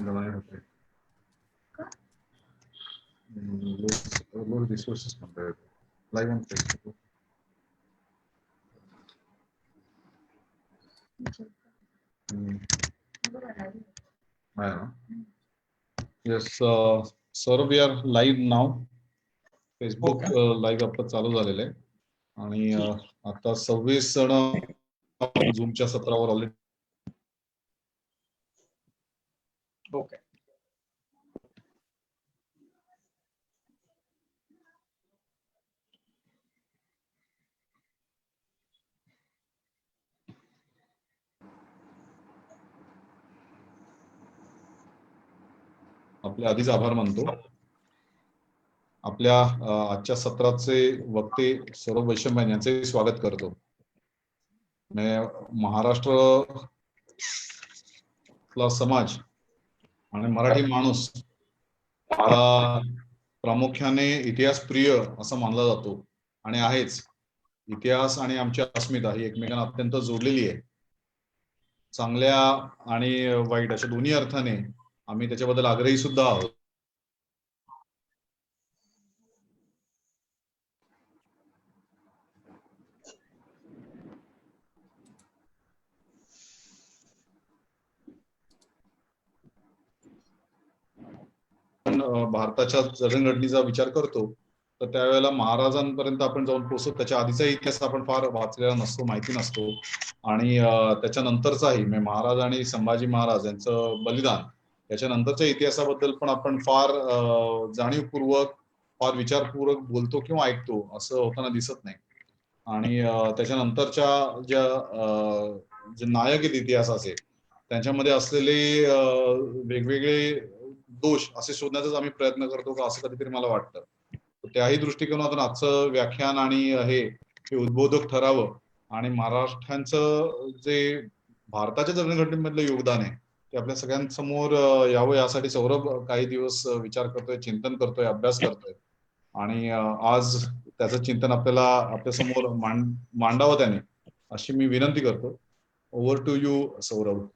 लढाई होते. Lose resources compared live on Facebook. I don't know. Yes, sir, we are live now. Facebook live आता चालू झालेलं आहे आणि आता 26 जण झूमच्या सत्रावर ऑलरेडी. ओके. आपले आधीच आभार मानतो. आपल्या आजच्या सत्राचे वक्ते सौरभ वैशंपायन यांचे स्वागत करतो. महाराष्ट्र समाज आणि मराठी माणूस हा प्रामुख्याने इतिहास प्रिय असं मानला जातो आणि आहेच. इतिहास आणि आमची अस्मिता ही एकमेकांना अत्यंत जोडलेली आहे. चांगल्या आणि वाईट अशा दोन्ही अर्थाने आम्ही त्याच्याबद्दल आग्रही सुद्धा आहोत. भारताच्या जडणघडणीचा विचार करतो तर त्यावेळेला महाराजांपर्यंत आपण जाऊन पोहोचतो. त्याच्या आधीचा इतिहास आपण फार वाचलेला नसतो, माहिती नसतो आणि त्याच्यानंतरचाही महाराज आणि संभाजी महाराज यांचं बलिदान याच्यानंतरच्या इतिहासाबद्दल पण आपण फार जाणीवपूर्वक फार विचारपूर्वक बोलतो किंवा ऐकतो असं होताना दिसत नाही. आणि त्याच्यानंतरच्या जे नायक आहेत इतिहासाचे त्यांच्यामध्ये असलेले वेगवेगळे दोष असे शोधण्याचाच आम्ही प्रयत्न करतो का असं कधीतरी मला वाटतं. त्याही दृष्टिकोनातून आजचं व्याख्यान आणि हे उद्बोधक ठरावं आणि महाराष्ट्रांचं जे भारताच्या जडणघडणीमधलं योगदान आहे ते आपल्या सगळ्यांसमोर यावं यासाठी सौरभ काही दिवस विचार करतोय, चिंतन करतोय, अभ्यास करतोय आणि आज त्याचं चिंतन आपल्याला आपल्या समोर मांडावं त्याने अशी मी विनंती करतो. Over to you Saurabh.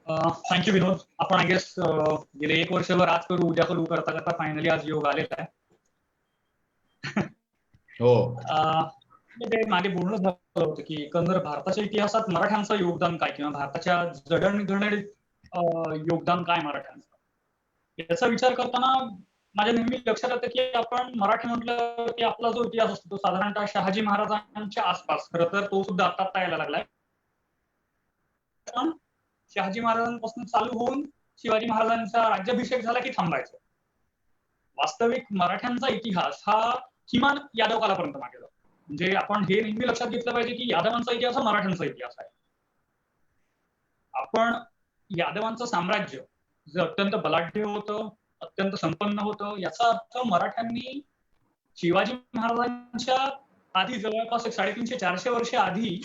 Thank you Vinod. आपण आय गेस गेले 1 वर्षभर आज करू उद्या करू करता करता फायनली आज योग आलेला आहे. हो. मागे बोलणं झालं होतं की एकंदर भारताच्या इतिहासात मराठ्यांचं योगदान काय किंवा भारताच्या जडणघडणीत योगदान काय मराठ्यांचं याचा विचार करताना माझ्या नेहमी लक्षात येतं की आपण मराठी म्हटलं की आपला जो इतिहास असतो तो साधारणतः शहाजी महाराजांच्या आसपास, खरं तर तो सुद्धा आता यायला लागलाय. पण शहाजी महाराजांपासून चालू होऊन शिवाजी महाराजांचा राज्याभिषेक झाला की थांबायचं. वास्तविक मराठ्यांचा इतिहास हा किमान यादव कालापर्यंत मागे जातो. म्हणजे आपण हे नेहमी लक्षात घेतलं पाहिजे की यादवांचा इतिहास हा मराठ्यांचा इतिहास आहे. आपण यादवांचं साम्राज्य जे अत्यंत बलाढ्य होतं, अत्यंत संपन्न होतं, याचा अर्थ मराठ्यांनी शिवाजी महाराजांच्या आधी जवळपास 350-400 वर्ष आधी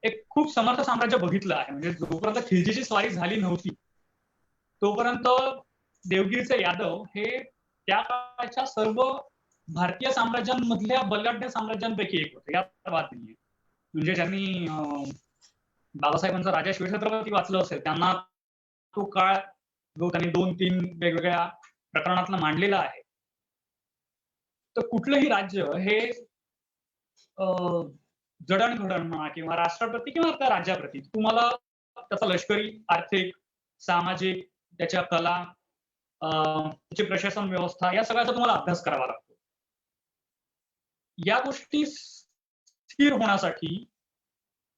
एक खूप समर्थ साम्राज्य बघितलं आहे. म्हणजे जोपर्यंत खिलजीची स्वारी झाली नव्हती तोपर्यंत देवगिरीचे यादव हे त्या काळच्या सर्व भारतीय साम्राज्यांमधल्या बलाढ्य साम्राज्यांपैकी एक होते, यात वाद नाहीये. म्हणजे ज्यांनी बाबासाहेबांचा राजा शिवछत्रपती वाचलं असेल त्यांना तो काळ जो त्यांनी 2-3 वेगवेगळ्या प्रकरणातला मांडलेला आहे. तर कुठलंही राज्य हे जडणघडण म्हणा किंवा राष्ट्रप्रती किंवा त्या राज्याप्रती तुम्हाला त्याचा लष्करी, आर्थिक, सामाजिक, त्याच्या कला, त्याची प्रशासन व्यवस्था या सगळ्याचा तुम्हाला अभ्यास करावा लागतो. या गोष्टी स्थिर होण्यासाठी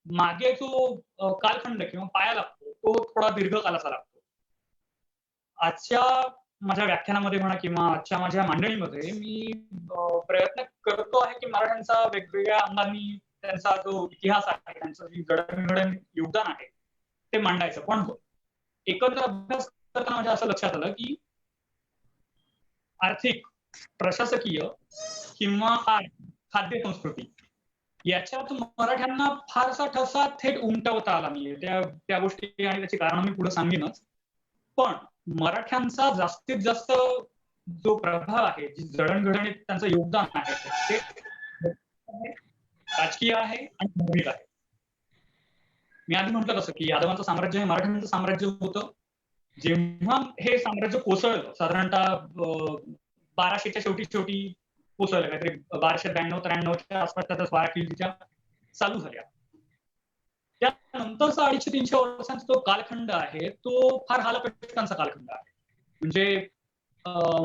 मागे जो कालखंड किंवा पाया लागतो तो थोडा दीर्घकालाचा लागतो. आजच्या माझ्या व्याख्यानामध्ये म्हणा किंवा आजच्या माझ्या मांडणीमध्ये मी प्रयत्न करतो आहे की मराठ्यांचा वेगवेगळ्या अंगांनी त्यांचा जो इतिहास आहे, त्यांचं जे जडणघडण योगदान आहे ते मांडायचं. पण एकंदर अभ्यास करताना माझ्या असं लक्षात आलं की आर्थिक, प्रशासकीय किंवा खाद्य संस्कृती याच्यात मराठ्यांना फारसा ठसा थेट उमटवता आला नाहीये. त्या गोष्टी आणि त्याची कारण मी पुढे सांगेनच. पण मराठ्यांचा जास्तीत जास्त जो प्रभाव आहे, जी जडणघडणीत त्यांचं योगदान आहे ते राजकीय आहे आणि धार्मिक आहे. मी आधी म्हटलं कसं की यादवांचं साम्राज्य हे मराठ्यांचं साम्राज्य होतं. जेव्हा हे साम्राज्य कोसळलं साधारणतः 1200च्या शेवटी कोसळलं, काहीतरी 1292-93च्या आसपास त्याचा स्वारखिल्लीच्या चालू झाल्या. त्यानंतरचा 250-300 वर्षांचा जो कालखंड आहे तो फार हालअपेष्टांचा कालखंड आहे. म्हणजे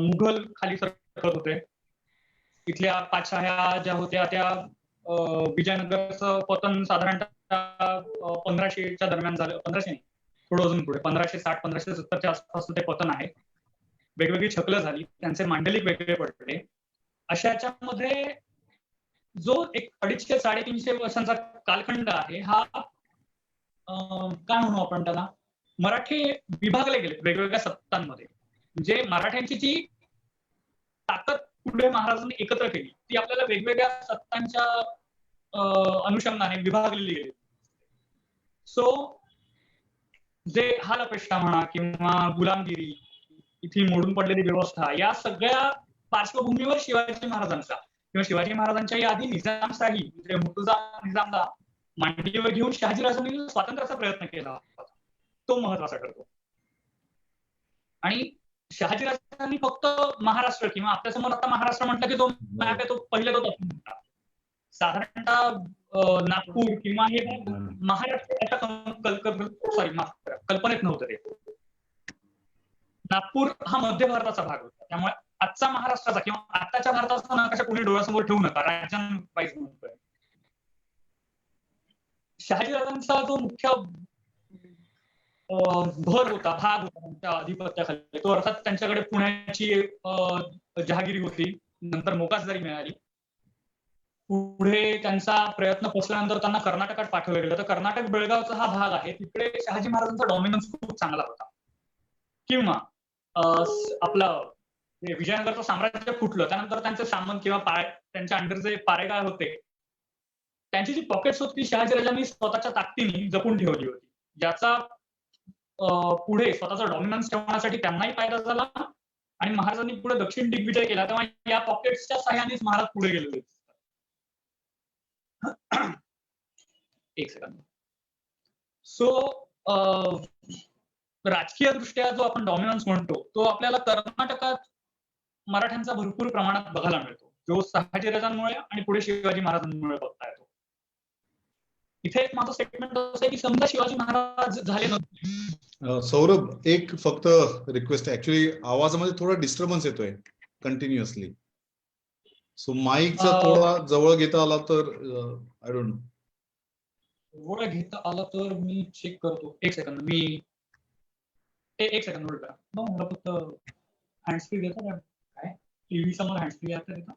मुघल खाली सरकत होते. इथल्या पाचशाह्या ज्या होत्या त्या विजयनगरचं पतन साधारणतः 1500च्या दरम्यान झालं. 1500 नाही, थोडं अजून पुढे 1560-1570च्या आसपास ते पतन आहे. वेगवेगळी छकलं झाली, त्यांचे मांडलिक वेगळे पडले. अशा याच्यामध्ये जो एक 250-350 वर्षांचा कालखंड आहे हा काय म्हणू आपण त्याला, मराठी विभागले गेले वेगवेगळ्या सत्तांमध्ये. म्हणजे मराठ्यांची जी ताकद पुढे महाराजांनी एकत्र केली ती आपल्याला वेगवेगळ्या सत्तांच्या अनुषंगाने विभागलेली गेली. सो जे हालअपेष्टा म्हणा किंवा गुलामगिरी, इथे मोडून पडलेली व्यवस्था, या सगळ्या पार्श्वभूमीवर शिवाजी महाराजांचा किंवा शिवाजी महाराजांच्या या आधी निजामशाही म्हणजे मुर्तुजा निजामला मांडीवर घेऊन शहाजीराजांनी स्वातंत्र्याचा प्रयत्न केला होता, तो महत्वाचा ठरतो. आणि शहाजीराजांनी फक्त महाराष्ट्र किंवा आपल्यासमोर आता महाराष्ट्र म्हटलं की तो मॅप आहे तो पहिले तो तसं म्हणतात. साधारणतः नागपूर किंवा हे महाराष्ट्र कल्पनेत नव्हतं ते. नागपूर हा मध्य भारताचा भाग होता, त्यामुळे आजचा महाराष्ट्राचा किंवा आताच्या भारताचा नकाशा कोणी डोळ्यासमोर ठेवू नका, राज्यांवाईज म्हणतोय. शहाजीराजांचा जो मुख्य भर होता, भाग होता त्यांच्या अधिपत्याखाली, तो अर्थात त्यांच्याकडे पुण्याची जहागिरी होती, नंतर मोकासदारी मिळाली. पुढे त्यांचा प्रयत्न पोचल्यानंतर त्यांना कर्नाटकात पाठवलं गेलं. तर कर्नाटक बेळगावचा हा भाग आहे, तिकडे शहाजी महाराजांचा डॉमिनन्स खूप चांगला होता. किंवा आपलं विजयनगरचं साम्राज्य फुटलं त्यानंतर त्यांचे सामंत किंवा त्यांच्या अंडर जे पारेगार होते त्यांची जी पॉकेट्स होती शहाजीराजांनी स्वतःच्या ताकदीने जपून ठेवली होती, ज्याचा पुढे स्वतःचा डॉमिनन्स ठेवण्यासाठी त्यांनाही फायदा झाला आणि महाराजांनी पुढे दक्षिण दिग्विजय केला तेव्हा या पॉकेट्सच्या सहाय्यानेच महाराज पुढे गेलेले. एक सेकंद. सो राजकीय दृष्ट्या जो आपण डॉमिनन्स म्हणतो तो आपल्याला कर्नाटकात मराठ्यांचा भरपूर प्रमाणात बघायला मिळतो, जो शहाजीराजांमुळे आणि पुढे शिवाजी महाराजांमुळे बघता येतो. इथे एक माझं स्टेटमेंट असं आहे की समजा शिवाजी महाराज झाले नव्हते. सौरभ, एक फक्त रिक्वेस्ट, ऍक्च्युली आवाजामध्ये थोडा डिस्टर्बन्स येतोय कंटिन्युअसली, सो माईकचा थोडा जवळ घेता आला तर आय डोंट नो. जवळ घेता आला तर मी चेक करतो. एक सेकंद, मी एक सेकंड होल्ड करा. मला फक्त हँड फ्री देता काय, टीव्ही समोर हँड फ्री आहे का?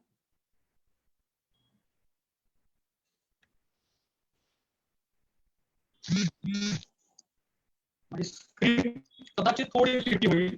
माझी स्क्रीन कदाचित थोडी लिटी होईल.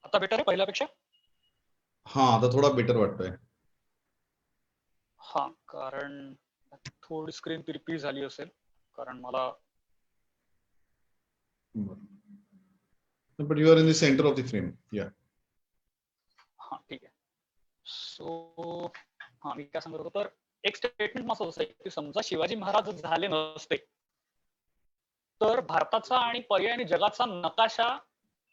आता बेटर आहे पहिल्यापेक्षा? हा, आता थोडा बेटर वाटतोय. हा, कारण थोडी स्क्रीन तिरपी झाली असेल, कारण मला but you are in the centre of the frame. या, हा ठीक आहे. सो हा, मी काय सांगत होतो तर एक स्टेटमेंट असं आहे की समजा शिवाजी महाराज झाले नसते तर भारताचा आणि पर्यायाने जगाचा नकाशा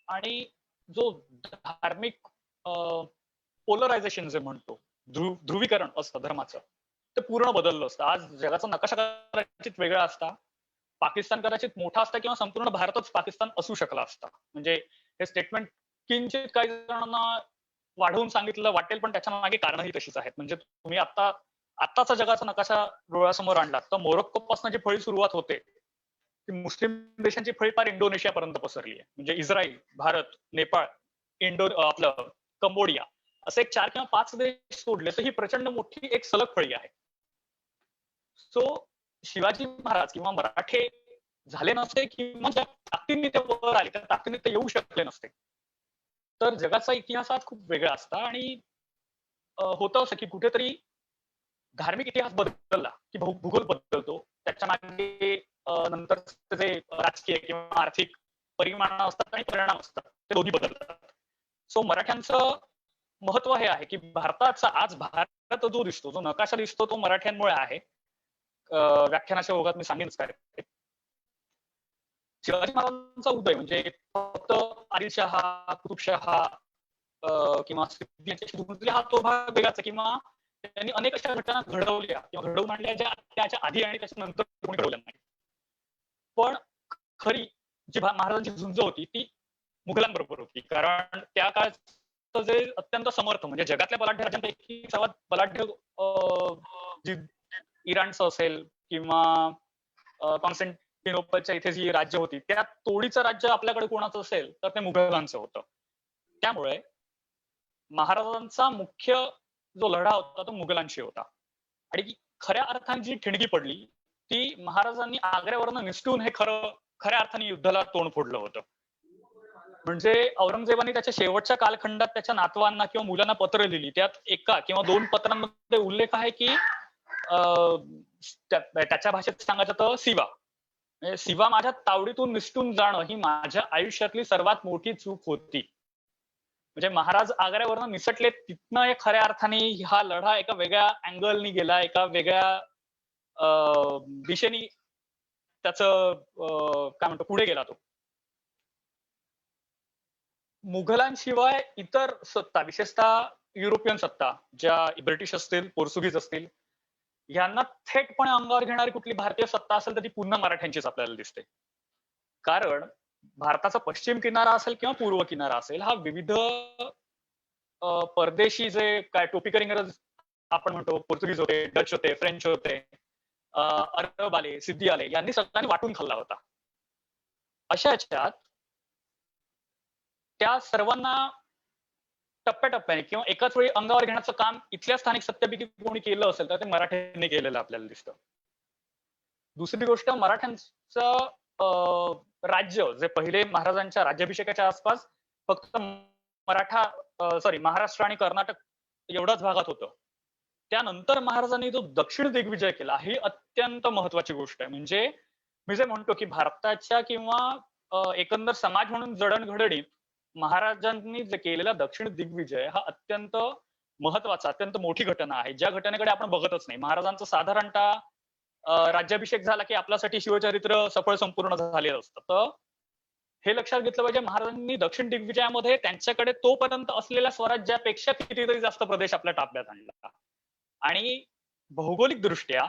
आणि जो धार्मिक पोलरायझेशन जे म्हणतो, ध्रुवीकरण असतं धर्माचं, ते पूर्ण बदललं असतं. आज जगाचा नकाशा कदाचित वेगळा असता, पाकिस्तान कदाचित मोठा असता किंवा संपूर्ण भारतच पाकिस्तान असू शकला असता. म्हणजे हे स्टेटमेंट किंचित काही जणांना वाढवून सांगितलं वाटेल, पण त्याच्या मागे कारणही तशीच आहेत. म्हणजे तुम्ही आत्ताचा जगाचा नकाशा डोळ्यासमोर आणला तर मोरोक्को पासून जी फळी सुरुवात होते ती मुस्लिम देशांची फळी फार इंडोनेशिया पर्यंत पसरली आहे. म्हणजे इस्रायल, भारत, नेपाळ, आपलं कंबोडिया असे एक 4 किंवा 5 देश सोडले तर ही प्रचंड मोठी एक सलग फळी आहे. सो शिवाजी महाराज किंवा मराठे झाले नसते किंवा ज्या ताकदीने ते वर आले त्या ताकदीने ते येऊ शकले नसते. तर जगाचा इतिहास आज खूप वेगळा असता आणि होतं असं की कुठेतरी धार्मिक इतिहास बदलला की भूगोल बदलतो. त्याच्या मागे नंतर जे राजकीय किंवा आर्थिक परिमाण असतात आणि परिणाम असतात ते दोन्ही बदलतात. सो मराठ्यांचं महत्व हे आहे की भारताचा आज भारत जो दिसतो, जो नकाशा दिसतो तो मराठ्यांमुळे आहे. व्याख्यानाच्या ओघात मी सांगेनच काय ते. शिवाजी महाराजांचा उदय म्हणजे फक्त आदिलशहा, कुतुबशहा किंवा हा तो भाग वेगळाच किंवा त्यांनी अनेक अशा घटना घडवल्या किंवा घडवून आणल्या ज्या त्याच्या आधी आणि त्याच्या नंतर कोणी घडवल्या नाही. पण खरी जी महाराजांची झुंज होती ती मुघलांबरोबर होती. कारण त्या काळचं जे अत्यंत समर्थ म्हणजे जगातल्या बलाढ्य राज्यांपैकी सर्वात बलाढ्य इराणचं असेल किंवा कॉन्स्टँटिनोपलच्या इथे जी राज्य होती त्या तोडीचं राज्य आपल्याकडे कोणाचं असेल तर ते मुघलांचं होतं. त्यामुळे महाराजांचा मुख्य जो लढा होता तो मुघलांशी होता आणि खऱ्या अर्थाने जी ठिणगी पडली ती महाराजांनी आग्र्यावरनं निसटून हे खऱ्या अर्थाने युद्धाला तोंड फोडलं होतं. म्हणजे औरंगजेबाने त्याच्या शेवटच्या कालखंडात त्याच्या नातवांना किंवा मुलांना पत्र लिहिली. त्यात एका किंवा 2 पत्रांमध्ये उल्लेख आहे की त्याच्या भाषेत सांगायचं तर शिवा माझ्या तावडीतून निसटून जाणं ही माझ्या आयुष्यातली सर्वात मोठी चूक होती. म्हणजे महाराज आग्र्यावरनं निसटले तिथनं एक खऱ्या अर्थाने हा लढा एका वेगळ्या अँगलनी गेला, एका वेगळ्या दिशेने त्याचं काय म्हणतो पुढे गेला तो. मुघलांशिवाय इतर सत्ता विशेषतः युरोपियन सत्ता ज्या ब्रिटिश असतील, पोर्तुगीज असतील यांना थेटपणे अंगावर घेणारी कुठली भारतीय सत्ता असेल तर ती पुन्हा मराठ्यांचीच आपल्याला दिसते. कारण भारताचा पश्चिम किनारा असेल किंवा पूर्व किनारा असेल हा विविध परदेशी जे काय टोपीकर इंग्रज आपण म्हणतो पोर्तुगीज होते, डच होते, फ्रेंच होते, अरब आले, सिद्धी आले यांनी सगळ्यांनी वाटून खाल्ला होता. अशा ह्याच्यात त्या सर्वांना टप्प्याटप्प्याने किंवा एकाच वेळी अंगावर घेण्याचं काम इथल्या स्थानिक सत्तेपैकी कोणी केलं असेल तर ते मराठ्यांनी केलेलं आपल्याला दिसतं. दुसरी गोष्ट मराठ्यांचं राज्य जे पहिले महाराजांच्या राज्याभिषेकाच्या आसपास फक्त महाराष्ट्र आणि कर्नाटक एवढाच भागात होतं. त्यानंतर महाराजांनी जो दक्षिण दिग्विजय केला ही अत्यंत महत्वाची गोष्ट आहे. म्हणजे मी जे म्हणतो की भारताच्या किंवा एकंदर समाज म्हणून जडणघडणीत महाराजांनी जे केलेला दक्षिण दिग्विजय हा अत्यंत महत्वाचा, अत्यंत मोठी घटना आहे. ज्या घटनेकडे आपण बघतच नाही. महाराजांचं साधारणतः राज्याभिषेक झाला की आपल्यासाठी शिवचरित्र सफळ संपूर्ण झालेलं असतं. तर हे लक्षात घेतलं पाहिजे महाराजांनी दक्षिण दिग्विजयामध्ये त्यांच्याकडे तोपर्यंत असलेल्या स्वराज्यापेक्षा कितीतरी जास्त प्रदेश आपल्या ताब्यात आणला. आणि भौगोलिक दृष्ट्या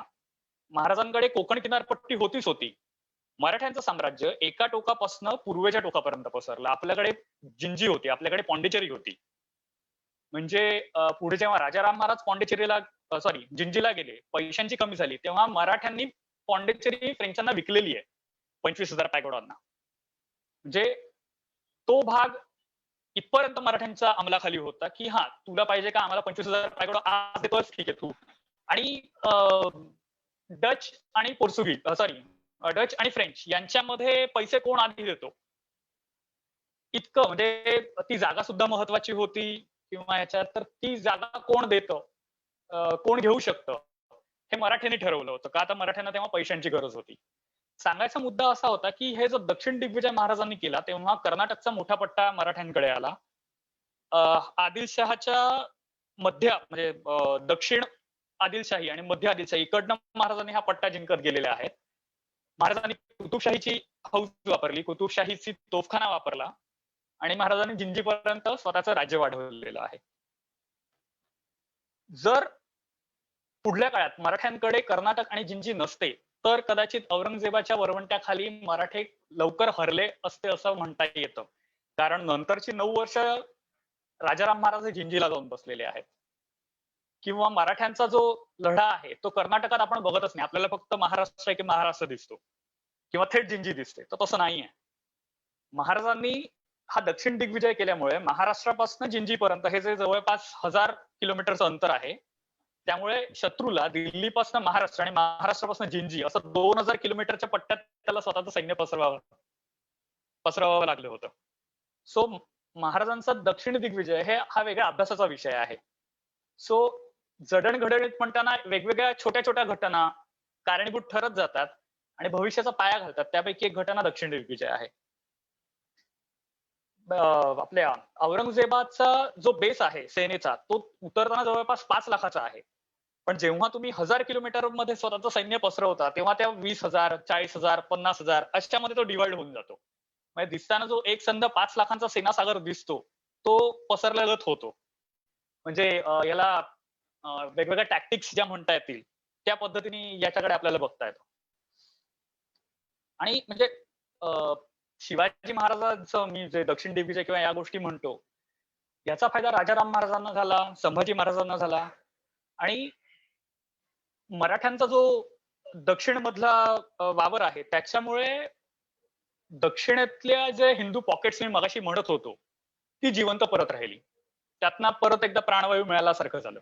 महाराजांकडे कोकण किनारपट्टी होतीच होती. मराठ्यांचं साम्राज्य एका टोकापासून पूर्वेच्या टोकापर्यंत पसरलं. आपल्याकडे जिंजी होती, आपल्याकडे पॉंडिचेरी होती. म्हणजे पुढे जेव्हा राजाराम महाराज जिंजीला गेले, पैशांची कमी झाली तेव्हा मराठ्यांनी पॉंडिचेरी फ्रेंचांना विकलेली आहे 25,000 पायगोडांना. म्हणजे तो भाग इथपर्यंत मराठ्यांच्या अंमलाखाली होता की हा तुला पाहिजे का आम्हाला 25,000 पायगोडा आज देतोस ठीक आहे तू. आणि डच आणि डच आणि फ्रेंच यांच्यामध्ये पैसे कोण आधी देतो इतकं म्हणजे ती जागा सुद्धा महत्वाची होती किंवा ह्याच्यात तर ती जागा कोण देतं, कोण घेऊ शकतं हे मराठ्यांनी ठरवलं होतं का आता मराठ्यांना तेव्हा पैशांची गरज होती. सांगायचा मुद्दा असा होता की हे जो दक्षिण दिग्विजय महाराजांनी केला तेव्हा कर्नाटकचा मोठा पट्टा मराठ्यांकडे आला. आदिलशहाच्या मध्य म्हणजे दक्षिण आदिलशाही आणि मध्य आदिलशाही इकडनं महाराजांनी हा पट्टा जिंकत गेलेले आहेत. महाराजांनी कुतुबशाहीची हौस वापरली, कुतुबशाहीची तोफखाना वापरला आणि महाराजांनी जिंजीपर्यंत स्वतःचं राज्य वाढवलेलं आहे. जर पुढल्या काळात मराठ्यांकडे कर्नाटक आणि जिंजी नसते तर कदाचित औरंगजेबाच्या वरवंट्याखाली मराठे लवकर हरले असते असं म्हणता येतं. कारण नंतरची 9 वर्ष राजाराम महाराज हे जिंजीला जाऊन बसलेले आहेत. किंवा मराठ्यांचा जो लढा आहे तो कर्नाटकात आपण बघतच नाही. आपल्याला फक्त महाराष्ट्र की महाराष्ट्र दिसतो किंवा थेट जिंजी दिसते. तर तसं नाहीये. महाराजांनी हा दक्षिण दिग्विजय केल्यामुळे महाराष्ट्रापासून जिंजीपर्यंत हे जे जवळपास 1000 किलोमीटरचं अंतर आहे, त्यामुळे शत्रूला दिल्लीपासून महाराष्ट्र आणि महाराष्ट्रापासून जिंजी असं 2000 किलोमीटरच्या पट्ट्यात त्याला स्वतःचं सैन्य पसरवावं लागलं होतं. सो महाराजांचा दक्षिण दिग्विजय हा वेगळ्या अभ्यासाचा विषय आहे. सो जडणघडणीत म्हणताना वेगवेगळ्या छोट्या छोट्या घटना कारणीभूत ठरत जातात आणि भविष्याचा पाया घालतात. त्यापैकी एक घटना दक्षिण दिग्विजय आहे. आपल्या औरंगजेबाचा जो बेस आहे सेनेचा, तो उतरताना जवळपास 5 लाखाचा आहे. पण जेव्हा तुम्ही 1000 किलोमीटर मध्ये स्वतःचं सैन्य पसरवता, तेव्हा त्या 20,000, 40,000, 50,000 अशामध्ये तो डिवाइड होऊन जातो. म्हणजे दिसताना जो एक संध 5 लाखांचा सेनासागर दिसतो, तो पसरल्यागत होतो. म्हणजे याला वेगवेगळ्या टॅक्टिक्स ज्या म्हणता येतील, त्या पद्धतीने याच्याकडे आपल्याला बघता येतं. आणि म्हणजे शिवाजी महाराजांचं मी जे दक्षिण दिग्विजय किंवा या गोष्टी म्हणतो, याचा फायदा राजाराम महाराजांना झाला, संभाजी महाराजांना झाला आणि मराठ्यांचा जो दक्षिण मधला वावर आहे, त्याच्यामुळे दक्षिणेतल्या जे हिंदू पॉकेट्स मी मगाशी म्हणत होतो, ती जिवंत परत राहिली. त्यातनं परत एकदा प्राणवायू मिळाल्यासारखं झालं.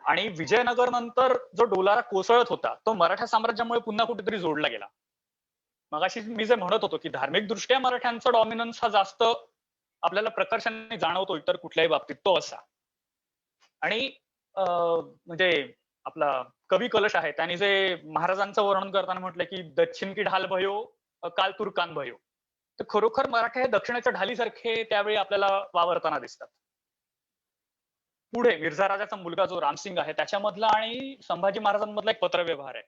आणि विजयनगर नंतर जो डोलारा कोसळत होता, तो मराठा साम्राज्यामुळे पुन्हा कुठेतरी जोडला गेला. मगाशी मी जे म्हणत होतो की धार्मिक दृष्ट्या मराठ्यांचा डॉमिनन्स हा जास्त आपल्याला प्रकर्षाने जाणवतो इतर कुठल्याही बाबतीत, तो असा. आणि म्हणजे आपला कवी कलश आहे, त्याने जे महाराजांचं वर्णन करताना म्हटलं की दक्षिण की ढाल भयो काल तुर्कान भयो, तर खरोखर मराठे हे दक्षिणेच्या ढालीसारखे त्यावेळी आपल्याला वावरताना दिसतात. पुढे मिर्झा राजाचा मुलगा जो रामसिंग आहे, त्याच्यामधला आणि संभाजी महाराजांमधला एक पत्रव्यवहार आहे.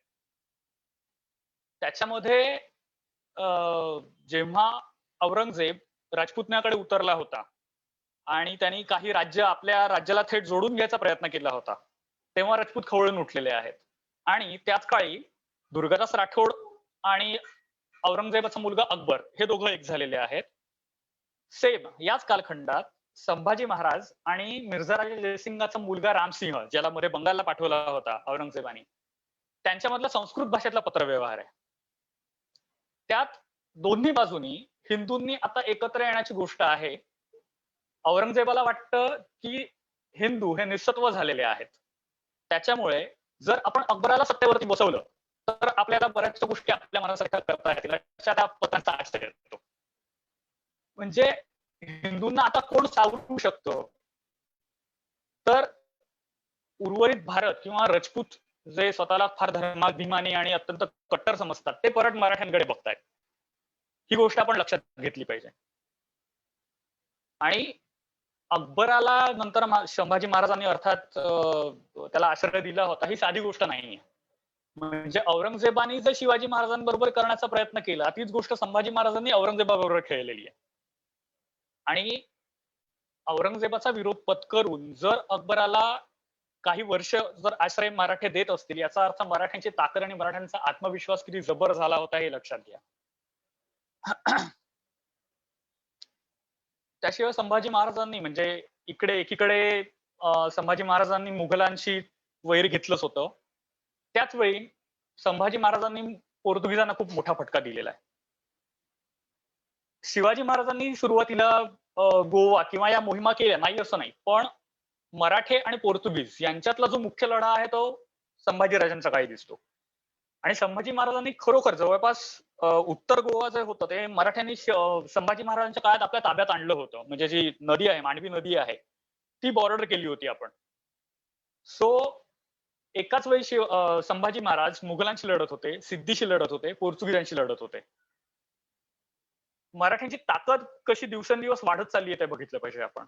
त्याच्यामध्ये जेव्हा औरंगजेब राजपुतण्याकडे उतरला होता आणि त्यांनी काही राज्य आपल्या राज्याला थेट जोडून घ्यायचा प्रयत्न केला होता, तेव्हा राजपूत खवळून उठलेले आहेत. आणि त्याच काळी दुर्गादास राठोड आणि औरंगजेबाचा मुलगा अकबर हे दोघं एक झालेले आहेत. सेम याच कालखंडात संभाजी महाराज आणि मिर्झा राजा जयसिंगाचा मुलगा रामसिंह, ज्याला मध्ये बंगालला पाठवला होता औरंगजेबाने, त्यांच्यामधला संस्कृत भाषेतला पत्रव्यवहार आहे. त्यात दोन्ही बाजूनी हिंदूंनी आता एकत्र येण्याची गोष्ट आहे. औरंगजेबाला वाटतं की हिंदू हे निस्सत्व झालेले आहेत, त्याच्यामुळे जर आपण अकबराला सत्तेवरती बसवलं तर आपल्याला बऱ्याचशा गोष्टी आपल्या मनासारख्या करता येतील, अशा त्या पत्रांचा आश्रय येतो. म्हणजे हिंदूंना आता कोण सावरू शकतो, तर उर्वरित भारत किंवा राजपूत जे स्वतःला फार धर्माभिमानी आणि अत्यंत कट्टर समजतात, ते परत मराठ्यांकडे बघतायत. ही गोष्ट आपण लक्षात घेतली पाहिजे. आणि अकबराला नंतर संभाजी महाराजांनी अर्थात त्याला आश्रय दिला होता, ही साधी गोष्ट नाहीये. म्हणजे औरंगजेबाने जर शिवाजी महाराजांबरोबर करण्याचा प्रयत्न केला, तीच गोष्ट संभाजी महाराजांनी औरंगजेबाबरोबर खेळलेली आहे. आणि औरंगजेबाचा विरोध पत्करून जर अकबराला काही वर्ष जर आश्रय मराठे देत असतील, याचा अर्थ मराठ्यांची ताकद आणि मराठ्यांचा आत्मविश्वास किती जबर झाला होता हे लक्षात घ्या. त्याशिवाय संभाजी महाराजांनी म्हणजे एकीकडे संभाजी महाराजांनी मुघलांशी वैर घेतलंच होतं, त्याच वेळी संभाजी महाराजांनी पोर्तुगीजांना खूप मोठा फटका दिलेला आहे. शिवाजी महाराजांनी सुरुवातीला गोवा किंवा या मोहिमा केल्या नाही असं नाही, पण मराठे आणि पोर्तुगीज यांच्यातला जो मुख्य लढा आहे तो संभाजीराजांच्या काळी दिसतो. आणि संभाजी महाराजांनी खरोखर जवळपास उत्तर गोवा जे होतं ते मराठ्यांनी संभाजी महाराजांच्या काळात आपल्या ताब्यात आणलं होतं. म्हणजे जी नदी आहे, मांडवी नदी आहे, ती बॉर्डर केली होती आपण. सो एकाच वेळी संभाजी महाराज मुघलांशी लढत होते, सिद्धीशी लढत होते, पोर्तुगीजांशी लढत होते. मराठ्यांची ताकद कशी दिवसेंदिवस वाढत चालली आहे ते बघितलं पाहिजे आपण.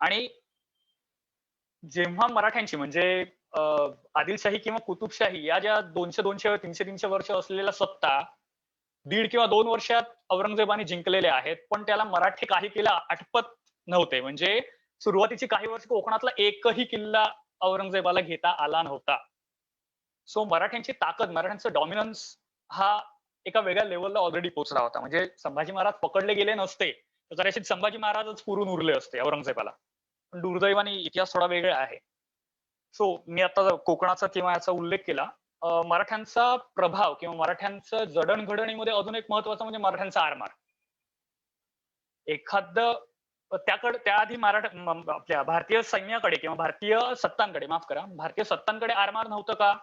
आणि जेव्हा मराठ्यांची म्हणजे आदिलशाही किंवा कुतुबशाही या ज्या 200 300 वर्ष असलेल्या सत्ता 1.5 किंवा 2 वर्षात औरंगजेबाने जिंकलेल्या आहेत, पण त्याला मराठी काही किल्ला आटपत नव्हते. म्हणजे सुरुवातीची काही वर्ष कोकणातला एकही किल्ला औरंगजेबाला घेता आला नव्हता. सो मराठ्यांची ताकद, मराठ्यांचं डॉमिनन्स हा एका वेगळ्या लेवलला ऑलरेडी पोहोचला होता. म्हणजे संभाजी महाराज पकडले गेले नसते तर कदाचित संभाजी महाराजच पुरून उरले असते औरंगजेबाला. पण दुर्दैवाने इतिहास थोडा वेगळा आहे. सो मी आता कोकणाचा किंवा याचा उल्लेख केला. मराठ्यांचा प्रभाव किंवा मराठ्यांचं जडणघडणीमध्ये अजून एक महत्वाचं म्हणजे मराठ्यांचा आरमार. एखादं त्याआधी आपल्या भारतीय सैन्याकडे किंवा भारतीय सत्तांकडे, माफ करा, भारतीय सत्तांकडे आरमार नव्हतं का?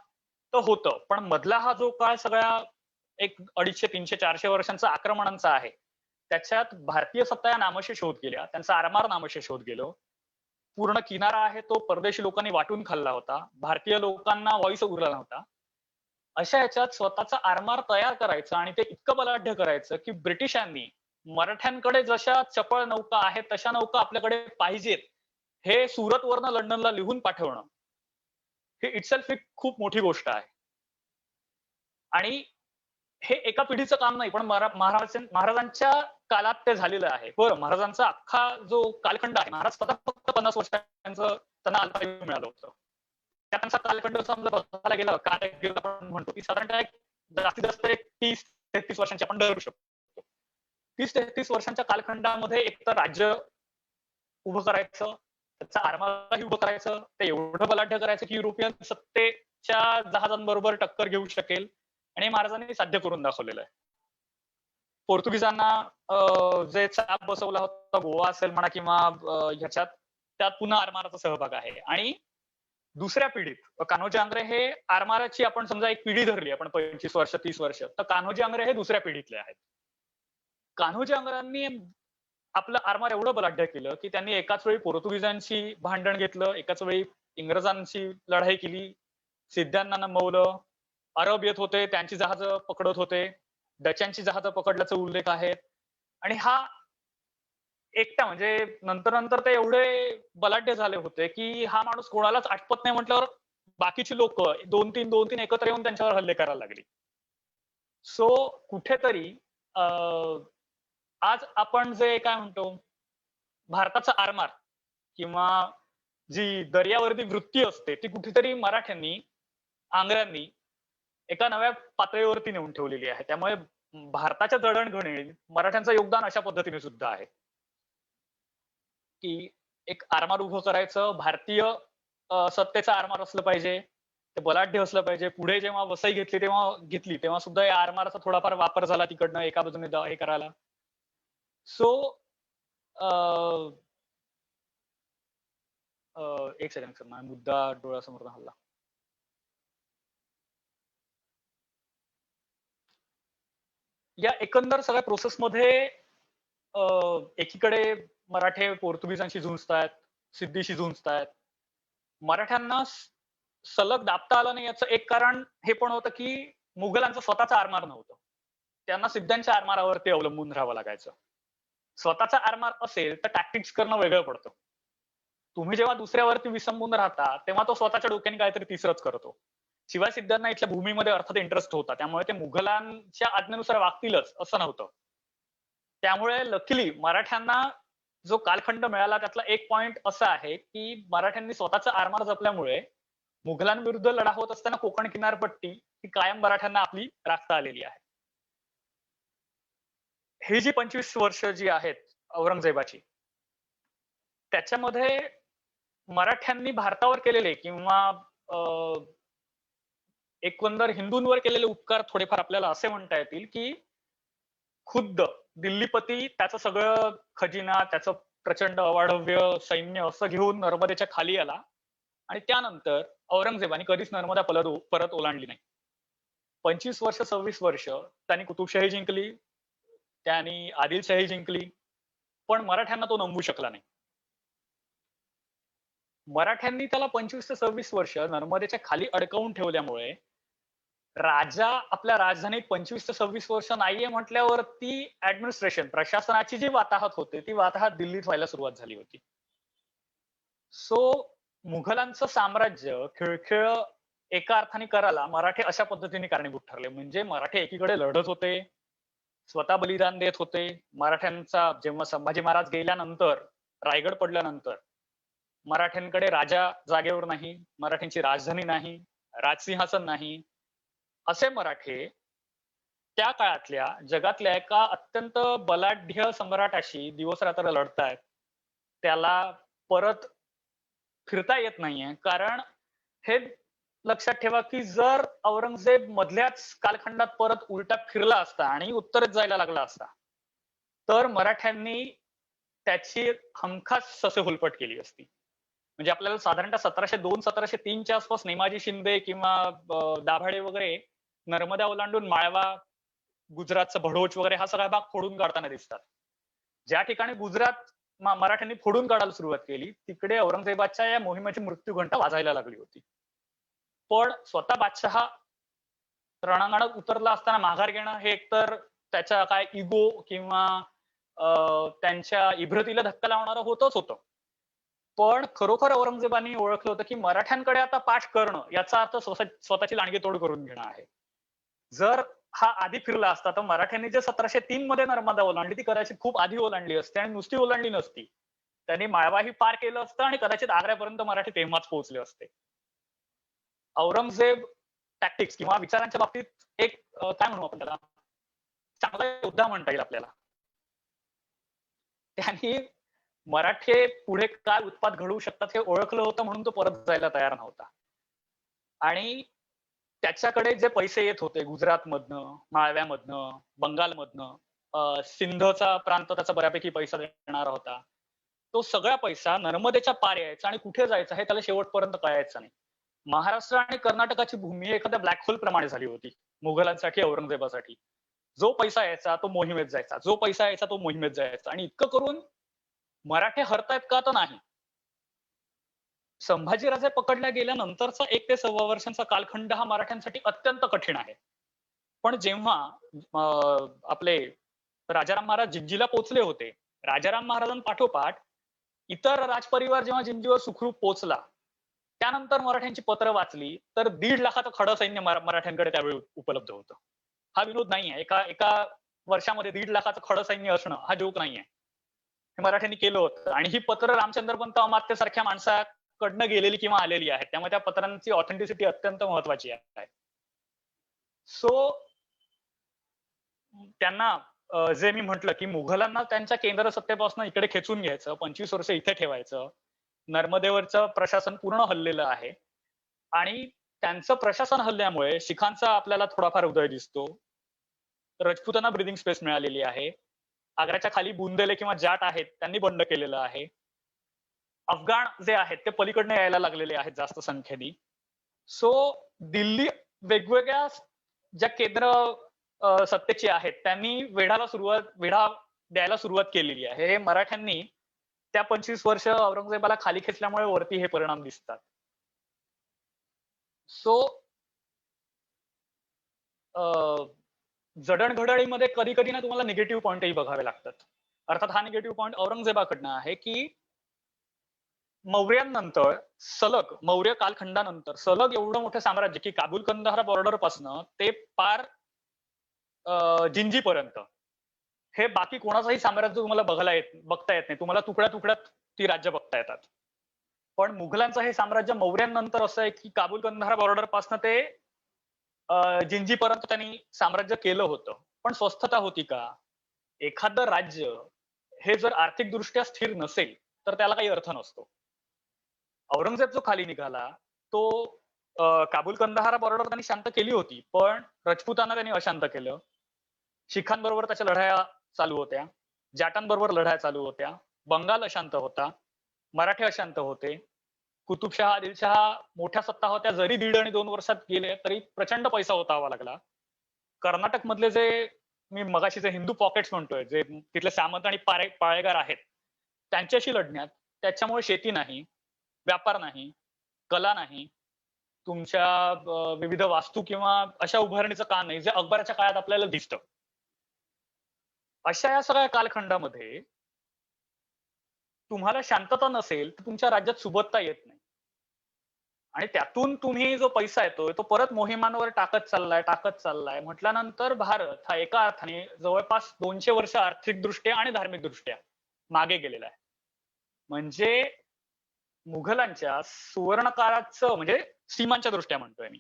तर होतं. पण मधला हा जो काळ सगळा एक 250, 300, 400 वर्षांचा आक्रमणांचा आहे. त्याच्यात भारतीय सत्ता या नामशेष होत गेल्या. त्यांचा आरमार नामशेष होत गेलं. पूर्ण किनारा आहे तो परदेशी लोकांनी वाटून खाल्ला होता. भारतीय लोकांना व्हॉइस उरला नव्हता. अशा ह्याच्यात स्वतःचा आरमार तयार करायचं आणि ते इतकं बलाढ्य करायचं की ब्रिटिशांनी मराठ्यांकडे जशा चपळ नौका आहेत तशा नौका आपल्याकडे पाहिजेत हे सुरतवरनं लंडनला लिहून पाठवणं हे इटसेल्फ एक खूप मोठी गोष्ट आहे. आणि हे एका पिढीचं काम नाही, पण महाराजांच्या काळात ते झालेलं आहे. बरं, महाराजांचा अख्खा जो कालखंड आहे, महाराज स्वतः फक्त 50 वर्षांचं त्यांना अल्पायुष्य मिळालं होतं. त्या त्यांचा कालखंड समजा बघायला गेलं, काळ आपण म्हणतो की साधारणतः एक जास्तीत जास्त एक 30-33 वर्षांची आपण धरू शकतो. 30-33 वर्षांच्या कालखंडामध्ये एक तर राज्य उभं करायचं, त्याचा आरमारही उभं करायचं, ते एवढं बलाढ्य करायचं की युरोपियन सत्तेच्या जहाजांबरोबर टक्कर घेऊ शकेल आणि महाराजांनी साध्य करून दाखवलेलं आहे. पोर्तुगीजांना जे चाप बसवला होता, गोवा असेल म्हणा किंवा ह्याच्यात, त्यात पुन्हा आरमाराचा सहभाग आहे. आणि दुसऱ्या पिढीत कान्होजी आंग्रे हे आरमाराची आपण समजा एक पिढी धरली आपण 25 वर्ष 30 वर्ष, तर कान्होजी आंग्रे हे दुसऱ्या पिढीतले आहेत. कान्होजी आंग्रांनी आपलं आरमार एवढं बलाढ्य केलं की त्यांनी एकाच वेळी पोर्तुगीजांशी भांडण घेतलं, एकाच वेळी इंग्रजांशी लढाई केली, सिद्ध्यांना नमवलं, अरब येत होते त्यांची जहाजं पकडत होते, डचांची जहाजं पकडल्याचा उल्लेख आहेत. आणि हा एकटा म्हणजे नंतर ते एवढे बलाढ्य झाले होते की हा माणूस कोणालाच आटपत नाही म्हटल्यावर बाकीची लोक 2-3 एकत्र येऊन त्यांच्यावर हल्ले करायला लागली. सो कुठेतरी आज आपण जे काय म्हणतो भारताचा आरमार किंवा जी दर्यावर्दी वृत्ती असते ती कुठेतरी मराठ्यांनी, आंग्र्यांनी एका नव्या पातळीवरती नेऊन ठेवलेली आहे. त्यामुळे भारताच्या जडणघडणीत मराठ्यांचं योगदान अशा पद्धतीने सुद्धा आहे की एक आरमार उभं करायचं, भारतीय सत्तेचं आरमार असलं पाहिजे, ते बलाढ्य असलं पाहिजे. पुढे जेव्हा वसई घेतली तेव्हा सुद्धा या आरमाराचा थोडाफार वापर झाला तिकडनं एका बाजूने हे करायला. सो एक सेकंड सर, माझा मुद्दा डोळ्यासमोर हल्ला. या एकंदर सगळ्या प्रोसेसमध्ये एकीकडे मराठे पोर्तुगीजांशी झुंजतायत, सिद्धीशी झुंजतायत. मराठ्यांना सलग दाबता आलं नाही याचं एक कारण हे पण होतं की मुघलांचं स्वतःचं आरमार नव्हतं. त्यांना सिद्धांच्या आरमारावरती अवलंबून राहावं लागायचं. स्वतःचा आरमार असेल तर टॅक्टिक्स करणं वेगळं पडतं. तुम्ही जेव्हा दुसऱ्यावरती विसंबून राहता तेव्हा तो स्वतःच्या डोक्याने काहीतरी तिसरंच करतो. शिवाय सिद्धांना इथल्या भूमीमध्ये अर्थात इंटरेस्ट होता, त्यामुळे ते मुघलांच्या आज्ञेनुसार वागतीलच असं नव्हतं. त्यामुळे लकीली मराठ्यांना जो कालखंड मिळाला त्यातला एक पॉइंट असा आहे की मराठ्यांनी स्वतःचा आरमार जपल्यामुळे मुघलांविरुद्ध लढा होत असताना कोकण किनारपट्टी ही कायम मराठ्यांना आपली राखता आलेली आहे. ही जी 25 वर्ष जी आहेत औरंगजेबाची, त्याच्यामध्ये मराठ्यांनी भारतावर केलेले किंवा एकंदर हिंदूंवर केलेले उपकार थोडेफार आपल्याला असे म्हणता येतील की खुद्द दिल्लीपती त्याचं सगळं खजिना, त्याचं प्रचंड अवाढव्य सैन्य असं घेऊन नर्मदेच्या खाली आला आणि त्यानंतर औरंगजेबाने कधीच नर्मदा परत ओलांडली नाही. 25 वर्ष 26 वर्ष त्यांनी कुतुबशाही जिंकली, त्यांनी आदिलशाही जिंकली, पण मराठ्यांना तो नमवू शकला नाही. मराठ्यांनी त्याला 25 ते 26 वर्ष नर्मदेच्या खाली अडकवून ठेवल्यामुळे राजा आपल्या राजधानीत 25 ते 26 वर्ष नाहीये म्हटल्यावरती ऍडमिनिस्ट्रेशन, प्रशासनाची जी वाताहत होते ती वाताहत दिल्लीत व्हायला सुरुवात झाली होती. सो मुघलांचं साम्राज्य खिळखिळ एका अर्थाने करायला मराठे अशा पद्धतीने कारणीभूत ठरले. म्हणजे मराठे एकीकडे लढत होते, स्वतः बलिदान देत होते. मराठ्यांचा जेव्हा संभाजी महाराज गेल्यानंतर, रायगड पडल्यानंतर मराठ्यांकडे राजा जागेवर नाही, मराठ्यांची राजधानी नाही, राजसिंहासन नाही, असे मराठे त्या काळातल्या जगातल्या एका अत्यंत बलाढ्य सम्राटाशी दिवस रात्र लढतायत. त्याला परत फिरता येत नाहीये. कारण हे लक्षात ठेवा की जर औरंगजेब मधल्याच कालखंडात परत उलटा फिरला असता आणि उत्तरेत जायला लागला असता तर मराठ्यांनी त्याची हमखास ससेहोलपट केली असती. म्हणजे आपल्याला साधारणतः 1702-1703 आसपास नेमाजी शिंदे किंवा दाभाडे वगैरे नर्मदा ओलांडून माळवा, गुजरातचं भडोच वगैरे हा सगळा भाग फोडून काढताना दिसतात. ज्या ठिकाणी गुजरात मराठ्यांनी फोडून काढायला सुरुवात केली, तिकडे औरंगजेबाच्या या मोहिमेची मृत्यू घंटा वाजायला लागली होती. पण स्वतः बादशहा रणांगणात उतरला असताना माघार घेणं हे एकतर त्याच्या काय इगो किंवा त्यांच्या इब्रतीला धक्का लावणारं होतं. पण खरोखर औरंगजेबाने ओळखलं होतं की मराठ्यांकडे आता पाठ करणं याचा अर्थ स्वतःची लांडगेतोड करून घेणं आहे. जर हा आधी फिरला असता तर मराठ्यांनी जे 1703 मध्ये नर्मदा ओलांडली ती कदाचित खूप आधी ओलांडली असते आणि नुसती ओलांडली नसती. त्यांनी माळवाही पार केलं असतं आणि कदाचित आग्र्यापर्यंत मराठी तेव्हाच पोहोचले असते. औरंगजेब टॅक्टिक्स किंवा विचारांच्या बाबतीत एक काय म्हणू आपण त्याला चांगला योद्धा म्हणता येईल आपल्याला. त्यांनी मराठे पुढे काय उत्पात घडवू शकतात हे ओळखलं होतं म्हणून तो परत जायला तयार नव्हता. आणि त्याच्याकडे जे पैसे येत होते गुजरातमधनं, माळव्यामधनं, बंगालमधनं, सिंधचा प्रांत त्याचा बऱ्यापैकी पैसा देणारा होता. तो सगळा पैसा नर्मदेच्या पार यायचा आणि कुठे जायचा हे त्याला शेवटपर्यंत कळायचं नाही. महाराष्ट्र आणि कर्नाटकाची भूमी एखाद्या ब्लॅक होल प्रमाणे झाली होती मुघलांसाठी, औरंगजेबासाठी. जो पैसा यायचा तो मोहिमेत जायचा, जो पैसा यायचा तो मोहिमेत जायचा आणि इतकं करून मराठे हरतायत का तर नाही. संभाजीराजे पकडल्या गेल्यानंतरचा 1 ते 1.25 वर्षांचा कालखंड हा मराठ्यांसाठी अत्यंत कठीण आहे. पण जेव्हा आपले राजाराम महाराज जिंजीला पोहोचले होते, राजाराम महाराजांपाठोपाठ इतर राजपरिवार जेव्हा जिंजीवर सुखरूप पोहोचला, त्यानंतर मराठ्यांची पत्र वाचली तर 1.5 लाखाचं खडं सैन्य मराठ्यांकडे त्यावेळी उपलब्ध होतं. हा विनोद नाहीये. एका वर्षामध्ये 1.5 लाखाचं खडं सैन्य असणं हा जोक नाहीये. हे मराठ्यांनी केलं होतं आणि ही पत्र रामचंद्रपंत अमात्य सारख्या माणसाकडनं गेलेली किंवा आलेली आहेत. त्यामुळे त्या पत्रांची ऑथेंटिसिटी अत्यंत महत्वाची आहे. सो त्यांना जे मी म्हटलं की मुघलांना त्यांच्या केंद्र सत्तेपासून इकडे खेचून घ्यायचं, 25 वर्ष इथे ठेवायचं. नर्मदेवरचं प्रशासन पूर्ण हललेलं आहे आणि त्यांचं प्रशासन हल्ल्यामुळे शिखांचा आपल्याला थोडाफार उदय दिसतो. राजपुतांना ब्रिदिंग स्पेस मिळालेली आहे. आग्र्याच्या खाली बुंदेले किंवा जाट आहेत त्यांनी बंड केलेलं आहे. अफगाण जे आहेत ते पलीकडनं यायला लागलेले आहेत जास्त संख्येने. सो दिल्ली वेगवेगळ्या ज्या केंद्र सत्तेची आहेत त्यांनी वेढा द्यायला सुरुवात केलेली आहे. हे मराठ्यांनी त्या 25 वर्ष औरंगजेबाला खाली खेचल्यामुळे वरती हे परिणाम दिसतात. सो जडणघडणीमध्ये कधी कधी ना तुम्हाला निगेटिव्ह पॉइंटही बघावे लागतात. अर्थात हा निगेटिव्ह पॉइंट औरंगजेबाकडनं आहे की मौर्यांनंतर सलग मौर्य कालखंडानंतर सलग एवढं मोठं साम्राज्य की काबुल कंदाहार बॉर्डर पासनं ते पार जिंजीपर्यंत हे बाकी कोणाचंही साम्राज्य तुम्हाला बघता येत नाही. तुम्हाला तुकड्या तुकड्यात ती राज्य बघता येतात. पण मुघलांचं हे साम्राज्य मौर्यांनंतर असं आहे की काबुल कंदाहार बॉर्डर पासनं ते जिंजीपर्यंत त्यांनी साम्राज्य केलं होतं. पण स्वस्थता होती का? एखादं राज्य हे जर आर्थिक दृष्ट्या स्थिर नसेल तर त्याला काही अर्थ नसतो. औरंगजेब जो खाली निघाला तो काबुल कंदाहार बॉर्डर त्यांनी शांत केली होती, पण राजपुतांना त्यांनी अशांत केलं. शिखांबरोबर त्याच्या लढाया चालू होत्या, जाटांबरोबर लढाया चालू होत्या, बंगाल अशांत होता, मराठे अशांत होते, कुतुबशहा, आदिलशहा मोठ्या सत्ता होत्या. जरी 1.5 आणि 2 वर्षात गेले तरी प्रचंड पैसा ओतावा लागला. कर्नाटक मधले जे मी मगाशी जे हिंदू पॉकेट्स म्हणतोय, जे तिथले सामंत आणि पाळेगार आहेत त्यांच्याशी लढण्यात त्याच्यामुळे शेती नाही, व्यापार नाही, कला नाही, तुमच्या विविध वास्तू किंवा अशा उभारणीचं काम नाही जे अकबराच्या काळात आपल्याला दिसतं. अशा या सगळ्या कालखंडामध्ये तुम्हाला शांतता नसेल तर तुमच्या राज्यात सुबत्ता येत नाही आणि त्यातून तुम्ही जो पैसा येतोय तो परत मोहिमांवर टाकत चाललाय म्हटल्यानंतर भारत हा एका अर्थाने जवळपास 200 वर्ष आर्थिक दृष्ट्या आणि धार्मिक दृष्ट्या मागे गेलेला आहे. म्हणजे मुघलांच्या सुवर्ण काळाचं म्हणजे सीमांच्या दृष्ट्या म्हणतोय मी,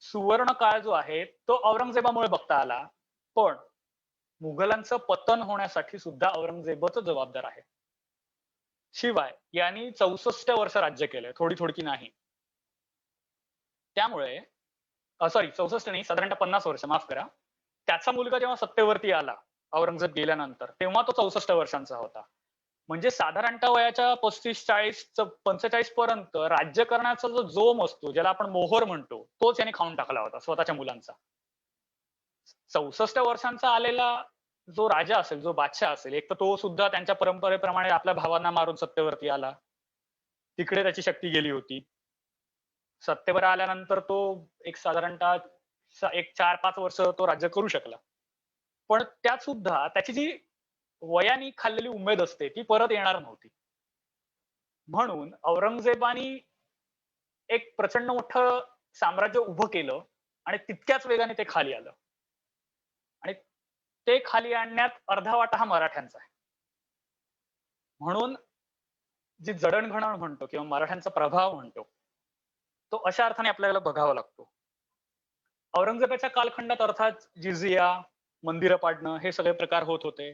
सुवर्ण काळ जो आहे तो औरंगजेबामुळे बघता आला, पण मुघलांचं पतन होण्यासाठी सुद्धा औरंगजेबच जबाबदार आहे. शिवाय यांनी 64 वर्ष राज्य केलंय, थोडी नाही. त्यामुळे 64 नाही, साधारणतः 50 वर्ष, माफ करा. त्याचा मुलगा जेव्हा सत्तेवरती आला औरंगजेब गेल्यानंतर तेव्हा तो 64 वर्षांचा होता. म्हणजे साधारणतः वयाच्या 35-40 45 पर्यंत राज्य करण्याचा जो जोम असतो, ज्याला आपण मोहोर म्हणतो, तोच याने खाऊन टाकला होता स्वतःच्या मुलांचा. 64 वर्षांचा आलेला जो राजा असेल, जो बादशाह असेल, एक तर तो सुद्धा त्यांच्या परंपरेप्रमाणे आपल्या भावांना मारून सत्तेवरती आला. तिकडे त्याची शक्ती गेली होती. सत्तेवर आल्यानंतर तो एक साधारणतः एक 4-5 वर्ष तो राज्य करू शकला. पण त्यात सुद्धा त्याची जी वयाने खाल्लेली उमेद असते, ती परत येणार नव्हती. म्हणून औरंगजेबानी एक प्रचंड मोठं साम्राज्य उभं केलं आणि तितक्याच वेगाने ते खाली आलं. आणि ते खाली आणण्यात अर्धा वाटा हा मराठ्यांचा आहे. म्हणून जी जडणघडण म्हणतो किंवा मराठ्यांचा प्रभाव म्हणतो, तो अशा अर्थाने आपल्याला बघावा लागतो. औरंगजेबाच्या कालखंडात अर्थात जिझिया, मंदिरं पाडणं हे सगळे प्रकार होत होते.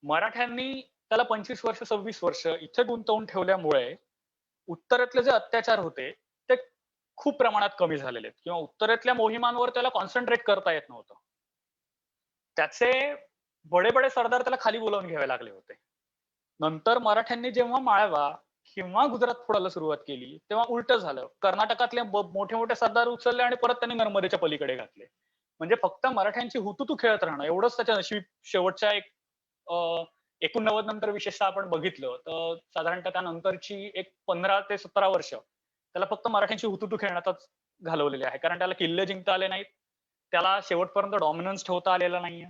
मराठ्यांनी त्याला 25 वर्ष, 26 वर्ष इथे गुंतवून ठेवल्यामुळे उत्तरेतले जे अत्याचार होते, ते खूप प्रमाणात कमी झालेले आहेत किंवा उत्तरेतल्या मोहिमांवर त्याला कॉन्सन्ट्रेट करता येत नव्हतं. त्याचे बडे-बडे सरदार त्याला खाली बोलावून घ्यावे लागले होते. नंतर मराठ्यांनी जेव्हा माळवा किंवा गुजरात फोडायला सुरुवात केली, तेव्हा उलटं झालं. कर्नाटकातले मोठे-मोठे सरदार उचलले आणि परत त्यांनी नर्मदेच्या पलीकडे घातले. म्हणजे फक्त मराठ्यांची हुतुतू खेळत राहणं एवढंच त्याच्या नशीब शेवटच्या एक 89 नंतर विशेषतः आपण बघितलं तर साधारणतः त्यानंतरची एक 15 ते 17 वर्ष त्याला फक्त मराठ्यांची हुतुतू खेळण्यातच घालवलेली आहे. कारण त्याला किल्ले जिंकता आले नाहीत. त्याला शेवटपर्यंत डॉमिनन्स ठेवता आलेला नाहीये.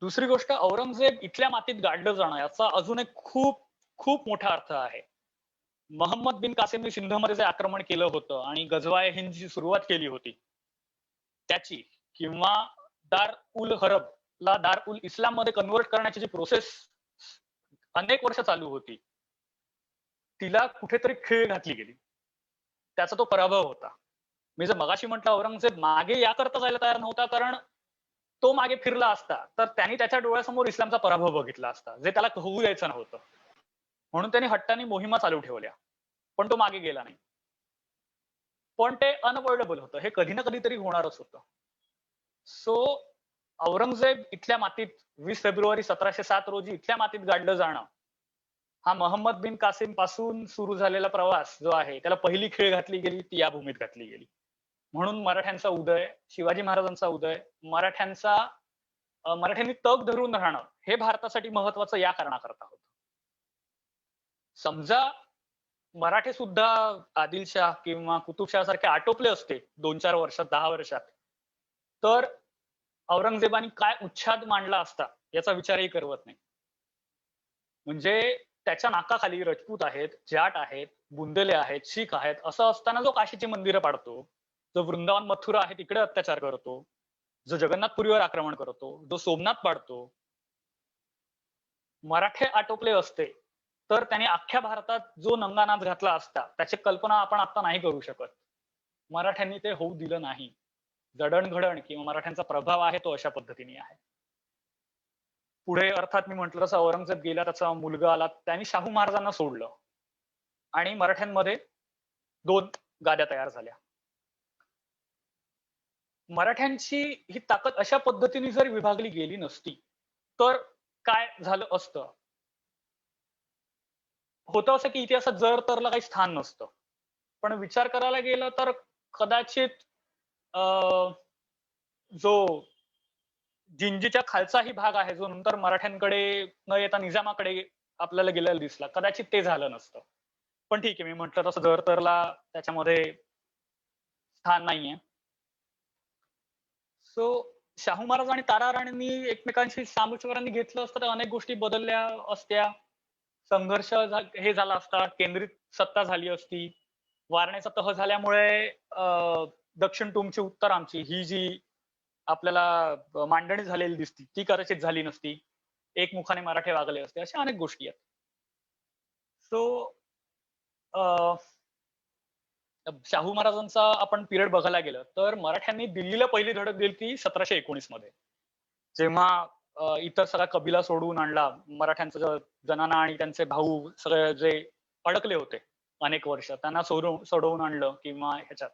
दुसरी गोष्ट औरंगजेब इथल्या मातीत गाडलं जाणं याचा अजून एक खूप खूप मोठा अर्थ आहे. मोहम्मद बिन कासिमने सिंधमध्ये जे आक्रमण केलं होतं आणि गजवाय हिंदची सुरुवात केली होती त्याची किंवा दार उल हरब ला दार उल इस्लाम मध्ये कन्व्हर्ट करण्याची जी प्रोसेस अनेक वर्ष चालू होती, तिला कुठेतरी खीळ घातली गेली. त्याचा तो पराभव होता. मी जर मगाशी म्हटलं औरंगजेब मागे याकरता जायला तयार नव्हता, कारण तो मागे फिरला असता तर त्यांनी त्याच्या डोळ्यासमोर इस्लामचा पराभव बघितला असता, जे त्याला होऊ द्यायचं नव्हतं. म्हणून त्यांनी हट्टाने मोहिमा चालू ठेवल्या, पण तो मागे गेला नाही. पण ते अनअवॉइडेबल होतं, हे कधी ना कधीतरी होणारच होतं. सो औरंगजेब इथल्या मातीत 20 फेब्रुवारी 1707 रोजी इथल्या मातीत गाडलं जाणं हा मोहम्मद बिन कासिम पासून सुरू झालेला प्रवास जो आहे त्याला पहिली खीळ घातली गेली ती या भूमीत घातली गेली. म्हणून मराठ्यांचा उदय, शिवाजी महाराजांचा उदय, मराठ्यांनी तग धरून राहणं हे भारतासाठी महत्वाचं या कारणाकरता होतं. समजा मराठे सुद्धा आदिलशाह किंवा कुतुबशाह सारखे आटोपले असते 2-4 वर्षात, 10 वर्षात, तर औरंगजेबाने काय उच्छाद मांडला असता याचा विचारही करवत नाही. म्हणजे त्याच्या नाकाखाली राजपूत आहेत, जाट आहेत, बुंदेले आहेत, शीख आहेत, असं असताना जो काशीची मंदिरं पाडतो, जो वृंदावन मथुरा आहे तिकडे अत्याचार करतो, जो जगन्नाथपुरीवर आक्रमण करतो, जो सोमनाथ पाडतो, मराठे आटोपले असते तर त्यांनी अख्ख्या भारतात जो नंगानाच घातला असता त्याची कल्पना आपण आता नाही करू शकत. मराठ्यांनी ते होऊ दिलं नाही. जडणघडण किंवा मराठ्यांचा प्रभाव आहे तो अशा पद्धतीने आहे. पुढे अर्थात मी म्हटलं तसं औरंगजेब गेला, त्याचा मुलगा आला, त्यांनी शाहू महाराजांना सोडलं आणि मराठ्यांमध्ये 2 गाद्या तयार झाल्या. मराठ्यांची ही ताकद अशा पद्धतीने जर विभागली गेली नसती तर काय झालं असतं? होतं असं की इतिहासात जर तरला काही स्थान नसतं. पण विचार करायला गेलं तर कदाचित जो जिंजीच्या खालचाही भाग आहे, जो नंतर मराठ्यांकडे न येता निजामाकडे आपल्याला गेलेला दिसला, कदाचित ते झालं नसतं. पण ठीक आहे, मी म्हटलं तसं जर तरला त्याच्यामध्ये स्थान नाहीये. सो शाहू महाराज आणि तारा राणींनी एकमेकांशी सामोपचाराने घेतलं असतं तर अनेक गोष्टी बदलल्या असत्या. संघर्ष हे झाला असता, केंद्रित सत्ता झाली असती. वारणेचा तह झाल्यामुळे दक्षिण तुमची उत्तर आमची ही जी आपल्याला मांडणी झालेली दिसती ती कदाचित झाली नसती. एकमुखाने मराठे वागले असते. अशा अनेक गोष्टी आहेत. सो शाहू महाराजांचा आपण पिरियड बघायला गेलं तर मराठ्यांनी दिल्लीला पहिली धडक दिली ती 1719 मध्ये. जेव्हा इतर सगळा कबिला सोडवून आणला, मराठ्यांचा जनाना आणि त्यांचे भाऊ सगळे जे अडकले होते अनेक वर्ष त्यांना सोडवून आणलं किंवा ह्याच्यात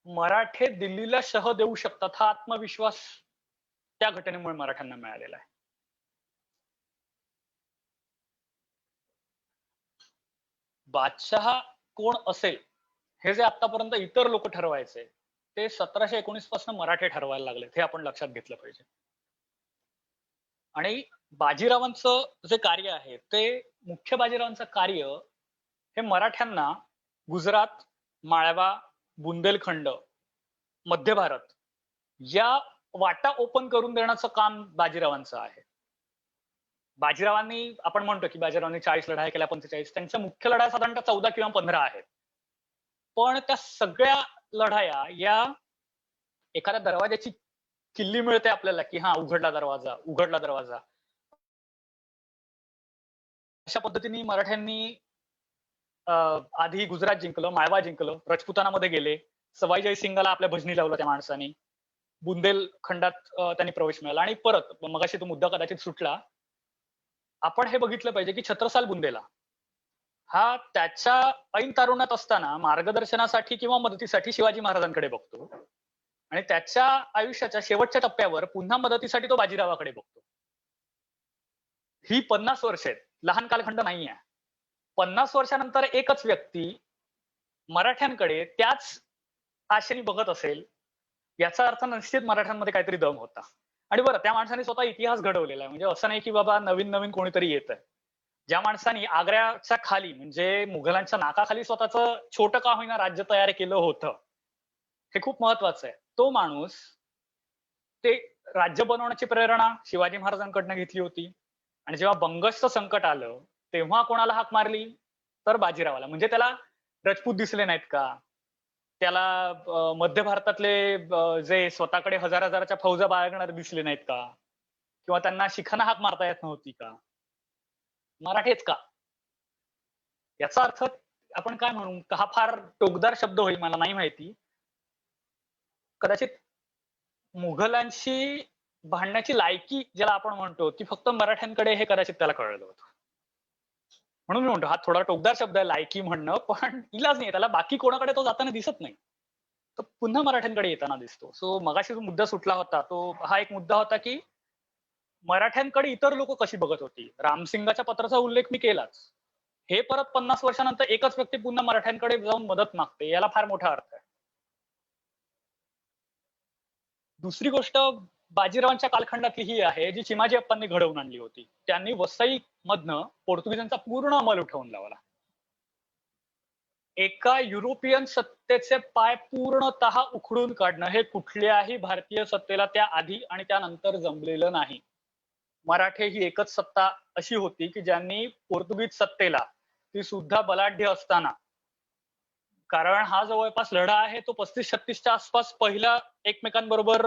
मराठे दिल्लीला शह देऊ शकतात हा आत्मविश्वास त्या घटनेमुळे मराठ्यांना मिळालेला आहे. बादशहा कोण असेल हे जे आतापर्यंत इतर लोक ठरवायचे ते 1719 पासून मराठे ठरवायला लागलेत हे आपण लक्षात घेतलं पाहिजे. आणि बाजीरावांचं जे कार्य आहे ते मुख्य बाजीरावांचं कार्य हे मराठ्यांना गुजरात, माळवा, बुंदेलखंड, मध्य भारत या वाटा ओपन करून देण्याचं काम बाजीरावांचं आहे. बाजीरावांनी आपण म्हणतो की बाजीरावांनी 40 लढाया केल्या 45 त्यांच्या मुख्य लढाया साधारणतः 14 किंवा 15 आहेत. पण त्या सगळ्या लढाया या एखाद्या दरवाजाची किल्ली मिळते आपल्याला की हा उघडला दरवाजा अशा पद्धतीने मराठ्यांनी आधी गुजरात जिंकलं, माळवा जिंकलं, राजपुतानामध्ये गेले, सवाई जयसिंगाला आपल्या भजनी लावलं त्या माणसाने, बुंदेलखंडात त्यांनी प्रवेश मिळाला आणि परत मगाशी तो मुद्दा कदाचित सुटला. आपण हे बघितलं पाहिजे की छत्रसाल बुंदेला हा त्याच्या ऐन तारुण्यात असताना मार्गदर्शनासाठी किंवा मदतीसाठी शिवाजी महाराजांकडे बघतो आणि त्याच्या आयुष्याच्या शेवटच्या टप्प्यावर पुन्हा मदतीसाठी तो बाजीरावाकडे बघतो. ही 50 वर्ष आहेत, लहान कालखंड नाहीये. 50 वर्षानंतर एकच व्यक्ती मराठ्यांकडे त्याच आशेने बघत असेल याचा अर्थ निश्चित मराठ्यांमध्ये काहीतरी दम होता. आणि बरं त्या माणसाने स्वतः इतिहास घडवलेला आहे. म्हणजे असं नाही की बाबा नवीन नवीन कोणीतरी येत आहे. ज्या माणसाने आग्र्याच्या खाली म्हणजे मुघलांच्या नाकाखाली स्वतःचं छोटं का होईना राज्य तयार केलं होतं हे खूप महत्वाचं आहे. तो माणूस ते राज्य बनवण्याची प्रेरणा शिवाजी महाराजांकडनं घेतली होती आणि जेव्हा बंगचं संकट आलं तेव्हा कोणाला हाक मारली तर बाजीरावाला. म्हणजे त्याला राजपूत दिसले नाहीत का, त्याला मध्य भारतातले जे स्वतःकडे हजाराच्या फौजा बाळगणारे दिसले नाहीत का, किंवा त्यांना शिखांना हाक मारता येत नव्हती का, मराठेच का. याचा अर्थ आपण काय म्हणू, हा फार टोकदार शब्द होईल मला नाही माहिती, कदाचित मुघलांशी भांडण्याची लायकी ज्याला आपण म्हणतो ती फक्त मराठ्यांकडे हे कदाचित त्याला कळलं होतं. म्हणून मी म्हणतो हा थोडा टोकदार शब्द आहे लायकी म्हणणं, पण इलाज नाही त्याला, बाकी कोणाकडे तो जाताना दिसत नाही, तो पुन्हा मराठ्यांकडे येताना दिसतो. सो मगाशी जो मुद्दा सुटला होता तो हा एक मुद्दा होता की मराठ्यांकडे इतर लोक कशी बघत होती. रामसिंगाच्या पत्राचा उल्लेख मी केलाच. हे परत 50 वर्षानंतर एकच व्यक्ती पुन्हा मराठ्यांकडे जाऊन मदत मागते, याला फार मोठा अर्थ आहे. दुसरी गोष्ट बाजीरावांच्या कालखंडातली ही आहे जी चिमाजी अप्पांनी घडवून आणली होती. त्यांनी वसई मधनं पोर्तुगीजांचा पूर्ण अंमल उठवून लावला. एका युरोपियन सत्तेचे पाय पूर्णतः उखडून काढणं हे कुठल्याही भारतीय सत्तेला त्या आधी आणि त्यानंतर जमलेलं नाही. मराठे ही एकच सत्ता अशी होती की ज्यांनी पोर्तुगीज सत्तेला ती सुद्धा बलाढ्य असताना, कारण हा जवळपास लढा आहे तो 35-36च्या आसपास पहिला एकमेकांबरोबर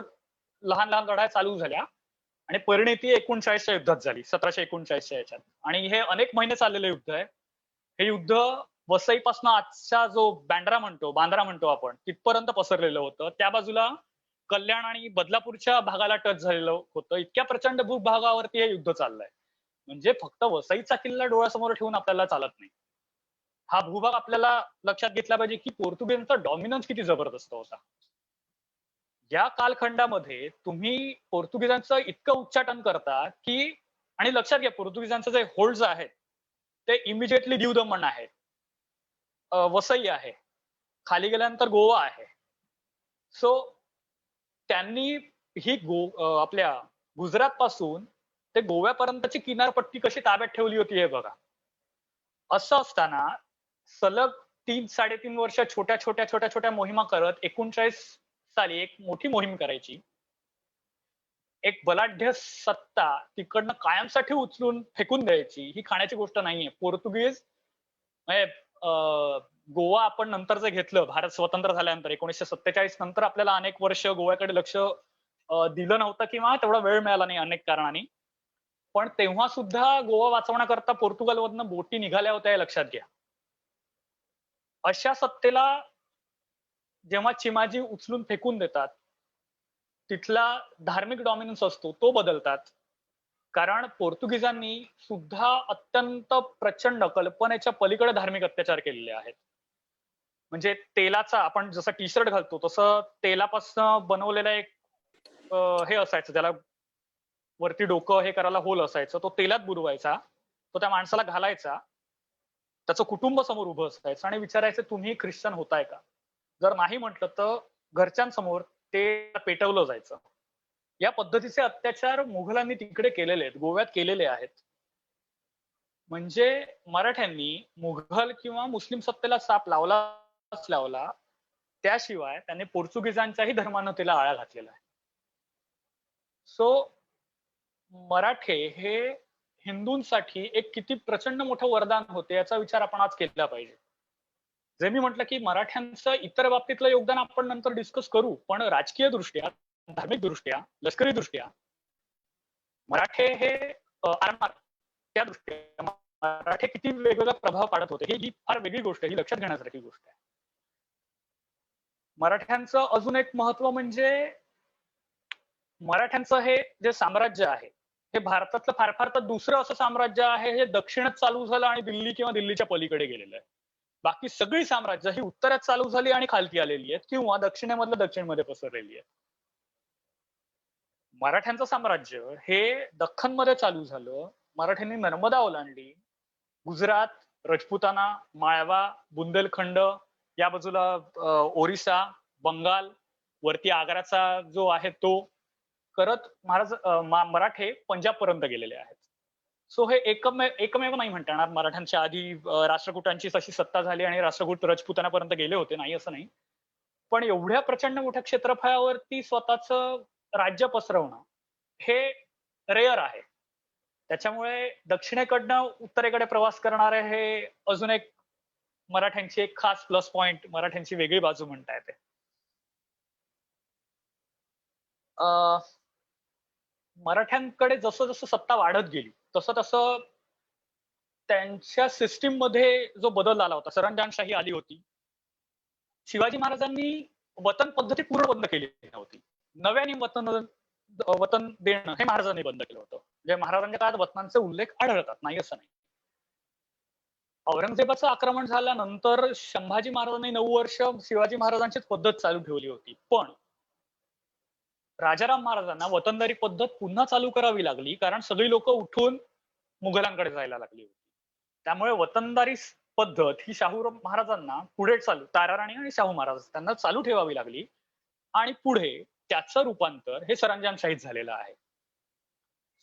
लहान लहान लढाया चालू झाल्या आणि परिणिती 39च्या युद्धात झाली, 1739च्या याच्यात. आणि हे अनेक महिने चाललेलं युद्ध आहे. हे युद्ध वसईपासून आजचा जो बांद्रा म्हणतो आपण तिथपर्यंत पसरलेलं होतं. त्या बाजूला कल्याण आणि बदलापूरच्या भागाला टच झालेलं होतं. इतक्या प्रचंड भूभागावरती हे युद्ध चाललंय. म्हणजे फक्त वसईचा किल्ला डोळ्यासमोर ठेवून आपल्याला चालत नाही. हा भूभाग आपल्याला लक्षात घेतला पाहिजे की पोर्तुगीजांचा डॉमिनन्स किती जबरदस्त होता. या कालखंडामध्ये तुम्ही पोर्तुगीजांचं इतकं उच्चाटन करता की, आणि लक्षात घ्या पोर्तुगीजांचं जे होल्ड्स आहेत ते इमिजिएटली दीव दमण आहे, वसई आहे, खाली गेल्यानंतर गोवा आहे. सो त्यांनी ही आपल्या गुजरात पासून ते गोव्यापर्यंतची किनारपट्टी कशी ताब्यात ठेवली होती हे बघा. असं असताना सलग 3-3.5 वर्ष छोट्या मोहिमा करत 39 साली एक मोठी मोहीम करायची. एक बलाढ्य सत्ता तिकडनं कायमसाठी उचलून फेकून द्यायची ही खाण्याची गोष्ट नाहीये. पोर्तुगीज म्हणजे गोवा आपण नंतर जे घेतलं भारत स्वतंत्र झाल्यानंतर 1947 नंतर आपल्याला अनेक वर्ष गोव्याकडे लक्ष दिलं नव्हतं किंवा तेवढा वेळ मिळाला नाही अनेक कारणांनी. पण तेव्हा सुद्धा गोवा वाचवण्याकरता पोर्तुगालमधनं बोटी निघाल्या होत्या हे लक्षात घ्या. अशा सत्तेला जेव्हा चिमाजी उचलून फेकून देतात तिथला धार्मिक डॉमिनन्स असतो तो बदलतात. कारण पोर्तुगीजांनी सुद्धा अत्यंत प्रचंड कल्पनेच्या पलीकडे धार्मिक अत्याचार केलेले आहेत. म्हणजे तेलाचा आपण जसं टी शर्ट घालतो तसं तेलापासून बनवलेला एक हे असायचं, त्याला वरती डोकं हे करायला होल असायचं, तो तेलात बुडवायचा, तो त्या माणसाला घालायचा त्याचं कुटुंब समोर उभं असायचं आणि विचारायचं तुम्ही ख्रिश्चन होताय का? जर नाही म्हटलं तर घरच्यांसमोर ते पेटवलं जायचं. या पद्धतीचे अत्याचार मुघलांनी तिकडे केलेले आहेत, गोव्यात केलेले आहेत. म्हणजे मराठ्यांनी मुघल किंवा मुस्लिम सत्तेला साप लावलाच लावला. त्याशिवाय त्यांनी पोर्तुगीजांच्याही धर्मानं आळा घातलेला आहे. सो मराठे हे हिंदूंसाठी एक किती प्रचंड मोठं वरदान होते याचा विचार आपण आज केला पाहिजे. जे मी म्हटलं की मराठ्यांचं इतर बाबतीतलं योगदान आपण नंतर डिस्कस करू, पण राजकीय दृष्ट्या, धार्मिक दृष्ट्या, लष्करी दृष्ट्या मराठे हे आरमार त्या दृष्ट्या मराठे किती वेगवेगळा प्रभाव पाडत होते ही फार वेगळी गोष्ट आहे, ही लक्षात घेण्यासारखी गोष्ट आहे. मराठ्यांचं अजून एक महत्व म्हणजे मराठ्यांचं हे जे साम्राज्य आहे हे भारतातलं फार फार तर दुसरं असं साम्राज्य आहे हे दक्षिणेत चालू झालं आणि दिल्ली किंवा दिल्लीच्या पलीकडे गेलेलं आहे. बाकी सगळी साम्राज्य ही उत्तरेत चालू झाली आणि खालती आलेली आहेत किंवा दक्षिणेमधलं दक्षिणमध्ये पसरलेली आहेत. मराठ्यांचं साम्राज्य हे दख्खनमध्ये चालू झालं. मराठ्यांनी नर्मदा ओलांडली, गुजरात, रजपुताना, माळवा, बुंदेलखंड, या बाजूला ओरिसा, बंगाल, वरती आग्राचा जो आहे तो करत मराठे पंजाब पर्यंत गेलेले आहेत. सो हे एकमेव नाही म्हणता येणार. मराठ्यांच्या आधी राष्ट्रकूटांची तशी सत्ता झाली आणि राष्ट्रकूट रजपुतानापर्यंत गेले होते, नाही असं नाही. पण एवढ्या प्रचंड मोठ्या क्षेत्रफळावरती स्वतःच राज्य पसरवणं हे रेअर आहे. त्याच्यामुळे दक्षिणेकडनं उत्तरेकडे प्रवास करणारे हे अजून एक मराठ्यांची एक खास प्लस पॉइंट, मराठ्यांची वेगळी बाजू म्हणता येते. मराठ्यांकडे जसं जसं सत्ता वाढत गेली तसं तसं त्यांच्या सिस्टीम मध्ये जो बदल आला होता, सरंजामशाही आली होती. शिवाजी महाराजांनी वतन पद्धती पूर्ण बंद केली नव्हती. नव्याने वतन देणं हे महाराजांनी बंद केलं होतं. म्हणजे महाराजांच्या काळात वतनांचे उल्लेख आढळतात, नाही असं नाही. औरंगजेबाचं आक्रमण झाल्यानंतर संभाजी महाराजांनी 9 वर्ष शिवाजी महाराजांचीच पद्धत चालू ठेवली होती. पण राजाराम महाराजांना वतनदारी पद्धत पुन्हा चालू करावी लागली कारण सगळी लोक उठून मुघलांकडे जायला लागली होती. त्यामुळे वतनदारी पद्धत ही शाहू महाराजांना पुढे ताराराणी आणि शाहू महाराज त्यांना चालू ठेवावी लागली आणि पुढे त्याचं रूपांतर हे सरंजामशाहीत झालेलं आहे.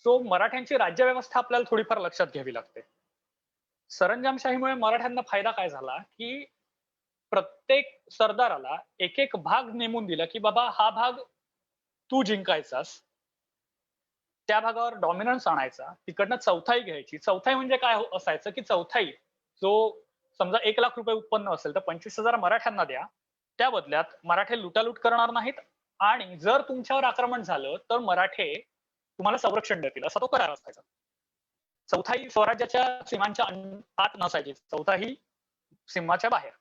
सो मराठ्यांची राज्यव्यवस्था आपल्याला थोडीफार लक्षात घ्यावी लागते. सरंजामशाहीमुळे मराठ्यांना फायदा काय झाला की प्रत्येक सरदाराला एक एक भाग नेमून दिला की बाबा हा भाग तू जिंकायचास, त्या भागावर डॉमिनन्स आणायचा, तिकडनं चौथाई घ्यायची. चौथाई म्हणजे काय असायचं की चौथाई जो समजा 1 लाख रुपये उत्पन्न असेल तर 25,000 मराठ्यांना द्या, त्या बदल्यात मराठे लुटालूट करणार नाहीत आणि जर तुमच्यावर आक्रमण झालं तर मराठे तुम्हाला संरक्षण देतील, असा तो करार असायचा. चौथाई स्वराज्याच्या सीमांच्या आत नसायची, चौथाई सीमाच्या बाहेर.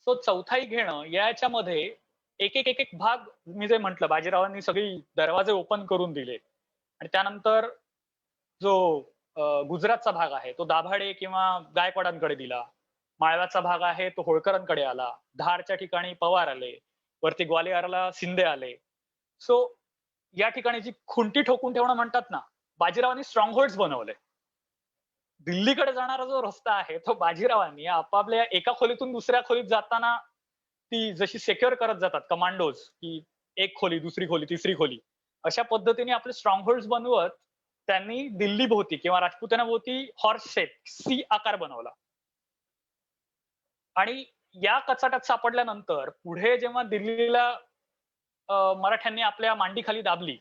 सो चौथाई घेणं याच्यामध्ये एक एक भाग मी जे म्हटलं बाजीरावांनी सगळी दरवाजे ओपन करून दिले आणि त्यानंतर जो गुजरातचा भाग आहे तो दाभाडे किंवा गायकवाडांकडे दिला, माळव्याचा भाग आहे तो होळकरांकडे आला, धारच्या ठिकाणी पवार आले, वरती ग्वालियरला शिंदे आले. सो या ठिकाणी जी खुंटी ठोकून ठेवणं म्हणतात ना, बाजीरावांनी स्ट्रॉंग होल्ड्स बनवले. दिल्लीकडे जाणारा जो रस्ता आहे तो बाजीरावांनी आपापल्या एका खोलीतून दुसऱ्या खोलीत जाताना ती जशी सेक्युअर करत जातात कमांडोज की एक खोली, दुसरी खोली, तिसरी खोली, अशा पद्धतीने आपले स्ट्रॉंग होल्ड्स बनवत त्यांनी दिल्ली भोवती किंवा राजपुताना भोवती हॉर्स शेप सी आकार बनवला. आणि या कचाट्यात सापडल्यानंतर पुढे जेव्हा दिल्लीला मराठ्यांनी आपल्या मांडीखाली दाबली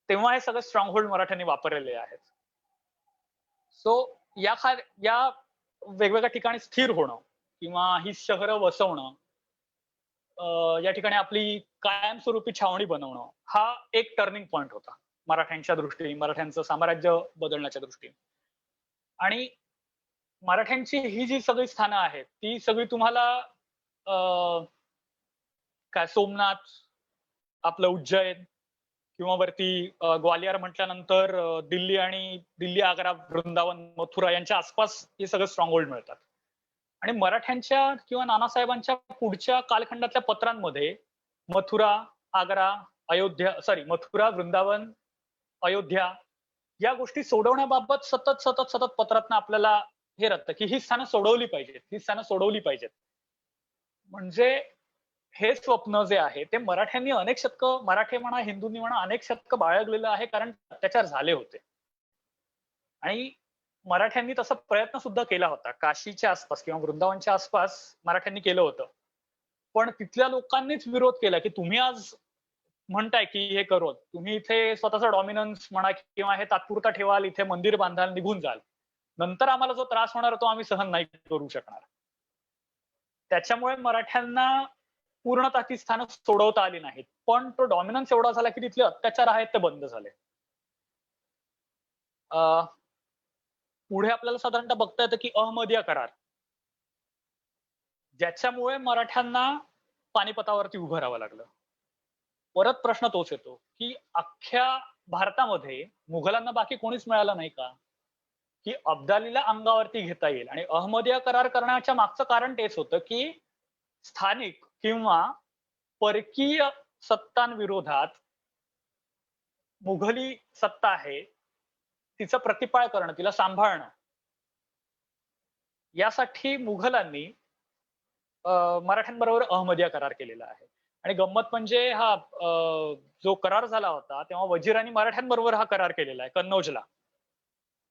तेव्हा हे सगळे स्ट्रॉंग होल्ड मराठ्यांनी वापरलेले आहेत. सो या वेगवेगळ्या ठिकाणी स्थिर होणं किंवा ही शहरं वसवणं, या ठिकाणी आपली कायमस्वरूपी छावणी बनवणं हा एक टर्निंग पॉइंट होता मराठ्यांच्या दृष्टीने, मराठ्यांचं साम्राज्य बदलण्याच्या दृष्टीने. आणि मराठ्यांची ही जी सगळी स्थानं आहेत ती सगळी तुम्हाला काय सोमनाथ, आपलं उज्जैन किंवा वरती ग्वालियर म्हटल्यानंतर दिल्ली, आग्रा, वृंदावन, मथुरा यांच्या आसपास हे सगळं स्ट्रॉंग होल्ड मिळतात. आणि मराठ्यांच्या किंवा नानासाहेबांच्या पुढच्या कालखंडातल्या पत्रांमध्ये मथुरा, वृंदावन, अयोध्या या गोष्टी सोडवण्याबाबत सतत सतत सतत पत्रातनं आपल्याला हे राहतं, की ही स्थानं सोडवली पाहिजेत, ही स्थानं सोडवली पाहिजेत. म्हणजे हे स्वप्न जे आहे ते मराठ्यांनी अनेक शतकं, मराठी म्हणा, हिंदूंनी म्हणा, अनेक शतकं बाळगलेलं आहे, कारण अत्याचार झाले होते. आणि मराठ्यांनी तसा प्रयत्न सुद्धा केला होता. काशीच्या आसपास किंवा वृंदावनच्या आसपास मराठ्यांनी केलं होतं. पण तिथल्या लोकांनीच विरोध केला, की तुम्ही आज म्हणताय, की हे करू. तुम्ही इथे स्वतःचा डॉमिनन्स म्हणा किंवा हे तात्पुरता ठेवाल, इथे मंदिर बांधाल, निघून जाल. नंतर आम्हाला जो त्रास होणार तो आम्ही सहन नाही करू शकणार. त्याच्यामुळे मराठ्यांना पूर्णतः ती स्थानं सोडवता आली नाहीत. पण तो डॉमिनन्स एवढा झाला, की तिथले अत्याचार आहेत ते बंद झाले. अ, पुढे आपल्याला साधारणतः बघता येतं, की अहमदिया करार. ज्याच्यामुळे मराठ्यांना पानिपतावरती उभं राहावं लागलं. परत प्रश्न तोच येतो, की अख्ख्या भारतामध्ये मुघलांना बाकी कोणीच मिळालं नाही का? की अब्दालीला अंगावरती घेता येईल आणि अहमदिया करार करण्याच्या मागचं कारण तेच होतं, की स्थानिक किंवा परकीय सत्तांविरोधात मुघली सत्ता आहे, तिचं प्रतिपाळ करणं, तिला सांभाळणं. यासाठी मुघलांनी मराठ्यांबरोबर अहमदिया करार केलेला आहे. आणि गंमत म्हणजे हा जो करार झाला होता, तेव्हा वजीरांनी मराठ्यांबरोबर हा करार केलेला आहे कन्नौजला.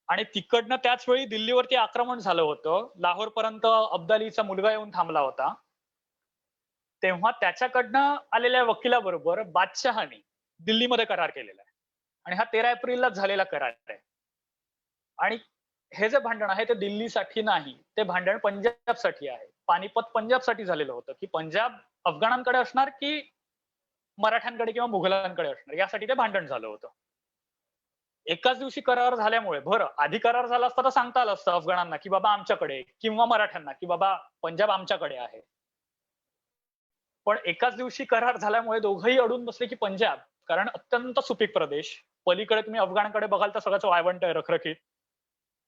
आणि तिकडनं त्याच वेळी दिल्लीवरती आक्रमण झालं होतं. लाहोरपर्यंत अब्दालीचा मुलगा येऊन थांबला होता. तेव्हा त्याच्याकडनं आलेल्या वकिलाबरोबर बादशहाने दिल्लीमध्ये करार केलेला आहे. आणि हा 13 एप्रिललाच झालेला करार आहे. आणि हे जे भांडण आहे ते दिल्लीसाठी नाही, ते भांडण पंजाबसाठी आहे. पानिपत पंजाबसाठी झालेलं होतं, की पंजाब अफगाणांकडे असणार की मराठ्यांकडे किंवा मुघलांकडे असणार, यासाठी ते भांडण झालं होतं. एकाच दिवशी करार झाल्यामुळे बरं, आधी करार झाला असता तर सांगता आलं असतं अफगाणांना, की बाबा आमच्याकडे, किंवा मराठ्यांना, की बाबा पंजाब आमच्याकडे आहे. पण एकाच दिवशी करार झाल्यामुळे दोघंही अडून बसले, की पंजाब, कारण अत्यंत सुपीक प्रदेश. पलीकडे तुम्ही अफगाणकडे बघाल तर सगळंच वाळवंट आहे, रखरखीत.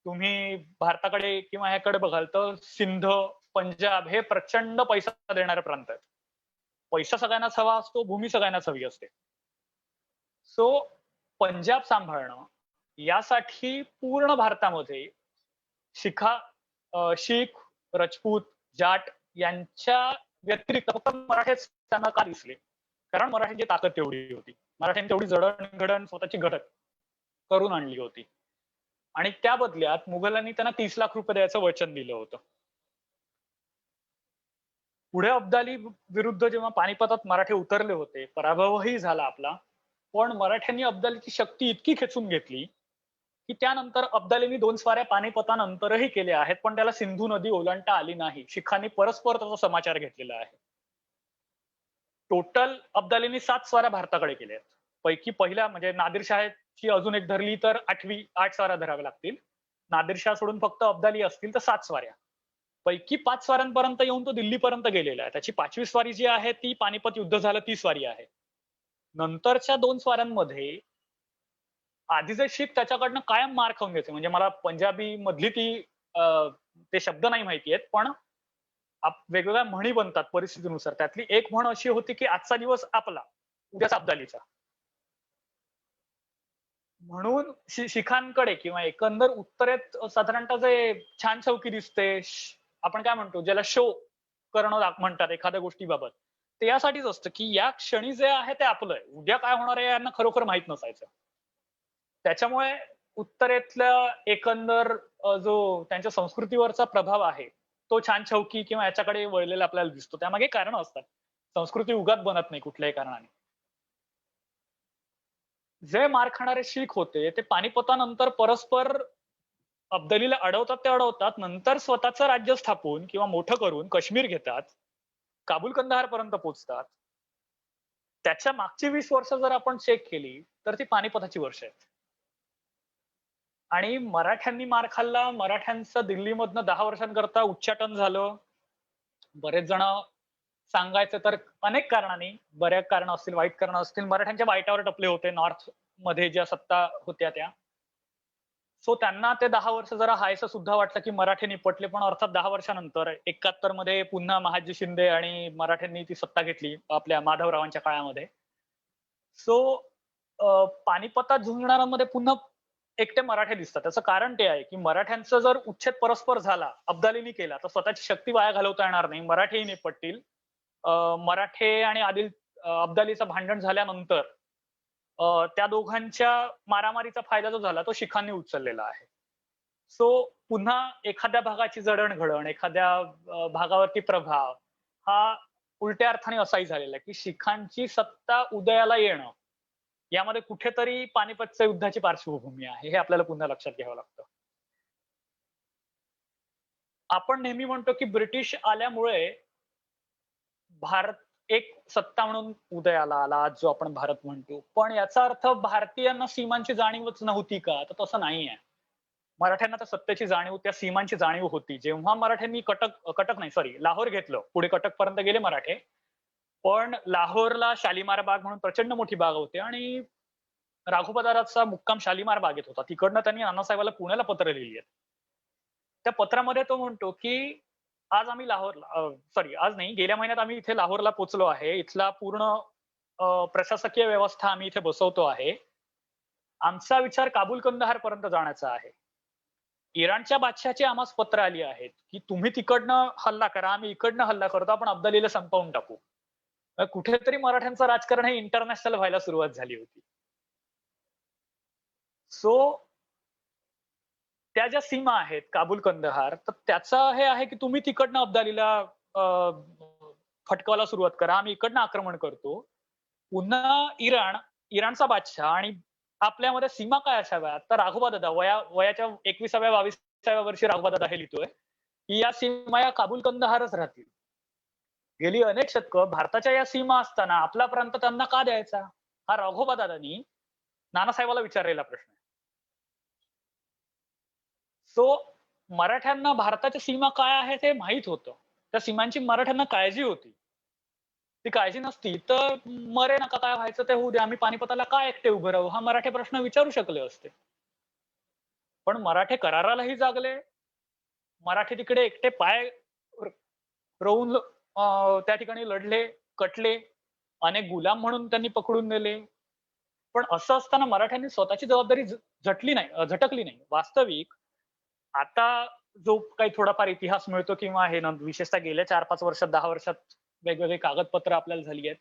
तुम्ही भारताकडे किंवा ह्याकडे बघाल तर सिंध, पंजाब हे प्रचंड पैसा देणारे प्रांत आहेत. पैसा सगळ्यांनाच हवा असतो, भूमी सगळ्यांनाच हवी असते. सो पंजाब सांभाळणं यासाठी पूर्ण भारतामध्ये शिखा शीख, राजपूत, जाट यांच्या व्यतिरिक्त फक्त मराठेच त्यांना का दिसले? कारण मराठ्यांची ताकद तेवढी होती. मराठ्यांनी तेवढी जडणघडण स्वतःची घडत करून आणली होती. आणि त्या बदल्यात मुघलांनी त्यांना 30 लाख रुपये द्यायचं वचन दिलं होतं. पुढे अब्दाली विरुद्ध जेव्हा पानिपतात मराठे उतरले होते, पराभवही झाला आपला. पण मराठ्यांनी अब्दालीची शक्ती इतकी खेचून घेतली, की त्यानंतर अब्दालींनी 2 स्वाऱ्या पानिपतानंतरही केल्या आहेत, पण त्याला सिंधू नदी ओलांडता आली नाही. शिखांनी परस्पर त्याचा समाचार घेतलेला आहे. टोटल अब्दालींनी 7 स्वाऱ्या भारताकडे केल्या आहेत. पैकी पहिल्या म्हणजे नादिरशाहची अजून एक धरली तर 8 स्वाऱ्या धराव्या लागतील. नादिरशाह सोडून फक्त अब्दाली असतील तर 7 स्वाऱ्या. पैकी 5 स्वाऱ्यांपर्यंत येऊन तो दिल्लीपर्यंत गेलेला आहे. त्याची 5वी स्वारी जी आहे ती पानिपत युद्ध झालं ती स्वारी आहे. नंतरच्या 2 स्वाऱ्यांमध्ये आधीचे शीख त्याच्याकडनं कायम मार खाऊन घ्यायचे. म्हणजे मला पंजाबी मधली ते शब्द नाही माहिती आहेत, पण वेगवेगळ्या म्हणी बनतात परिस्थितीनुसार. त्यातली एक म्हण अशी होती, की आजचा दिवस आपला, उद्याचा अब्दालीचा. म्हणून शिखांकडे किंवा एकंदर उत्तरेत साधारणतः जे छान चौकी दिसते, आपण काय म्हणतो ज्याला शो करणं म्हणतात एखाद्या गोष्टीबाबत, ते यासाठीच असतं, की या क्षणी जे आहे ते आपलं आहे. उद्या काय होणार आहे यांना खरोखर माहित नसायचं. त्याच्यामुळे उत्तरेतल्या एकंदर जो त्यांच्या संस्कृतीवरचा प्रभाव आहे, तो छान चौकी किंवा याच्याकडे वळलेला आपल्याला दिसतो. त्यामागे कारण असतात. संस्कृती उगाच बनत नाही कुठल्याही कारणाने. जे मार खाणारे शीख होते ते पानिपतानंतर परस्पर अब्दालीला अडवतात ते अडवतात. नंतर स्वतःचं राज्य स्थापून किंवा मोठं करून काश्मीर घेतात. काबूल कंदाहारपर्यंत पोहोचतात. त्याच्या मागची 20 वर्ष जर आपण चेक केली तर ती पानिपताची वर्ष आहेत. आणि मराठ्यांनी मार खाल्ला. मराठ्यांचं दिल्लीमधनं 10 वर्षांकरता उच्चाटन झालं. बरेच जण सांगायचं तर अनेक कारणांनी, बऱ्याच कारण असतील, वाईट कारण असतील, मराठ्यांच्या वाईटावर टपले होते नॉर्थ मध्ये ज्या सत्ता होत्या त्या. सो त्यांना ते 10 वर्ष जरा हायसं सुद्धा वाटलं, की मराठे निपटले. पण अर्थात 10 वर्षानंतर 71 मध्ये पुन्हा महादजी शिंदे आणि मराठ्यांनी ती सत्ता घेतली आपल्या माधवरावांच्या काळामध्ये. सो पानिपतात झुंजणाऱ्यांमध्ये पुन्हा एकटे मराठे दिसतात. त्याचं कारण ते आहे, की मराठ्यांचा जर उच्छेद परस्पर झाला, अब्दालीने केला, तर स्वतःची शक्ती वाया घालवता येणार नाही. मराठेही निपटतील. मराठे आणि अब्दालीचं भांडण झाल्यानंतर त्या दोघांच्या मारामारीचा फायदा जो झाला, तो शिखांनी उचललेला आहे. सो पुन्हा एखाद्या भागाची जडण-घडण, एखाद्या भागावरती प्रभाव हा उलट्या अर्थाने असाही झालेला आहे, की शिखांची सत्ता उदयाला येणं, यामध्ये कुठेतरी पानिपतच्या युद्धाची पार्श्वभूमी आहे. हे आपल्याला पुन्हा लक्षात घ्यावं लागतं. आपण नेहमी म्हणतो, की ब्रिटिश आल्यामुळे भारत एक सत्ता म्हणून उदयाला आला, आज जो आपण भारत म्हणतो. पण याचा अर्थ भारतीयांना सीमांची जाणीवच नव्हती का? तर तसं नाहीये. मराठ्यांना त्या सत्तेची जाणीव, त्या सीमांची जाणीव होती. जेव्हा मराठ्यांनी कटक नाही सॉरी लाहोर घेतलं. पुढे कटकपर्यंत गेले मराठे. पण लाहोरला शालिमार बाग म्हणून प्रचंड मोठी बाग होती आणि राघोबा मुक्काम शालिमार बागेत होता. तिकडनं त्यांनी नानासाहेबाला पुण्याला पत्र लिहिली आहेत. त्या पत्रामध्ये तो म्हणतो, की आज आम्ही सॉरी आज नाही, गेल्या महिन्यात आम्ही इथे लाहोरला पोहोचलो आहे. इथला पूर्ण प्रशासकीय व्यवस्था आम्ही इथे बसवतो आहे. आमचा विचार काबूल कंदहारपर्यंत जाण्याचा आहे. इराणच्या बादशहाची आम्हास पत्र आली आहेत, की तुम्ही तिकडनं हल्ला करा, आम्ही इकडनं हल्ला करतो, आपण अब्दालीला संपवून टाकू. कुठेतरी मराठ्यांचं राजकारण हे इंटरनॅशनल व्हायला सुरुवात झाली होती. सो त्या ज्या सीमा आहेत काबूल कंदहार, तर त्याचं हे आहे, की तुम्ही तिकडनं अब्दालीला फटकावायला सुरुवात करा, आम्ही इकडनं आक्रमण करतो. पुन्हा इराणचा बादशाह आणि आपल्यामध्ये सीमा काय असाव्यात? तर राघोबादादा वयाच्या 21व्या 22व्या वर्षी राघोबादादा हे लिहितोय, की या सीमा या काबूल कंदहारच राहतील. गेली अनेक शतकं भारताच्या या सीमा असताना आपला प्रांत त्यांना का द्यायचा? हा राघोबादादांनी नानासाहेबाला विचारलेला प्रश्न आहे. सो मराठ्यांना भारताच्या सीमा काय आहेत हे माहीत होतं. त्या सीमांची मराठ्यांना काळजी होती. ती काळजी नसती तर मरे नका काय व्हायचं ते होऊ द्या. आम्ही पानिपताला का एकटे उभं राहू? हा मराठे प्रश्न विचारू शकले असते. पण मराठे करारालाही जागले. मराठे तिकडे एकटे पाय रोवून त्या ठिकाणी लढले, कटले. अनेक गुलाम म्हणून त्यांनी पकडून नेले. पण असं असताना मराठ्यांनी स्वतःची जबाबदारी झटकली नाही. वास्तविक आता जो काही थोडाफार इतिहास मिळतो किंवा हे विशेषतः गेल्या 4-5 वर्षात, 10 वर्षात वेगवेगळे कागदपत्र आपल्याला झाली आहेत.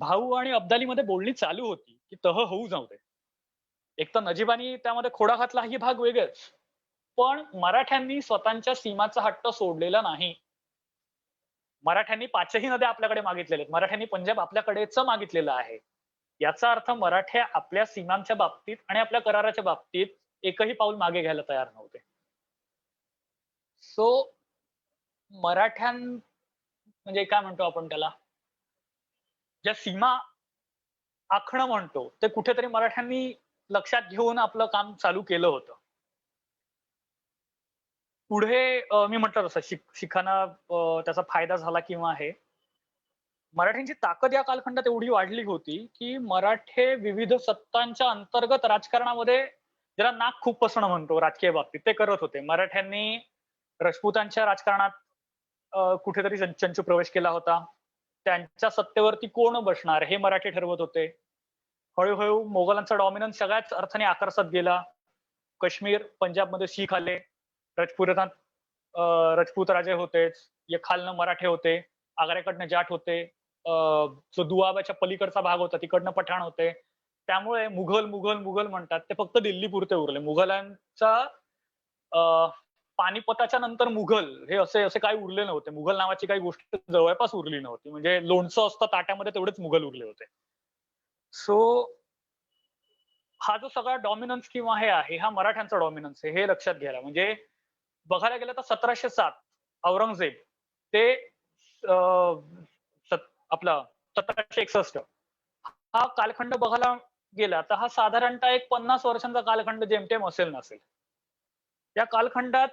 भाऊ आणि अब्दालीमध्ये बोलणी चालू होती, की तह होऊ जाऊ दे. एक तर नजीबानी त्यामध्ये खोडा घातला ही भाग वेगळेच. पण मराठ्यांनी स्वतःच्या सीमाचा हट्ट सोडलेला नाही. मराठ्यांनी 5ही नद्या आपल्याकडे मागितलेल्या आहेत. मराठ्यांनी पंजाब आपल्याकडेच मागितलेलं आहे. याचा अर्थ मराठे आपल्या सीमांच्या बाबतीत आणि आपल्या कराराच्या बाबतीत एकही पाऊल मागे घ्यायला तयार नव्हते. सो म्हणजे काय म्हणतो आपण त्याला? ज्या सीमा आखणं म्हणतो, ते कुठेतरी मराठ्यांनी लक्षात घेऊन आपलं काम चालू केलं होतं. पुढे मी म्हटलं तसं शिखांना त्याचा फायदा झाला किंवा हे. मराठ्यांची ताकद या कालखंडात एवढी वाढली होती, की मराठे विविध सत्तांच्या अंतर्गत राजकारणामध्ये ज्याला नाक खूप पसणं म्हणतो राजकीय बाबतीत, ते करत होते. मराठ्यांनी राजपुतांच्या राजकारणात कुठेतरी चंचू प्रवेश केला होता. त्यांच्या सत्तेवरती कोण बसणार हे मराठे ठरवत होते. हळूहळू मोगलांचा डॉमिनन्स सगळ्याच अर्थाने आकर्षत गेला. काश्मीर, पंजाबमध्ये शीख आले. राजपुतांत राजपूत राजे होतेच. खालनं मराठे होते. आग्र्याकडनं जाट होते. जो दुआबाच्या पलीकडचा भाग होता तिकडनं पठाण होते. त्यामुळे मुघल म्हणतात ते फक्त दिल्लीपुरते उरले. मुघलांचा पानिपताच्या नंतर मुघल हे असे काही उरले नव्हते. मुघल नावाची काही गोष्ट जवळपास उरली नव्हती. म्हणजे लोणचं असतं ताट्यामध्ये तेवढेच मुघल उरले होते. सो हा जो सगळा डॉमिनन्स किंवा हे आहे, हा मराठ्यांचा डॉमिनन्स आहे हे लक्षात घ्यायला. म्हणजे बघायला गेलं तर 1707 औरंगजेब ते आपला 1761 हा कालखंड बघायला गेला तर हा साधारणतः एक 50 वर्षांचा कालखंड जेमतेम असेल नसेल. या कालखंडात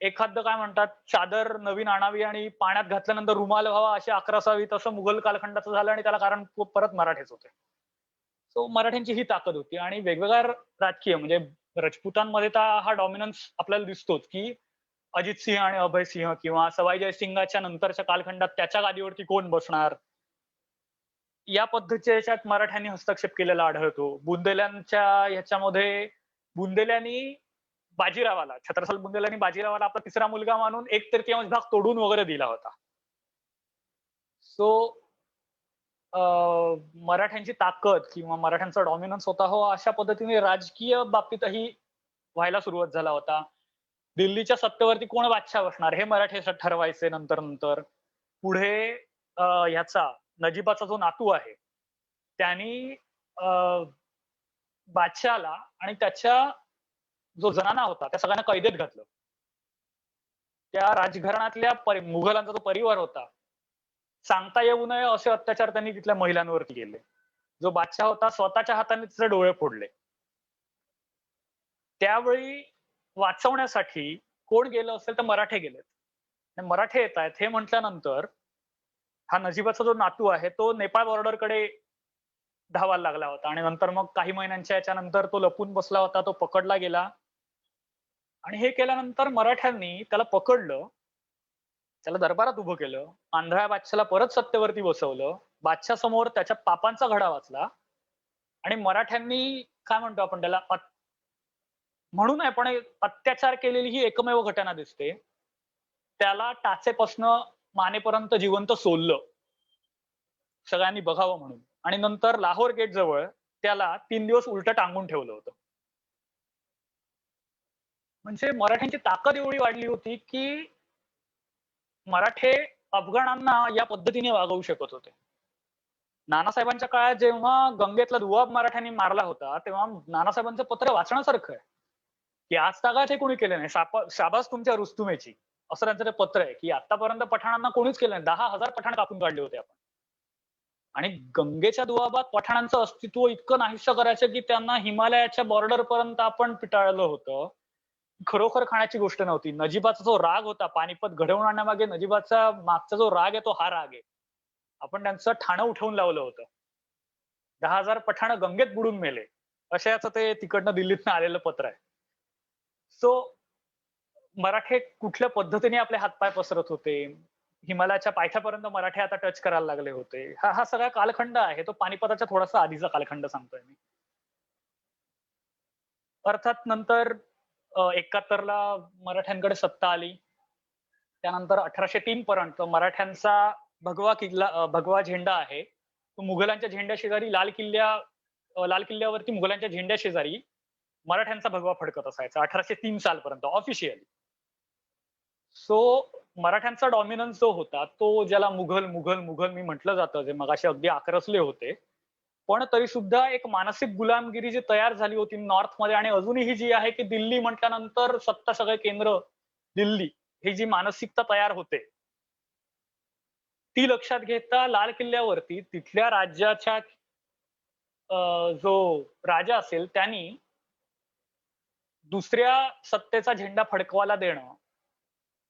एखादं काय म्हणतात चादर नवीन आणावी आणि पाण्यात घातल्यानंतर रुमाल व्हावा अशी आखर असावी, तसं मुघल कालखंडाचं झालं आणि त्याला कारण परत मराठेच होते. सो मराठ्यांची ही ताकद होती आणि वेगवेगळ्या राजकीय म्हणजे राजपुतांमध्ये तर हा डॉमिनन्स आपल्याला दिसतोच, की अजित सिंह आणि अभय सिंह किंवा सवाई जयसिंगाच्या नंतरच्या कालखंडात त्याच्या गादीवरती कोण बसणार, या पद्धतीच्या याच्यात मराठ्यांनी हस्तक्षेप केलेला आढळतो. बुंदेल्यांच्या ह्याच्यामध्ये बुंदेल्यांनी बाजीरावाला, छत्रसाल बुंदेल्यांनी बाजीरावाला आपला तिसरा मुलगा मानून 1/3 भाग तोडून वगैरे दिला होता. सो मराठ्यांची ताकद किंवा मराठ्यांचा डॉमिनन्स होता हो, अशा पद्धतीने राजकीय बाबतीतही व्हायला सुरुवात झाला होता. दिल्लीच्या सत्तेवरती कोण बादशाह बसणार हे मराठे ठरवायचे नंतर. पुढे ह्याचा नजीबाचा जो नातू आहे, त्यांनी बादशहाला आणि त्याच्या जो जनाना होता त्या सगळ्यांना कैदेत घातलं. त्या राजघराण्यातल्या मुघलांचा जो परिवार होता, सांगता येऊ नये असे अत्याचार त्यांनी तिथल्या महिलांवरती केले. जो बादशाह होता स्वतःच्या हाताने तिचे डोळे फोडले. त्यावेळी वाचवण्यासाठी कोण गेलं असेल तर मराठे गेलेत. मराठे येत आहेत हे म्हटल्यानंतर हा नजीबाचा जो नातू आहे तो नेपाळ बॉर्डरकडे धावायला लागला होता आणि नंतर मग काही महिन्यांच्या याच्यानंतर तो लपून बसला होता, तो पकडला गेला आणि हे केल्यानंतर मराठ्यांनी त्याला पकडलं, त्याला दरबारात उभं केलं, आंधळ्या बादशाला परत सत्तेवरती बसवलं, बादशाह समोर त्याच्या पापांचा घडा वाचला आणि मराठ्यांनी काय म्हणतो आपण त्याला म्हणून आहे पण अत्याचार केलेली ही एकमेव घटना दिसते. त्याला टाचेपासनं मानेपर्यंत जिवंत सोललं सगळ्यांनी बघावं म्हणून आणि नंतर लाहोर गेट जवळ त्याला 3 दिवस उलटं टांगून ठेवलं होतं. म्हणजे मराठ्यांची ताकद एवढी वाढली होती की मराठे अफगाणांना या पद्धतीने वागवू शकत होते. नानासाहेबांच्या काळात जेव्हा गंगेतला दुवाब मराठ्यांनी मारला होता तेव्हा नानासाहेबांचं पत्र वाचण्यासारखं आहे की आज तागात हे कोणी केलं नाही, शाबास तुमच्या रुस्तुमेची, असं त्यांचं ते पत्र आहे की आतापर्यंत पठाणांना कोणीच केलं नाही. 10,000 पठाण कापून काढले होते आपण आणि गंगेच्या दुआबात पठाणांचं अस्तित्व इतकं नाहीसं करायचं की त्यांना हिमालयाच्या बॉर्डर पर्यंत आपण पिटाळलं होतं. खरोखर खाण्याची गोष्ट नव्हती. नजीबाचा जो राग होता पानिपत घडवून आणण्यामागे नजीबाचा मागचा जो राग आहे तो हा राग आहे. आपण त्यांचं ठाणं उठवून लावलं होतं. 10,000 पठाण गंगेत बुडून मेले अशाचं ते तिकडनं दिल्लीतनं आलेलं पत्र आहे. सो मराठे कुठल्या पद्धतीने आपले हातपाय पसरत होते, हिमालयाच्या पायथ्यापर्यंत मराठे आता टच करायला लागले होते. हा सगळा कालखंड आहे तो पानिपताच्या थोडासा आधीचा कालखंड सांगतोय मी. अर्थात नंतर 71ला मराठ्यांकडे सत्ता आली. त्यानंतर 1803 पर्यंत मराठ्यांचा भगवा झेंडा आहे तो मुघलांच्या झेंड्या शेजारी लाल किल्ल्यावरती मुघलांच्या झेंड्या शेजारी मराठ्यांचा भगवा फडकत असायचा 1803 सालपर्यंत ऑफिशियली. सो मराठ्यांचा डॉमिनन्स जो होता तो ज्याला मुघल मी म्हटलं जातं, जे मगाशी अगदी आक्रसले होते, पण तरी सुद्धा एक मानसिक गुलामगिरी जी तयार झाली होती नॉर्थ मध्ये आणि अजूनही जी आहे की दिल्ली म्हटल्यानंतर सत्ता सगळे केंद्र दिल्ली, ही जी मानसिकता तयार होते ती लक्षात घेता लाल किल्ल्यावरती तिथल्या राज्याच्या जो राजा असेल त्यांनी दुसऱ्या सत्तेचा झेंडा फडकवायला देणं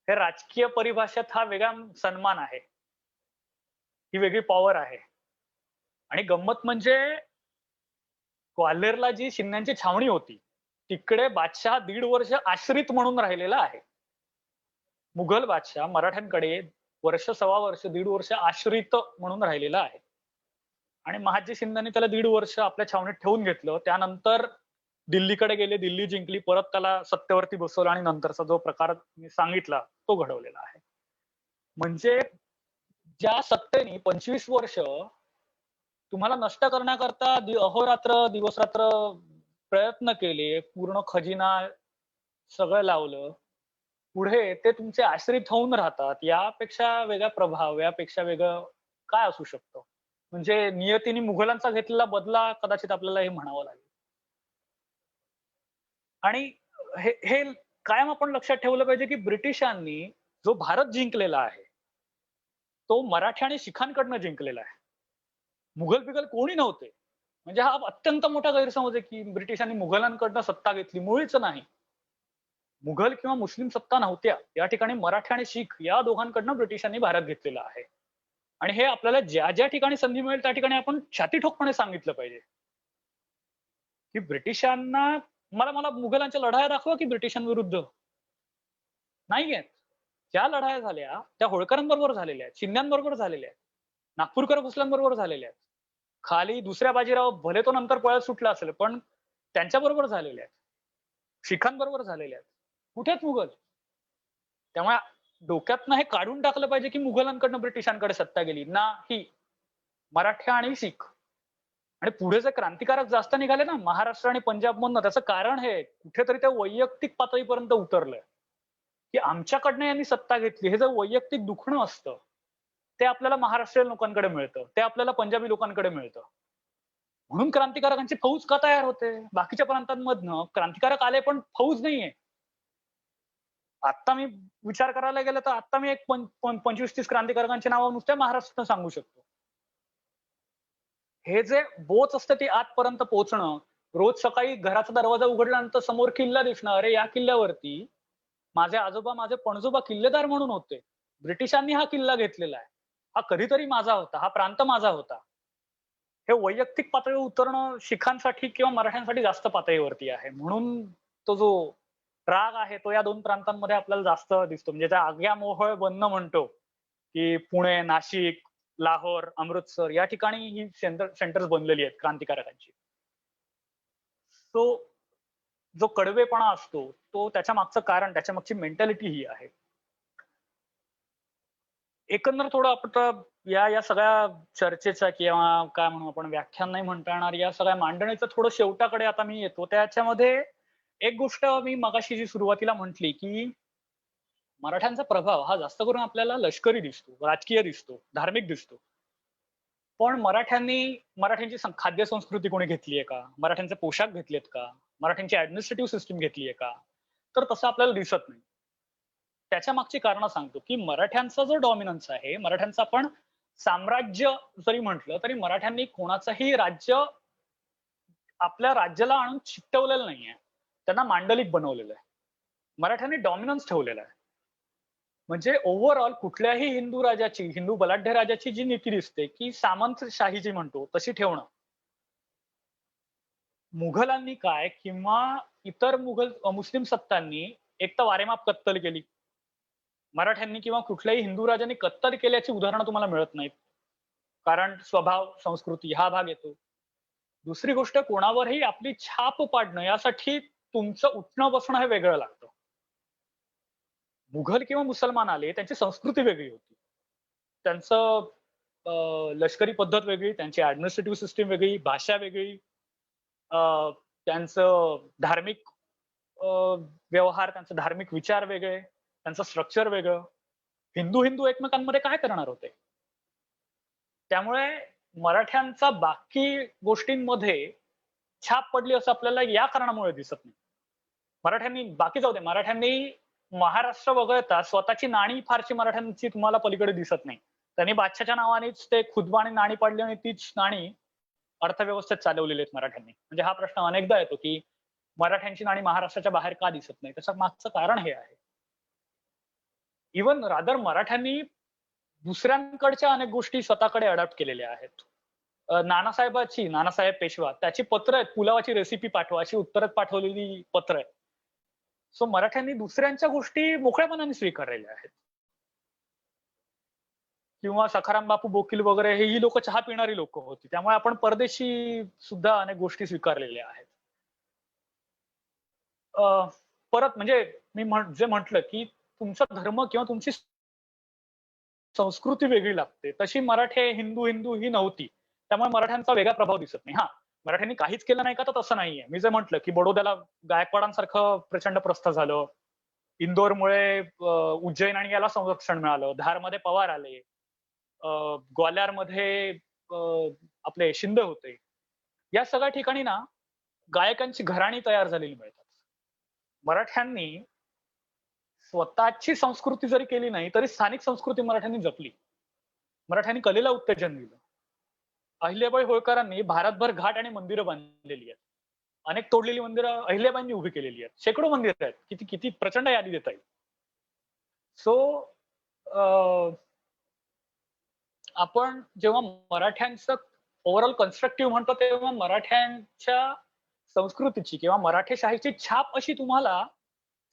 हे राजकीय परिभाषेत हा वेगळा सन्मान आहे, ही वेगळी पॉवर आहे. आणि गंमत म्हणजे ग्वाल्हेरला जी शिन्यांची छावणी होती तिकडे बादशाह 1.5 वर्ष आश्रित म्हणून राहिलेला आहे. मुघल बादशाह मराठ्यांकडे वर्ष, सव्वा वर्ष, 1.5 वर्ष आश्रित म्हणून राहिलेला आहे आणि महाजी शिंदेने त्याला 1.5 वर्ष आपल्या छावणीत ठेवून घेतलं. त्यानंतर दिल्लीकडे गेले, दिल्ली जिंकली, परत त्याला सत्तेवरती बसवलं आणि नंतरचा जो प्रकार मी सांगितला तो घडवलेला आहे. म्हणजे ज्या सत्तेने 25 वर्ष तुम्हाला नष्ट करण्याकरता अहोरात्र दिवसरात्र प्रयत्न केले, पूर्ण खजिना सगळं लावलं, पुढे ते तुमचे आश्रित होऊन राहतात, यापेक्षा वेगळा प्रभाव, यापेक्षा वेगळं काय असू शकतं. म्हणजे नियतीने मुघलांचा घेतलेला बदला कदाचित आपल्याला हे म्हणावं लागेल. आणि हे कायम आपण लक्षात ठेवलं पाहिजे की ब्रिटिशांनी जो भारत जिंकलेला आहे तो मराठी आणि शिखांकडनं जिंकलेला आहे. मुघल बिघल कोणी नव्हते. म्हणजे हा अत्यंत मोठा गैरसमज आहे की ब्रिटिशांनी मुघलांकडनं सत्ता घेतली. मुळीच नाही. मुघल किंवा मुस्लिम सत्ता नव्हत्या. या ठिकाणी मराठी आणि शीख या दोघांकडनं ब्रिटिशांनी भारत घेतलेला आहे. आणि हे आपल्याला ज्या ज्या ठिकाणी संधी मिळेल त्या ठिकाणी आपण छातीठोकपणे सांगितलं पाहिजे की ब्रिटिशांना मला मुघलांच्या लढाया दाखवा की ब्रिटिशांविरुद्ध नाही आहेत. ज्या लढाया झाल्या त्या होळकरांबरोबर झालेल्या आहेत, शिंद्यांबरोबर झालेल्या आहेत, नागपूरकर भोसल्यांबरोबर झालेल्या आहेत. खाली दुसऱ्या बाजीराव भले तो नंतर पळत सुटला असेल, पण त्यांच्याबरोबर झालेले आहेत. शिखांबरोबर झालेले आहेत. कुठेच मुघल. त्यामुळे डोक्यातनं हे काढून टाकलं पाहिजे, की मुघलांकडनं ब्रिटिशांकडे सत्ता गेली. नाही. मराठा आणि शीख आणि पुढे जे क्रांतिकारक जास्त निघाले ना महाराष्ट्र आणि पंजाबमधनं, त्याचं कारण हे कुठेतरी त्या वैयक्तिक पातळीपर्यंत उतरलंय, की आमच्याकडनं यांनी सत्ता घेतली. हे जे वैयक्तिक दुखणं असतं, ते आपल्याला महाराष्ट्रीयन लोकांकडे मिळतं. ते आपल्याला पंजाबी लोकांकडे मिळतं. म्हणून क्रांतिकारकांची फौज का तयार होते? बाकीच्या प्रांतांमधनं क्रांतिकारक आले, पण फौज नाहीये. आता मी विचार करायला गेलं तर आता मी एक 25-30 क्रांतिकारकांची नावं नुसत्या महाराष्ट्रातनं सांगू शकतो. हे जे बोच असतं ती आतपर्यंत पोहोचणं, रोज सकाळी घराचा दरवाजा उघडल्यानंतर समोर किल्ला दिसणं. अरे या किल्ल्यावरती माझे आजोबा, माझे पणजोबा किल्लेदार म्हणून होते. ब्रिटिशांनी हा किल्ला घेतलेला आहे. हा कधीतरी माझा होता. हा प्रांत माझा होता. हे वैयक्तिक पातळीवर उतरणं शिखांसाठी किंवा मराठ्यांसाठी जास्त पातळीवरती आहे. म्हणून तो जो राग आहे तो या 2 प्रांतांमध्ये आपल्याला जास्त दिसतो. म्हणजे त्या आग्या मोहोळ बनणं म्हणतो, की पुणे, नाशिक, लाहोर, अमृतसर या ठिकाणी ही सेंटर्स बनलेली आहेत क्रांतिकारकांची. तो जो कडवेपणा असतो, तो त्याच्या मागचं कारण, त्याच्या मागची मेंटॅलिटी ही आहे. एकंदर थोडं आपण या सगळ्या चर्चेचा किंवा काय म्हणू आपण व्याख्यान नाही म्हणता येणार, या सगळ्या मांडणीचं थोडं शेवटाकडे आता मी येतो. त्याच्यामध्ये एक गोष्ट मी मगाशी जी सुरुवातीला म्हटली, की मराठ्यांचा प्रभाव हा जास्त करून आपल्याला लष्करी दिसतो, राजकीय दिसतो, धार्मिक दिसतो. पण मराठ्यांची खाद्य संस्कृती कोणी घेतलीये का? मराठ्यांचे पोशाख घेतलेत का? मराठ्यांची ऍडमिनिस्ट्रेटिव्ह सिस्टीम घेतलीये का? तर तसं आपल्याला दिसत नाही. त्याच्या मागची कारणं सांगतो, की मराठ्यांचा जो डॉमिनन्स आहे, मराठ्यांचं आपण साम्राज्य जरी म्हटलं, तरी मराठ्यांनी कोणाचंही राज्य आपल्या राज्याला आणून चिकटवलेलं नाहीये. त्यांना मांडलिक बनवलेलं आहे. मराठ्यांनी डॉमिनन्स ठेवलेला आहे. म्हणजे ओव्हरऑल कुठल्याही हिंदू बलाढ्य राजाची जी नीती दिसते, की सामंतशाही जी म्हणतो तशी ठेवणं. मुघलांनी काय किंवा इतर मुस्लिम सत्तांनी एक तर वारेमाप कत्तल केली. मराठ्यांनी किंवा कुठल्याही हिंदू राजांनी कत्तल केल्याची उदाहरणं तुम्हाला मिळत नाहीत. कारण स्वभाव, संस्कृती हा भाग येतो. दुसरी गोष्ट कोणावरही आपली छाप पाडणं यासाठी तुमचं उठणं बसणं हे वेगळं लागतं. मुघल किंवा मुसलमान आले, त्यांची संस्कृती वेगळी होती. त्यांचं लष्करी पद्धत वेगळी, त्यांची ऍडमिनिस्ट्रेटिव्ह सिस्टीम वेगळी, भाषा वेगळी, त्यांचं धार्मिक व्यवहार, त्यांचे धार्मिक विचार वेगळे, त्यांचं स्ट्रक्चर वेगळं. हिंदू एकमेकांमध्ये काय करणार होते? त्यामुळे मराठ्यांचा बाकी गोष्टींमध्ये छाप पडली असं आपल्याला या कारणामुळे दिसत नाही. मराठ्यांनी बाकी जाऊ दे, मराठ्यांनी महाराष्ट्र वगळता स्वतःची नाणी फारशी मराठ्यांची तुम्हाला पलीकडे दिसत नाही. त्यांनी बादशाच्या नावानेच ते खुदबा आणि नाणी पाडली आणि तीच नाणी अर्थव्यवस्थेत चालवलेली आहेत मराठ्यांनी. म्हणजे हा प्रश्न अनेकदा येतो, की मराठ्यांची नाणी महाराष्ट्राच्या बाहेर का दिसत नाही? त्याचं मागचं कारण हे आहे. इव्हन रादर मराठ्यांनी दुसऱ्यांकडच्या अनेक गोष्टी स्वतःकडे अडॉप्ट केलेल्या आहेत. नानासाहेब पेशवा त्याची पत्र आहेत, पुलावाची रेसिपी पाठवा अशी उत्तरात पाठवलेली पत्र आहेत. सो मराठ्यांनी दुसऱ्यांच्या गोष्टी मोकळ्यापणाने स्वीकारलेल्या आहेत. किंवा सखाराम बापू बोकील वगैरे ही लोक चहा पिणारी लोक होती. त्यामुळे आपण परदेशी सुद्धा अनेक गोष्टी स्वीकारलेल्या आहेत. परत म्हणजे मी जे म्हटलं, की तुमचा धर्म किंवा तुमची संस्कृती वेगळी लागते, तशी मराठे हिंदू ही नव्हती. त्यामुळे मराठ्यांचा वेगळा प्रभाव दिसत नाही. हा, मराठ्यांनी काहीच केलं नाही का तर तसं नाहीये. मी जे म्हटलं, की बडोद्याला गायकवाडांसारखं प्रचंड प्रस्थ झालं. इंदोरमुळे उज्जैन आणि याला संरक्षण मिळालं. धारमध्ये पवार आले. ग्वाल्हेरमध्ये आपले शिंदे होते. या सगळ्या ठिकाणी ना गायकांची घराणी तयार झालेली मिळतात. मराठ्यांनी स्वतःची संस्कृती जरी केली नाही तरी स्थानिक संस्कृती मराठ्यांनी जपली. मराठ्यांनी कलेला उत्तेजन दिलं. अहिल्याबाई होळकरांनी भारतभर घाट आणि मंदिरं बांधलेली आहेत. अनेक तोडलेली मंदिरं अहिल्याबाईंनी उभी केलेली आहेत. शेकडो मंदिरं आहेत. किती प्रचंड यादी देता येईल. सो आपण जेव्हा मराठ्यांचं ओव्हरऑल कन्स्ट्रक्टिव्ह म्हणतो तेव्हा मराठ्यांच्या संस्कृतीची किंवा मराठेशाहीची छाप अशी तुम्हाला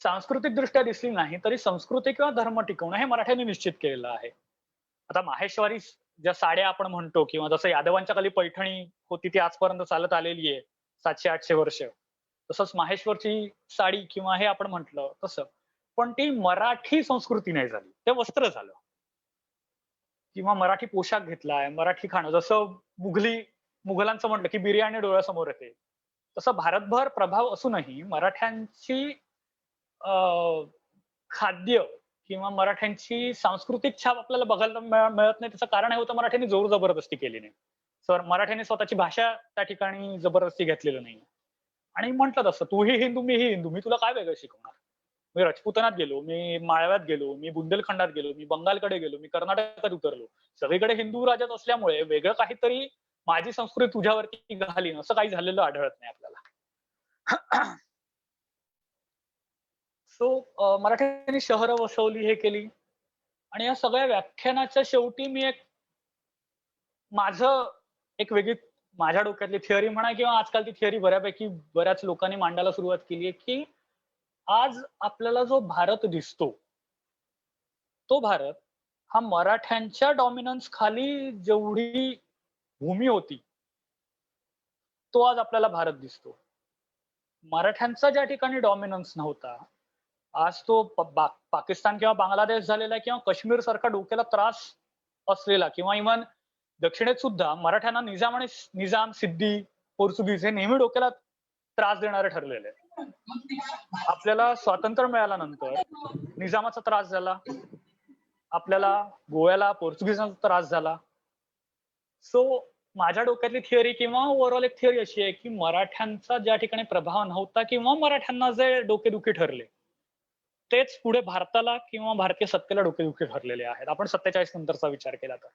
सांस्कृतिक दृष्ट्या दिसली नाही तरी संस्कृती किंवा धर्म टिकवणं हे मराठ्यांनी निश्चित केलेलं आहे. आता माहेश्वरी ज्या साड्या आपण म्हणतो किंवा जसं यादवांच्या खाली पैठणी होती ती आजपर्यंत चालत आलेली आहे 700-800 वर्ष. तसंच माहेश्वरची साडी किंवा हे आपण म्हटलं तसं. पण ती मराठी संस्कृती नाही झाली. ते वस्त्र झालं. किंवा मराठी पोशाख घेतलाय, मराठी खाणं जसं मुघलांचं म्हटलं की बिर्याणी डोळ्यासमोर येते. तसं भारतभर प्रभाव असूनही मराठ्यांची खाद्य किंवा मराठ्यांची सांस्कृतिक छाप आपल्याला बघायला मिळत नाही. त्याचं कारण हे होतं मराठ्यांनी जोर जबरदस्ती केली नाही. मराठ्यांनी स्वतःची भाषा त्या ठिकाणी जबरदस्ती घेतलेलं नाही. आणि म्हटलं तसं तूही हिंदू मीही हिंदू, मी तुला काय वेगळं शिकवणार. मी राजपुतानात गेलो, मी माळव्यात गेलो, मी बुंदेलखंडात गेलो, मी बंगालकडे गेलो, मी कर्नाटकात उतरलो. सगळीकडे हिंदू राज्यात असल्यामुळे वेगळं काहीतरी माझी संस्कृती तुझ्यावरती घालीन असं काही झालेलं आढळत नाही आपल्याला. सो मराठ्यांनी शहरं वसवली, हे केली. आणि या सगळ्या व्याख्यानाच्या शेवटी मी एक वेगळी माझ्या डोक्यातली थिअरी म्हणा किंवा आजकाल ती थिअरी बऱ्याच लोकांनी मांडायला सुरुवात केली आहे की आज आपल्याला जो भारत दिसतो तो भारत हा मराठ्यांच्या डॉमिनन्स खाली जेवढी भूमी होती तो आज आपल्याला भारत दिसतो. मराठ्यांचा ज्या ठिकाणी डॉमिनन्स नव्हता आज तो पाकिस्तान किंवा बांगलादेश झालेला किंवा काश्मीर सारखा डोक्याला त्रास असलेला किंवा इव्हन दक्षिणेत सुद्धा मराठ्यांना निजाम सिद्धी पोर्तुगीज हे नेहमी डोक्याला त्रास देणारे ठरलेले. आपल्याला स्वातंत्र्य मिळाल्यानंतर निजामाचा त्रास झाला, आपल्याला गोव्याला पोर्तुगीजांचा त्रास झाला. सो माझ्या डोक्यातली थिअरी किंवा ओव्हरऑल एक थिअरी अशी आहे की मराठ्यांचा ज्या ठिकाणी प्रभाव नव्हता किंवा मराठ्यांना जे डोकेदुखी ठरले तेच पुढे भारताला किंवा भारतीय सत्तेला डोकेदुखी ठरलेले आहेत. आपण 47 नंतरचा विचार केला तर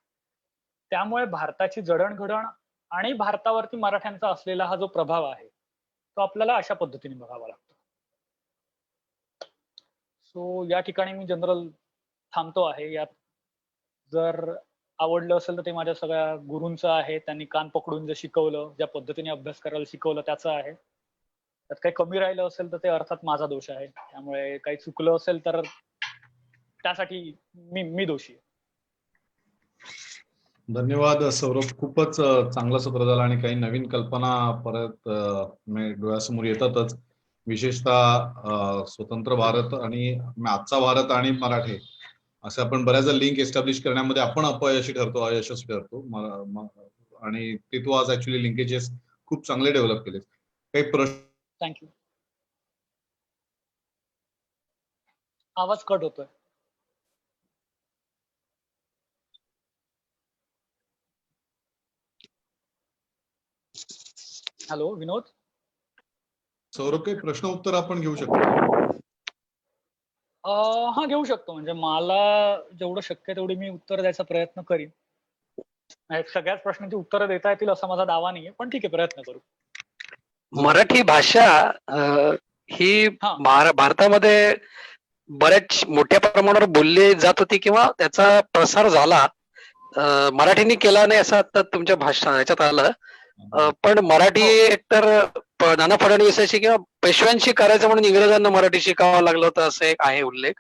त्यामुळे भारताची जडणघडण आणि भारतावरती मराठ्यांचा असलेला हा जो प्रभाव आहे तो आपल्याला अशा पद्धतीने बघावा लागतो. सो या ठिकाणी मी जनरल थांबतो आहे. यात जर आवडलं असेल तर ते माझ्या सगळ्या गुरूंचं आहे, त्यांनी कान पकडून जे शिकवलं, ज्या पद्धतीने अभ्यास करायला शिकवलं त्याचं आहे. त्यात काही कमी राहिलं असेल तर ते अर्थात माझा दोष आहे. त्यामुळे काही चुकलं असेल तर त्यासाठी मी दोषी आहे. धन्यवाद सौरभ, खूपच चांगलं सत्र झालं आणि काही नवीन कल्पना परत डोळ्यासमोर येतातच. विशेषतः स्वतंत्र भारत आणि आजचा भारत आणि मराठे असे आपण बऱ्याचदा लिंक एस्टॅब्लिश करण्यामध्ये आपण अयशस्वी ठरतो आणि ते तू आज ऍक्च्युली लिंकेजेस खूप चांगले डेव्हलप केले. काही प्रश्न? थँक्यू. आवाज कट होतोय. हॅलो विनोद. सौरभ, काही प्रश्न उत्तर आपण घेऊ शकतो? हा घेऊ शकतो. म्हणजे मला जेवढं शक्य तेवढी मी उत्तर द्यायचा प्रयत्न करीन. सगळ्याच प्रश्नांची उत्तरं देता येतील असा माझा दावा नाहीये, पण ठीक आहे, प्रयत्न करू. मराठी भाषा ही भारतामध्ये बऱ्याच मोठ्या प्रमाणावर बोलली जात होती किंवा त्याचा प्रसार झाला. मराठीने केला नाही असं आता तुमच्या ह्याच्यात आलं. पण मराठी एकतर नाना फडणवीसांशी किंवा पेशव्यांशी करायचं म्हणून इंग्रजांना मराठी शिकावं लागलं होतं असं एक आहे उल्लेख.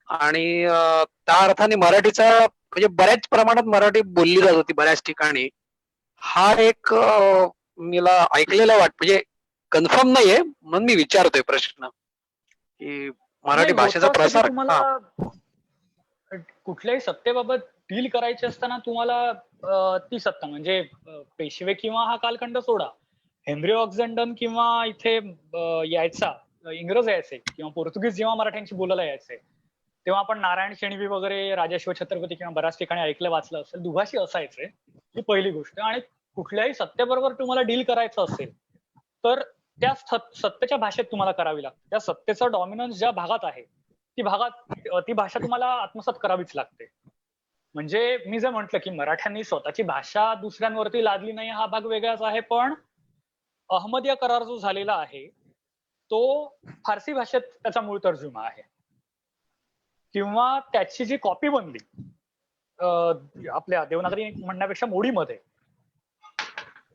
आणि त्या अर्थाने मराठीचा म्हणजे बऱ्याच प्रमाणात मराठी बोलली जात होती बऱ्याच ठिकाणी. हा एक मला ऐकलेला म्हणजे कन्फर्म नाहीये म्हणून मी विचारतोय प्रश्न की मराठी भाषेचा प्रसार कुठल्याही सत्तेबाबत डील करायची असताना तुम्हाला ती सत्ता म्हणजे पेशवे किंवा हा कालखंड सोडा, हेनरी ऑक्झेंडन किंवा इथे यायचा इंग्रज यायचे किंवा पोर्तुगीज जेव्हा मराठ्यांशी बोलायला यायचे तेव्हा आपण नारायण शेणवी वगैरे राजाशिव छत्रपती किंवा बऱ्याच ठिकाणी ऐकलं वाचलं असेल, दुभाषी असायचे. ही पहिली गोष्ट. आणि कुठल्याही सत्तेबरोबर तुम्हाला डील करायचं असेल तर त्या सत्तेच्या भाषेत तुम्हाला करावी लागते. त्या सत्तेचा डॉमिनन्स ज्या भागात आहे ती भाषा तुम्हाला आत्मसात करावीच लागते. म्हणजे मी जे म्हटलं की मराठ्यांनी स्वतःची भाषा दुसऱ्यांवरती लादली नाही हा भाग वेगळाच आहे, पण अहमदिया करार जो झालेला आहे तो फारसी भाषेत त्याचा मूळ तर्जुमा आहे किंवा त्याची जी कॉपी बनली आपल्या देवनागरी म्हणण्यापेक्षा मोडीमध्ये.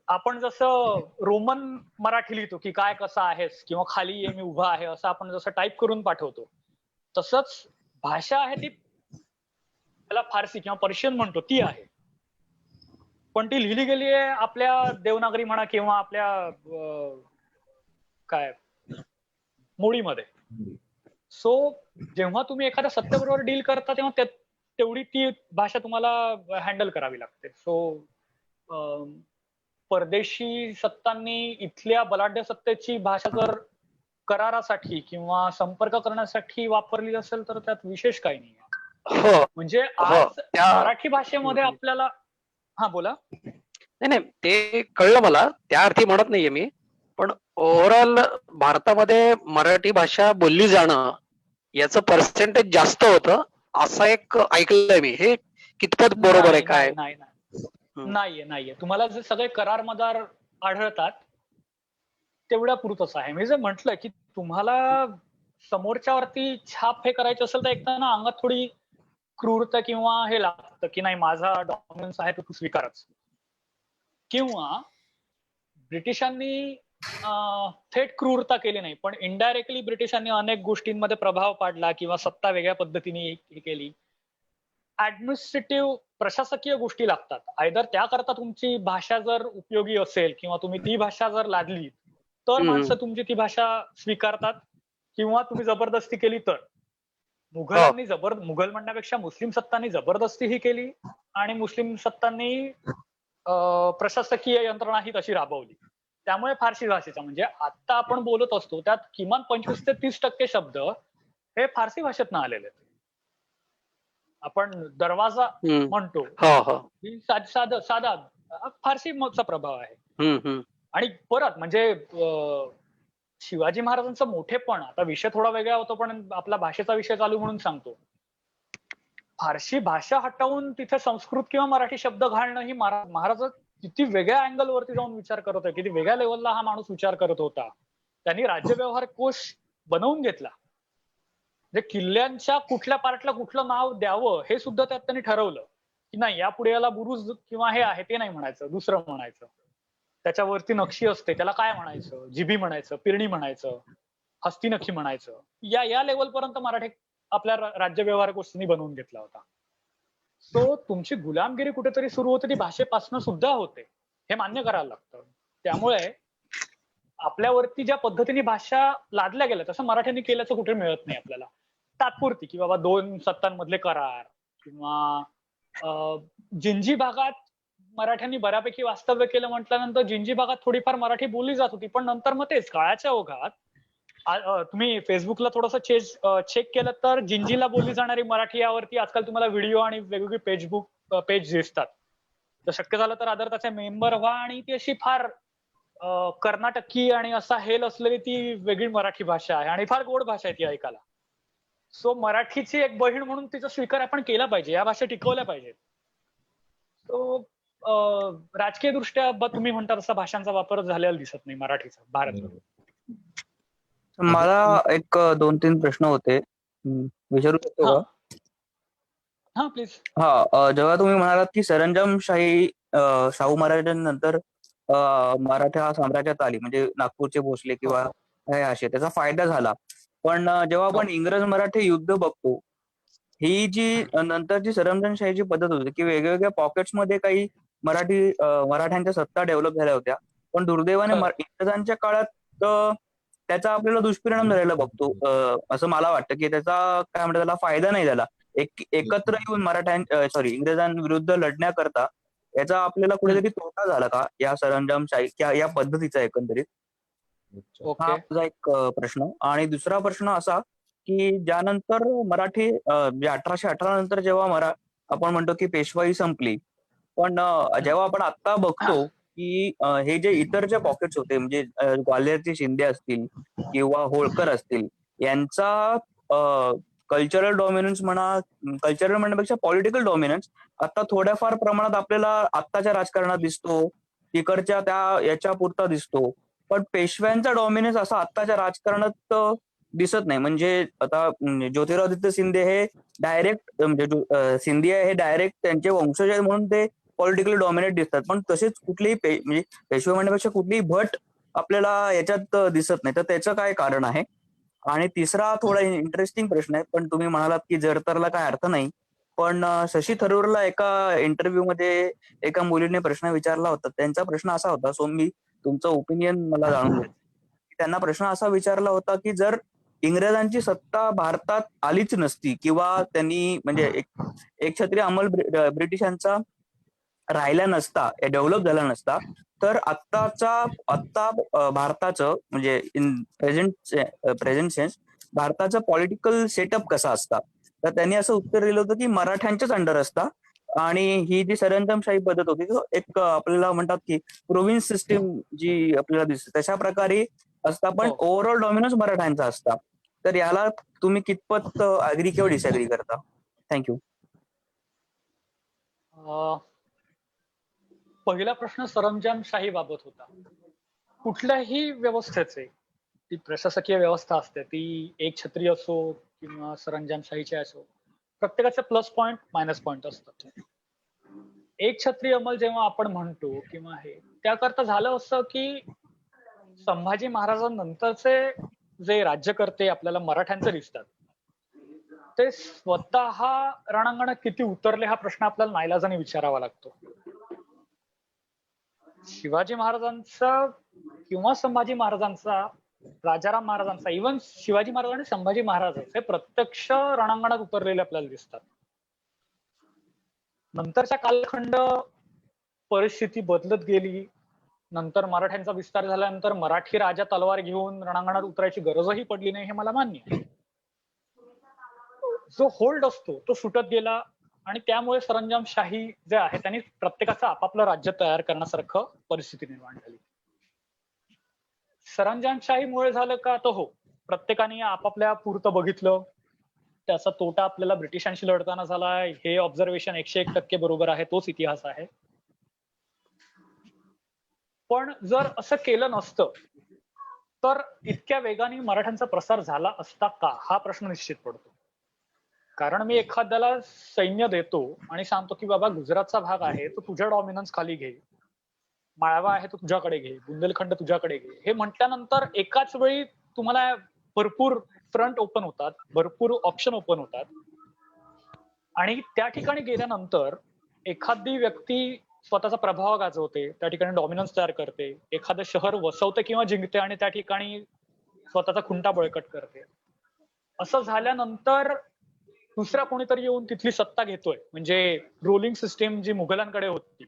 आपण जसं रोमन मराठी लिहितो की काय कसं आहेस किंवा खाली ये मी उभा आहे असं आपण जसं टाईप करून पाठवतो, तसंच भाषा आहे ती त्याला फारसी किंवा पर्शियन म्हणतो ती आहे. पण ती लिहिली गेली आहे आपल्या देवनागरी म्हणा किंवा आपल्या काय मोडीमध्ये. सो जेव्हा तुम्ही एखाद्या सत्तेबरोबर डील करता तेव्हा तेवढी ती भाषा तुम्हाला हँडल करावी लागते. सो परदेशी सत्तांनी इथल्या बलाढ्य सत्तेची भाषा जर करारासाठी किंवा संपर्क करण्यासाठी वापरली असेल तर त्यात विशेष काही नाही. म्हणजे आज मराठी भाषेमध्ये आपल्याला बोला. नाही ते कळलं मला, त्या अर्थी म्हणत नाहीये मी, पण ओव्हरऑल भारतामध्ये मराठी भाषा बोलली जाणं याचं पर्सेंटेज जास्त होतं असं एक ऐकलंय मी. हे कितपत बरोबर आहे काय? नाहीये. तुम्हाला जे सगळे करार मदार आढळतात तेवढ्या पुरतच आहे. मी जे म्हटलं की तुम्हाला समोरच्यावरती छाप हे करायचं असेल तर एक तर ना अंगात थोडी क्रूरता किंवा हे लागतं की नाही माझा डॉमिनन्स आहे तो तू स्वीकारच. किंवा ब्रिटिशांनी थेट क्रूरता केली नाही पण इनडायरेक्टली ब्रिटिशांनी अनेक गोष्टींमध्ये प्रभाव पाडला किंवा सत्ता वेगळ्या पद्धतीने हे केली. ऍडमिनिस्ट्रेटिव्ह प्रशासकीय गोष्टी लागतात. आयदर त्याकरता तुमची भाषा जर उपयोगी असेल किंवा तुम्ही ती भाषा जर लादली तर माणसं तुमची ती भाषा स्वीकारतात किंवा तुम्ही जबरदस्ती केली तर. मुघलांनी मुघल म्हणण्यापेक्षा मुस्लिम सत्तांनी जबरदस्ती ही केली आणि मुस्लिम सत्तांनी प्रशासकीय यंत्रणा ही तशी राबवली. त्यामुळे फारसी भाषेचा म्हणजे आता आपण बोलत असतो त्यात किमान 25 ते 30% शब्द हे फारसी भाषेतनं आलेले आहेत. आपण दरवाजा म्हणतो साधा फारसी मगचा प्रभाव आहे. आणि परत म्हणजे शिवाजी महाराजांचं मोठेपण, आता विषय थोडा वेगळा होतो पण आपला भाषेचा विषय चालू म्हणून सांगतो. फारसी भाषा हटवून तिथे संस्कृत किंवा मराठी शब्द घालणं ही महाराज किती वेगळ्या अँगल वरती जाऊन विचार करत होते, किती वेगळ्या लेवलला हा माणूस विचार करत होता. त्यांनी राज्य व्यवहार कोश बनवून घेतला. म्हणजे किल्ल्यांच्या कुठल्या पार्टला कुठलं नाव द्यावं हे सुद्धा त्यात त्यांनी ठरवलं की नाही यापुढे याला बुरुज किंवा हे आहे ते नाही म्हणायचं, दुसरं म्हणायचं. त्याच्यावरती नक्षी असते त्याला काय म्हणायचं, जिभी म्हणायचं, पिरणी म्हणायचं, हस्तिनखी म्हणायचं. या लेवल पर्यंत मराठी आपल्या राज्य व्यवहार कोशांनी बनवून घेतला होता. सो तुमची गुलामगिरी कुठेतरी सुरू होते ती भाषेपासून सुद्धा होते हे मान्य करायला लागतं. त्यामुळे आपल्यावरती ज्या पद्धतीने भाषा लादल्या गेल्या तसं मराठ्यांनी केल्याचं कुठे मिळत नाही आपल्याला. तात्पुरती की बाबा 2 सत्तांमधले करार किंवा जिंजी भागात मराठ्यांनी बऱ्यापैकी वास्तव्य केलं म्हटल्यानंतर जिंजी भागात थोडीफार मराठी बोलली जात होती. पण नंतर मग तेच काळाच्या ओघात तुम्ही फेसबुकला थोडंसं चेक केलं तर जिंजीला बोलली जाणारी मराठी यावरती आजकाल तुम्हाला व्हिडिओ आणि वेगवेगळे पेज दिसतात. तर शक्य झालं तर आदर त्याचे मेंबर व्हा आणि ती अशी फार कर्नाटकी आणि असा हेल असलेली ती वेगळी मराठी भाषा आहे आणि फार गोड भाषा आहे ती ऐकायला. सो मराठीची एक बहीण म्हणून तिचा स्वीकार आपण केला पाहिजे, या भाषा टिकवल्या पाहिजेत. सो राजकीय दृष्ट्या तुम्ही म्हणता तसा भाषांचा वापर झालेला दिसत नाही मराठीचा भारतात. मला एक 2-3 प्रश्न होते, विचारू शकतो का? हा प्लीज. जेव्हा तुम्ही म्हणालात की सरंजामशाही शाहू महाराजांनंतर मराठा साम्राज्यात आली म्हणजे नागपूरचे भोसले किंवा हे असे त्याचा फायदा झाला. पण जेव्हा आपण इंग्रज मराठी युद्ध बघतो ही जी नंतरची सरंजामशाहीची पद्धत होती की वेगवेगळ्या पॉकेट्समध्ये काही मराठ्यांच्या सत्ता डेव्हलप झाल्या होत्या. पण दुर्दैवाने इंग्रजांच्या काळात त्याचा आपल्याला दुष्परिणाम झालेला बघतो. असं मला वाटतं की त्याचा काय म्हणतात त्याला फायदा नाही झाला. एकत्र येऊन इंग्रजांविरुद्ध लढण्याकरता याचा आपल्याला कुठेतरी तोटा झाला का या सरंजामशाही किंवा या पद्धतीचा एकंदरीत? हा माझा एक प्रश्न. आणि दुसरा प्रश्न असा की ज्यानंतर मराठी 1818 नंतर जेव्हा आपण म्हणतो की पेशवाई संपली, पण जेव्हा आपण आता बघतो की हे जे इतर जे पॉकेट्स होते म्हणजे ग्वाल्हेरचे शिंदे असतील किंवा होळकर असतील यांचा कल्चरल डॉमिनन्स कल्चरल म्हणण्यापेक्षा पॉलिटिकल डॉमिनन्स आता थोड्याफार प्रमाणात आपल्याला आत्ताच्या राजकारणात दिसतो, तिकडच्या त्या याच्या पुरता दिसतो. पण पेशव्यांचा डॉमिनन्स असा आत्ताच्या राजकारणात दिसत नाही. म्हणजे आता ज्योतिरादित्य शिंदे हे डायरेक्ट म्हणजे सिंधिया हे डायरेक्ट त्यांचे वंशज आहेत म्हणून ते पॉलिटिकली डॉमिनेट दिसतात. पण तसेच कुठलीही म्हणजे पेशवे म्हणण्यापेक्षा कुठलीही भट आपल्याला याच्यात दिसत नाही. तर त्याचं काय कारण आहे? आणि तिसरा थोडा इंटरेस्टिंग प्रश्न आहे, पण तुम्ही म्हणालात की जर तरला काय अर्थ नाही. पण शशी थरूरला एका इंटरव्ह्यू मध्ये एका मुलीने प्रश्न विचारला होता. त्यांचा प्रश्न असा होता, सो मी तुमचं ओपिनियन मला जाणून घ्यायचं. त्यांना प्रश्न असा विचारला होता की जर इंग्रजांची सत्ता भारतात आलीच नसती किंवा त्यांनी म्हणजे एक क्षत्रिय अंमल ब्रिटिशांचा राहिला नसता, डेव्हलप झाला नसता, तर आत्ता भारताचं म्हणजे इन प्रेझेंट सेन्स भारताचा पॉलिटिकल सेटअप कसा असता. तर त्यांनी असं उत्तर दिलं होतं की मराठ्यांच्याच अंडर असता आणि ही जी सरंजामशाही पद्धत होती तो एक आपल्याला म्हणतात की प्रोव्हिन्स सिस्टीम जी आपल्याला दिसते तशा प्रकारे असता, पण ओव्हरऑल डॉमिनन्स मराठ्यांचा असता. तर याला तुम्ही कितपत अग्री किंवा डिसअग्री करता? थँक्यू. पहिला प्रश्न सरंजामशाही बाबत होता. कुठल्याही व्यवस्थेचे, ती प्रशासकीय व्यवस्था असते, ती एक छत्री असो किंवा सरंजामशाहीची असो, प्रत्येकाचे प्लस पॉइंट मायनस पॉइंट असतात. एक छत्री अंमल जेव्हा आपण म्हणतो किंवा हे त्याकरता झालं असं की संभाजी महाराजांनंतरचे जे राज्यकर्ते आपल्याला मराठ्यांचे दिसतात ते स्वतः रणांगणात किती उतरले हा प्रश्न आपल्याला नाईलाजाने विचारावा लागतो. शिवाजी महाराजांचा किंवा संभाजी महाराजांचा, राजाराम महाराजांचा, इव्हन शिवाजी महाराज आणि संभाजी महाराज हे प्रत्यक्ष रणांगणात उतरलेले आपल्याला दिसतात. नंतरचा कालखंड परिस्थिती बदलत गेली. नंतर मराठ्यांचा विस्तार झाल्यानंतर मराठी राजा तलवार घेऊन रणांगणात उतरायची गरजही पडली नाही, हे मला मान्य आहे. जो होल्ड असतो तो सुटत गेला आणि त्यामुळे सरंजामशाही जे आहे त्यांनी प्रत्येकाचं आपापलं राज्य तयार करण्यासारखं परिस्थिती निर्माण झाली. सरंजामशाहीमुळे झालं का? तर हो, प्रत्येकाने आपापल्या पुरतं बघितलं. त्याचा तोटा आपल्याला ब्रिटिशांशी लढताना झाला, हे ऑब्झर्वेशन 101% बरोबर आहे, तोच इतिहास आहे. पण जर असं केलं नसतं तर इतक्या वेगाने मराठ्यांचा प्रसार झाला असता का, हा प्रश्न निश्चित पडतो. कारण मी एखाद्याला सैन्य देतो आणि सांगतो की बाबा गुजरातचा भाग आहे तो तुझ्या डॉमिनन्स खाली घे, माळवा आहे तो तुझ्याकडे घे, बुंदेलखंड तुझ्याकडे घे, हे म्हटल्यानंतर एकाच वेळी तुम्हाला भरपूर फ्रंट ओपन होतात, भरपूर ऑप्शन ओपन होतात आणि त्या ठिकाणी गेल्यानंतर एखादी व्यक्ती स्वतःचा प्रभाव गाजवते, त्या ठिकाणी डॉमिनन्स तयार करते, एखादं शहर वसवते किंवा जिंकते आणि त्या ठिकाणी स्वतःचा खुंटा बळकट करते. असं झाल्यानंतर दुसरा कोणीतरी येऊन तिथली सत्ता घेतोय, म्हणजे रोलिंग सिस्टीम जी मुघलांकडे होती.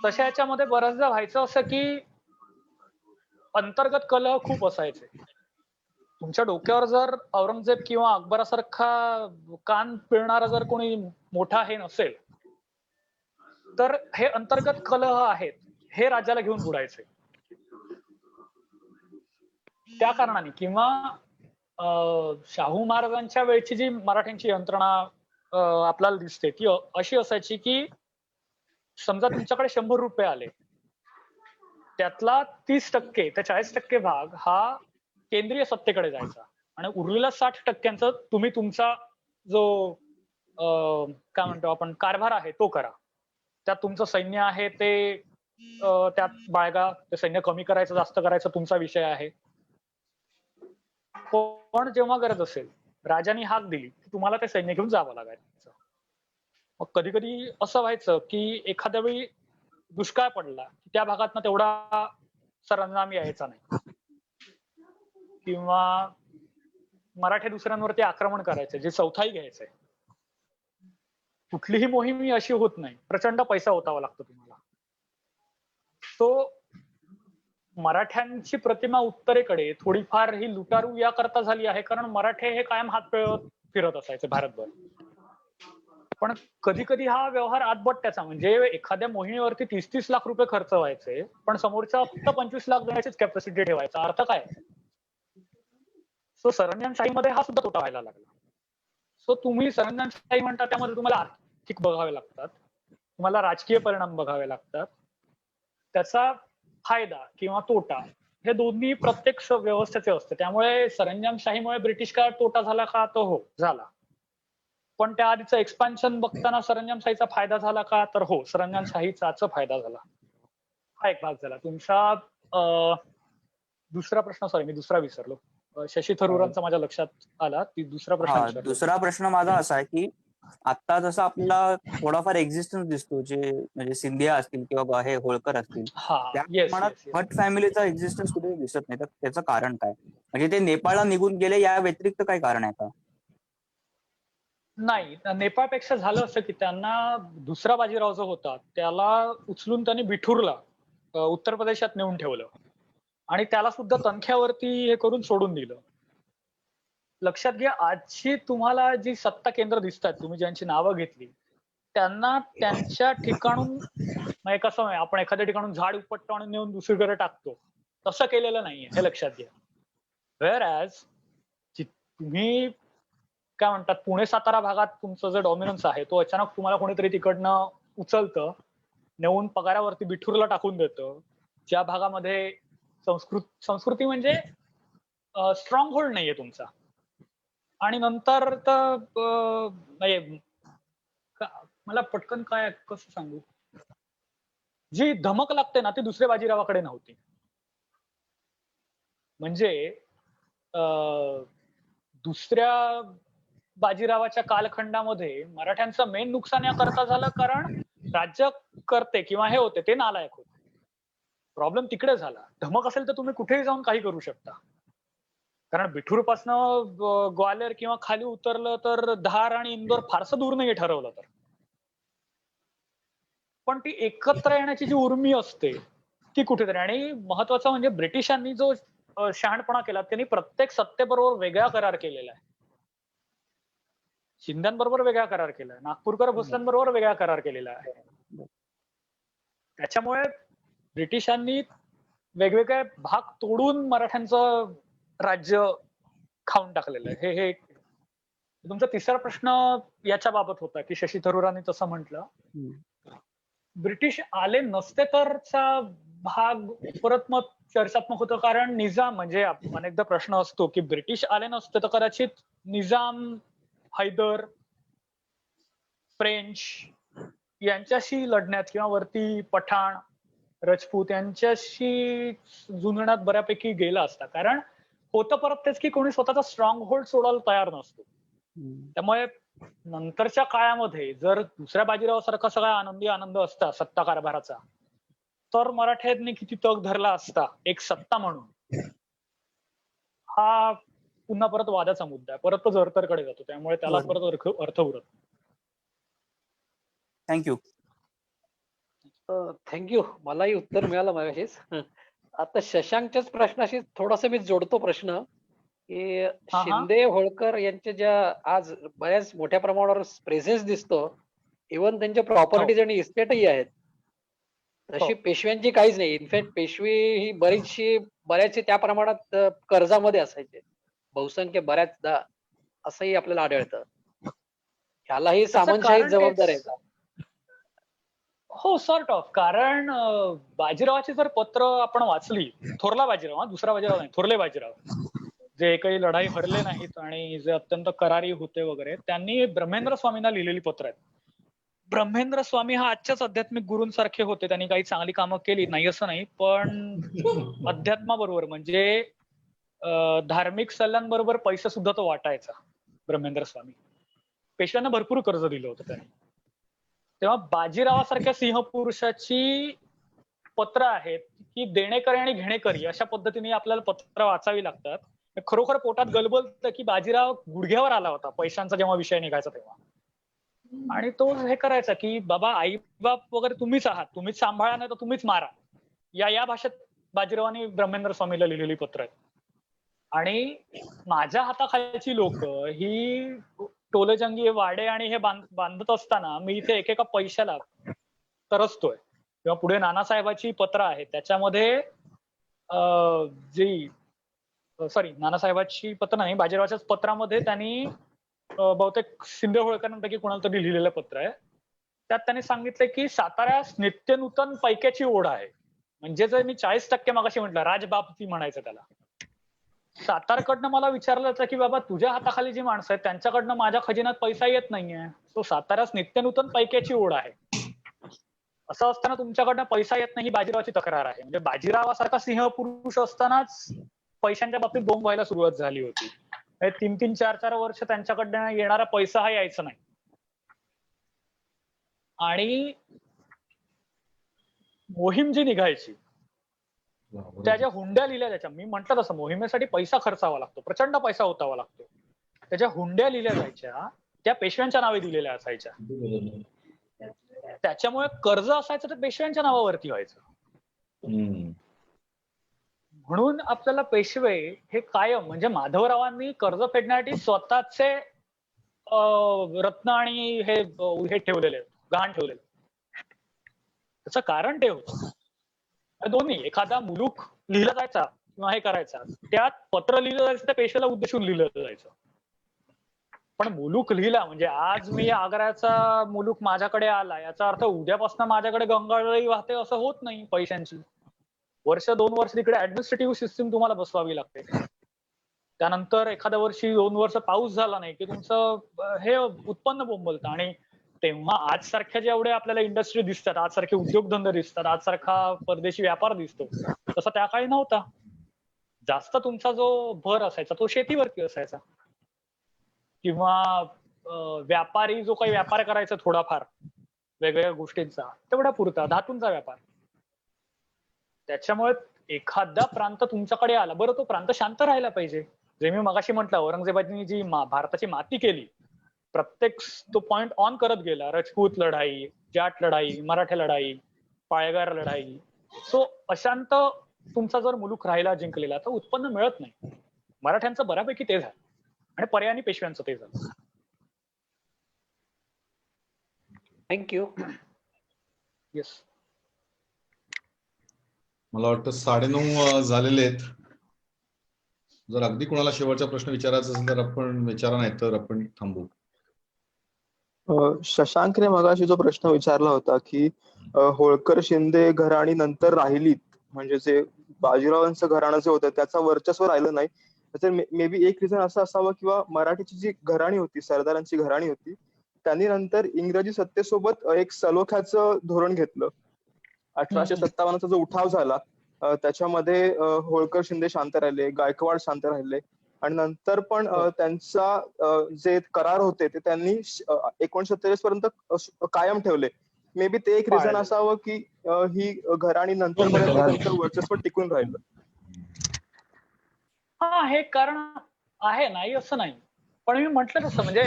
तशा याच्यामध्ये बऱ्याचदा व्हायचं असं की अंतर्गत कलह खूप असायचे. तुमच्या डोक्यावर जर औरंगजेब किंवा अकबरासारखा कान पिळणारा जर कोणी मोठा हे नसेल तर हे अंतर्गत कलह आहेत, हे राज्याला घेऊन बुडायचे. त्या कारणाने किंवा शाहू महाराजांच्या वेळची जी मराठ्यांची यंत्रणा आपल्याला दिसते ती अशी असायची की समजा तुमच्याकडे 100 रुपये आले, त्यातला 30% ते 40% भाग हा केंद्रीय सत्तेकडे जायचा आणि उरलेला 60% तुम्ही तुमचा जो काय म्हणतो आपण कारभार आहे तो करा. त्यात तुमचं सैन्य आहे ते त्यात बाळगा, ते सैन्य कमी करायचं जास्त करायचं तुमचा विषय आहे. पण जेव्हा गरज असेल राजाने हाक दिली की तुम्हाला ते सैन्य घेऊन जावं लागायचं. मग कधी कधी असं व्हायचं की एखाद्या वेळी दुष्काळ पडला की त्या भागातनं तेवढा सरंजाम यायचा नाही किंवा मराठे दुसऱ्यांवरती आक्रमण करायचे, जे चौथाई घ्यायचंय. कुठलीही मोहीम ही अशी होत नाही, प्रचंड पैसा ओतावा लागतो तुम्हाला. तो मराठ्यांची प्रतिमा उत्तरेकडे थोडीफार ही लुटारू या करता झाली आहे कारण मराठे हे कायम हात पिळत फिरत असायचे भारतभर. पण कधी कधी हा व्यवहार आतबट्ट्याचा, म्हणजे एखाद्या मोहिमेवरती 30-30 लाख रुपये खर्च व्हायचे पण समोरचा फक्त 25 लाख देण्याचीच कॅपॅसिटी ठेवायचा. अर्थ काय? सो सरंजामशाहीमध्ये हा सुद्धा तोटा व्हायला लागला. सो तुम्ही सरंजामशाही म्हणता त्यामध्ये तुम्हाला आर्थिक बघावे लागतात, तुम्हाला राजकीय परिणाम बघावे लागतात, त्याचा फायदा किंवा तोटा हे दोन्ही प्रत्येक व्यवस्थेचे असते. त्यामुळे सरंजामशाहीमुळे ब्रिटिश काळात तोटा झाला का? तो हो झाला. पण त्या आधीचं एक्सपान्शन बघताना सरंजामशाहीचा फायदा झाला का? तर हो, सरंजामशाहीचाच फायदा झाला. हा एक भाग झाला. तुमचा दुसरा प्रश्न, सॉरी मी दुसरा विसरलो. शशी थरूरांचा माझ्या लक्षात आला. ती दुसरा प्रश्न विचारला. दुसरा प्रश्न माझा असा आहे की आता जसं आपल्याला थोडाफार एक्झिस्टन्स दिसतो, जे म्हणजे सिंधिया असतील किंवा हे होळकर असतील, त्या प्रमाणात भट फॅमिलीचा एक्झिस्टन्स कुठे दिसत नाही. तर त्याचं कारण काय? म्हणजे ते नेपाळला निघून गेले, या व्यतिरिक्त काय कारण आहे का? नाही, नेपाळपेक्षा झालं असं की त्यांना दुसरा बाजीराव जो होता त्याला उचलून त्यांनी बिठूरला उत्तर प्रदेशात नेऊन ठेवलं आणि त्याला सुद्धा तनख्यावरती हे करून सोडून दिलं. लक्षात घ्या, आजची तुम्हाला जी सत्ता केंद्र दिसतात, तुम्ही ज्यांची नावं घेतली, त्यांना त्यांच्या ठिकाणून म्हणजे कसं आहे, आपण एखाद्या ठिकाणून झाड उपटतो आणि नेऊन दुसरीकडे टाकतो, तसं केलेलं नाहीये, हे लक्षात घ्या. वेअर ॲज तुम्ही काय म्हणतात, पुणे सातारा भागात तुमचं जो डॉमिनन्स आहे तो अचानक तुम्हाला कोणीतरी तिकडनं उचलतं, नेऊन पगारावरती बिठूरला टाकून देतं. ज्या भागामध्ये संस्कृती म्हणजे स्ट्रॉंग होल्ड नाहीये तुमचा, आणि नंतर तर मला पटकन काय कसं सांगू, जी धमक लागते ना ती दुसऱ्या बाजीरावाकडे नव्हती. म्हणजे दुसऱ्या बाजीरावाच्या कालखंडामध्ये मराठ्यांचं मेन नुकसान या करता झालं कारण राज्यकर्ते किंवा हे होते ते नालायक होते. प्रॉब्लेम तिकडे झाला. धमक असेल तर तुम्ही कुठेही जाऊन काही करू शकता, कारण बिठूरपासनं ग्वालेर किंवा खाली उतरलं तर धार आणि इंदोर फारसं दूर नाही ठरवलं तर. पण ती एकत्र येण्याची जी उर्मी असते ती कुठेतरी, आणि महत्वाचं म्हणजे ब्रिटिशांनी जो शहाणपणा केला, त्यांनी प्रत्येक सत्तेबरोबर वेगळा करार केलेला आहे. शिंद्यांबरोबर वेगळा करार केलाय, नागपूरकर भोसल्यांबरोबर वेगळा करार केलेला आहे. त्याच्यामुळे ब्रिटिशांनी वेगवेगळे भाग तोडून मराठ्यांचं राज्य खाऊन टाकलेलं आहे. हे तुमचा तिसरा प्रश्न याच्या बाबत होता की शशी थरूरांनी तसं म्हटलं. ब्रिटिश आले नसते तरचा भाग परत मग चर्चात्मक होतं, कारण निजाम म्हणजे अनेकदा प्रश्न असतो की ब्रिटिश आले नसते तर कदाचित निजाम, हैदर, फ्रेंच यांच्याशी लढण्यात किंवा वरती पठाण, राजपूत यांच्याशी झुंजण्यात बऱ्यापैकी गेला असता, कारण होतं परत तेच की कोणी स्वतःचा स्ट्रॉंग होल्ड सोडायला तयार नसतो. त्यामुळे नंतरच्या काळामध्ये जर दुसऱ्या बाजीरावासारखा सगळा आनंद असता सत्ता कारभाराचा, तर मराठ्यांनी किती तग धरला असता एक सत्ता म्हणून, हा पुन्हा परत वादाचा मुद्दा आहे. परत तो जरतरकडे जातो, त्यामुळे त्याला परत अर्थ उरत. थँक्यू. थँक्यू. मलाही उत्तर मिळालं मागाशीच. आता शशांकच्याच प्रश्नाशी थोडासा मी जोडतो प्रश्न की शिंदे, होळकर यांच्या ज्या आज बऱ्याच मोठ्या प्रमाणावर प्रेझेन्स दिसतो, इव्हन त्यांच्या प्रॉपर्टीज आणि इस्टेटही आहेत, तशी पेशव्यांची काहीच नाही. इनफॅक्ट पेशवी ही बऱ्याचशी त्या प्रमाणात कर्जामध्ये असायचे, बहुसंख्य बऱ्याचदा, असंही आपल्याला आढळतं. ह्यालाही सामंतशाही जबाबदार आहे का? हो, सॉर्ट ऑफ. कारण बाजीरावाची जर पत्र आपण वाचली, थोरला बाजीराव, दुसरा बाजीराव नाही, थोरले बाजीराव, जे काही लढाई हरले नाहीत आणि जे अत्यंत करारी होते वगैरे, त्यांनी ब्रह्मेंद्र स्वामींना लिहिलेली पत्र आहेत. ब्रह्मेंद्र स्वामी हा आजच्याच आध्यात्मिक गुरूंसारखे होते, त्यांनी काही चांगली कामं केली नाही असं नाही, पण अध्यात्माबरोबर म्हणजे धार्मिक सल्ल्यांबरोबर पैसे सुद्धा तो वाटायचा ब्रह्मेंद्र स्वामी. पेशव्यांना भरपूर कर्ज दिलं होतं त्यांनी. तेव्हा बाजीरावासारख्या सिंहपुरुषाची पत्र आहेत की देणेकरी आणि घेणेकरी अशा पद्धतीने आपल्याला पत्र वाचावी लागतात. खरोखर पोटात गलबलतं की बाजीराव गुडघ्यावर आला होता पैशांचा जेव्हा विषय निघायचा तेव्हा, आणि तो हे करायचा की बाबा आई बाप वगैरे तुम्हीच आहात, तुम्हीच सांभाळा नाही तर तुम्हीच मारा, या भाषेत बाजीरावांनी ब्रह्मेंद्र स्वामीला लिहिलेली पत्र आहेत. आणि माझ्या हाताखालची लोक ही टोलेजंगी वाडे आणि हे बांधत असताना मी इथे एकेका पैशाला तरसतोय. किंवा पुढे नानासाहेबाची पत्र आहे, त्याच्यामध्ये नानासाहेबाची पत्र नाही, बाजीरावाच्याच पत्रामध्ये त्यांनी बहुतेक शिंदे होळकरांपैकी कोणाला तरी लिहिलेलं पत्र आहे. त्यात त्यांनी सांगितलं की साताऱ्यास नित्यनूतन पैक्याची ओढ आहे. म्हणजे जर मी 40% मगाशी म्हटलं, राजबापती म्हणायचं त्याला. सातारकडनं मला विचारलं होतं की बाबा तुझ्या हाताखाली जी माणसं आहेत त्यांच्याकडनं माझ्या खजिन्यात पैसा येत नाहीये, तो साताऱ्यास नित्यनूतन पैक्याची ओढ आहे. असं असताना तुमच्याकडनं पैसा येत नाही ही बाजीरावाची तक्रार आहे. म्हणजे बाजीरावासारखा सिंह पुरुष असतानाच पैशांच्या बाबतीत बोंब व्हायला सुरुवात झाली होती. 3-3, 4-4 वर्ष त्यांच्याकडनं येणारा पैसा हा यायचा नाही. आणि मोहीम जी निघायची त्या ज्या हुंड्या लिहिल्या जायच्या, मी म्हटलं तसं मोहिमेसाठी पैसा खर्चावा लागतो, प्रचंड पैसा ओतावा लागतो. त्याच्या हुंड्या लिहिल्या जायच्या, त्या पेशव्यांच्या नावे दिलेल्या असायच्या. त्याच्यामुळे कर्ज असायचं तर पेशव्यांच्या नावावरती व्हायचं. म्हणून आपल्याला पेशवे हे कायम म्हणजे माधवरावांनी कर्ज फेडण्यासाठी स्वतःचे रत्न आणि हे ठेवलेले, गहाण ठेवलेले. त्याचं कारण ते होतं दोन्ही. एखादा मुलूक लिहिला जायचा किंवा हे करायचा, त्यात पत्र लिहिलं जायचं त्या पेशव्याला उद्देशून लिहिलं जायचं. पण मुलूक लिहिला म्हणजे आज मी आग्र्याचा मुलूक माझ्याकडे आला याचा अर्थ उद्यापासून माझ्याकडे गंगाजळी वाहते असं होत नाही. पैशांची 1-2 वर्ष तिकडे ऍडमिनिस्ट्रेटिव्ह सिस्टीम तुम्हाला बसवावी लागते. त्यानंतर एखाद्या वर्षी 2 वर्ष पाऊस झाला नाही की तुमचं हे उत्पन्न बोंबलतं. आणि तेव्हा आज सारख्या जेवढे आपल्याला इंडस्ट्री दिसतात, आज सारखे उद्योगधंदे दिसतात, आज सारखा परदेशी व्यापार दिसतो, तसा त्या काळी नव्हता. जास्त तुमचा जो भर असायचा तो शेतीवरती असायचा, किंवा व्यापारी जो काही व्यापार करायचा थोडाफार वेगवेगळ्या गोष्टींचा तेवढा पुरता, धातूंचा व्यापार. त्याच्यामुळे एखादा प्रांत तुमच्याकडे आला, बरं तो प्रांत शांत राहायला पाहिजे. जे मी मगाशी म्हटलं, औरंगजेबाने जी भारताची माती केली, प्रत्येक तो पॉइंट ऑन करत गेला. राजपूत लढाई, जाट लढाई, मराठा लढाई, पायगार लढाई. सो अशांत तुमचा जर मुलूक राहिला जिंकलेला तर उत्पन्न मिळत नाही. मराठ्यांचं बऱ्यापैकी ते झालं आणि पर्यायाने पेशव्यांचं ते झालं. थँक्यू. येस. मला वाटतं 9:30 झालेले आहेत. जर अगदी कोणाला शेवटचा प्रश्न विचारायचा असेल तर आपण विचारा, नाही तर आपण थांबू. शशांकने मगाशी जो प्रश्न विचारला होता की होळकर शिंदे घराणी नंतर राहिलीत, म्हणजे जे बाजीरावांचं घराणं जे होतं त्याचं वर्चस्व राहिलं नाही, त्याचं मे बी एक रिझन असं असावं किंवा मराठीची जी घराणी होती, सरदारांची घराणी होती, त्यांनी नंतर इंग्रजी सत्तेसोबत एक सलोख्याचं धोरण घेतलं. 1857चा जो उठाव झाला त्याच्यामध्ये होळकर शिंदे शांत राहिले, गायकवाड शांत राहिले, आणि नंतर पण त्यांचा जे करार होते ते त्यांनी 1947 पर्यंत कायम ठेवले. मे बी ते एक रिझन असावं की ही घराणी नंतर पर्यंत त्यांचं वर्चस्व टिकून राहिलं. हा, हे कारण आहे, नाही असं नाही. पण मी म्हटलं तसं म्हणजे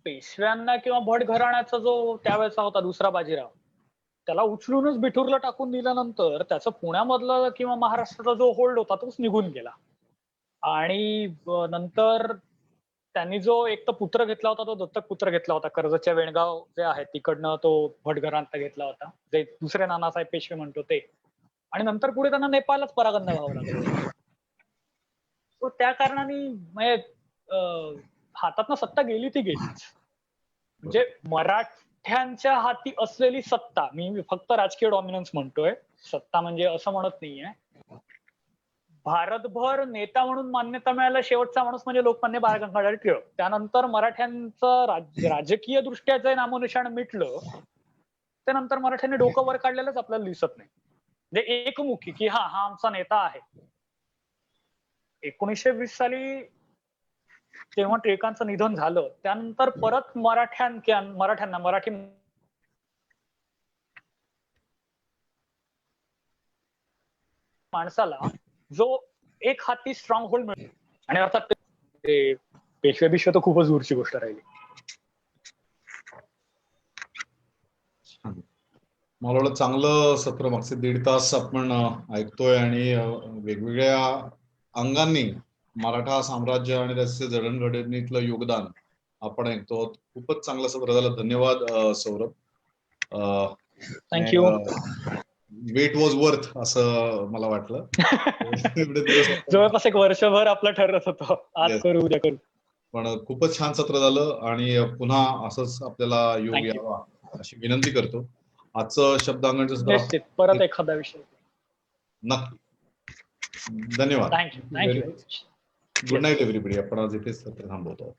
पेशव्यांना किंवा भट घराण्याचा जो त्यावेळेचा होता दुसरा बाजीराव, त्याला उचलूनच बिठूरला टाकून दिल्यानंतर त्याचं पुण्यामधलं किंवा महाराष्ट्राचा जो होल्ड होता तोच निघून गेला. आणि नंतर त्यांनी जो एक तर पुत्र घेतला होता तो दत्तक पुत्र घेतला होता, कर्जतच्या वेणगाव जे आहे तिकडनं तो भटघरांत घेतला होता, जे दुसरे नानासाहेब पेशवे म्हणतो ते. आणि नंतर पुढे त्यांना नेपाळलाच परागंदा व्हावं लागलं. तो त्या कारणाने म्हणजे हातातनं सत्ता गेली ती गेलीच. म्हणजे मराठ्यांच्या हाती असलेली सत्ता, मी फक्त राजकीय डॉमिनन्स म्हणतोय, सत्ता म्हणजे असं म्हणत नाहीये, भारतभर नेता म्हणून मान्यता मिळायला शेवटचा माणूस म्हणजे लोकमान्य बाळ गंगाधर टिळक. त्यानंतर मराठ्यांचं राजकीय दृष्ट्या जे नामोनिशाण मिटलं त्यानंतर मराठ्यांनी डोकं वर काढलेलंच आपल्याला दिसत नाही. म्हणजे एकमुखी की हा आमचा नेता आहे. 1920 साली जेव्हा टिळकांचं निधन झालं त्यानंतर परत मराठ्यांना मराठी माणसाला जो एक हाती स्ट्रॉंग होल्ड मिळतो. आणि अर्थात ते पेशवे बिशवे तर खूपच दूरची गोष्ट राहिली. मला वाटतं चांगलं सत्र, मागचे 1.5 तास आपण ऐकतोय आणि वेगवेगळ्या अंगांनी मराठा साम्राज्य आणि त्याचे जडणघडणीतलं योगदान आपण ऐकतो. खूपच चांगलं सत्र झालं. धन्यवाद Saurabh. Thank you. Wait was worth असं मला वाटलं. जवळपास 1 वर्षभर आपलं ठरत होतं, आज करू उद्या करू, पण खूपच छान सत्र झालं आणि पुन्हा असंच आपल्याला योग यावा अशी विनंती करतो. आजचं शब्दांगणचं सत्र परत एखादा विषय नक्की. धन्यवाद. थँक्यू. Good night everybody. आपण आज इथेच सत्र थांबवतो.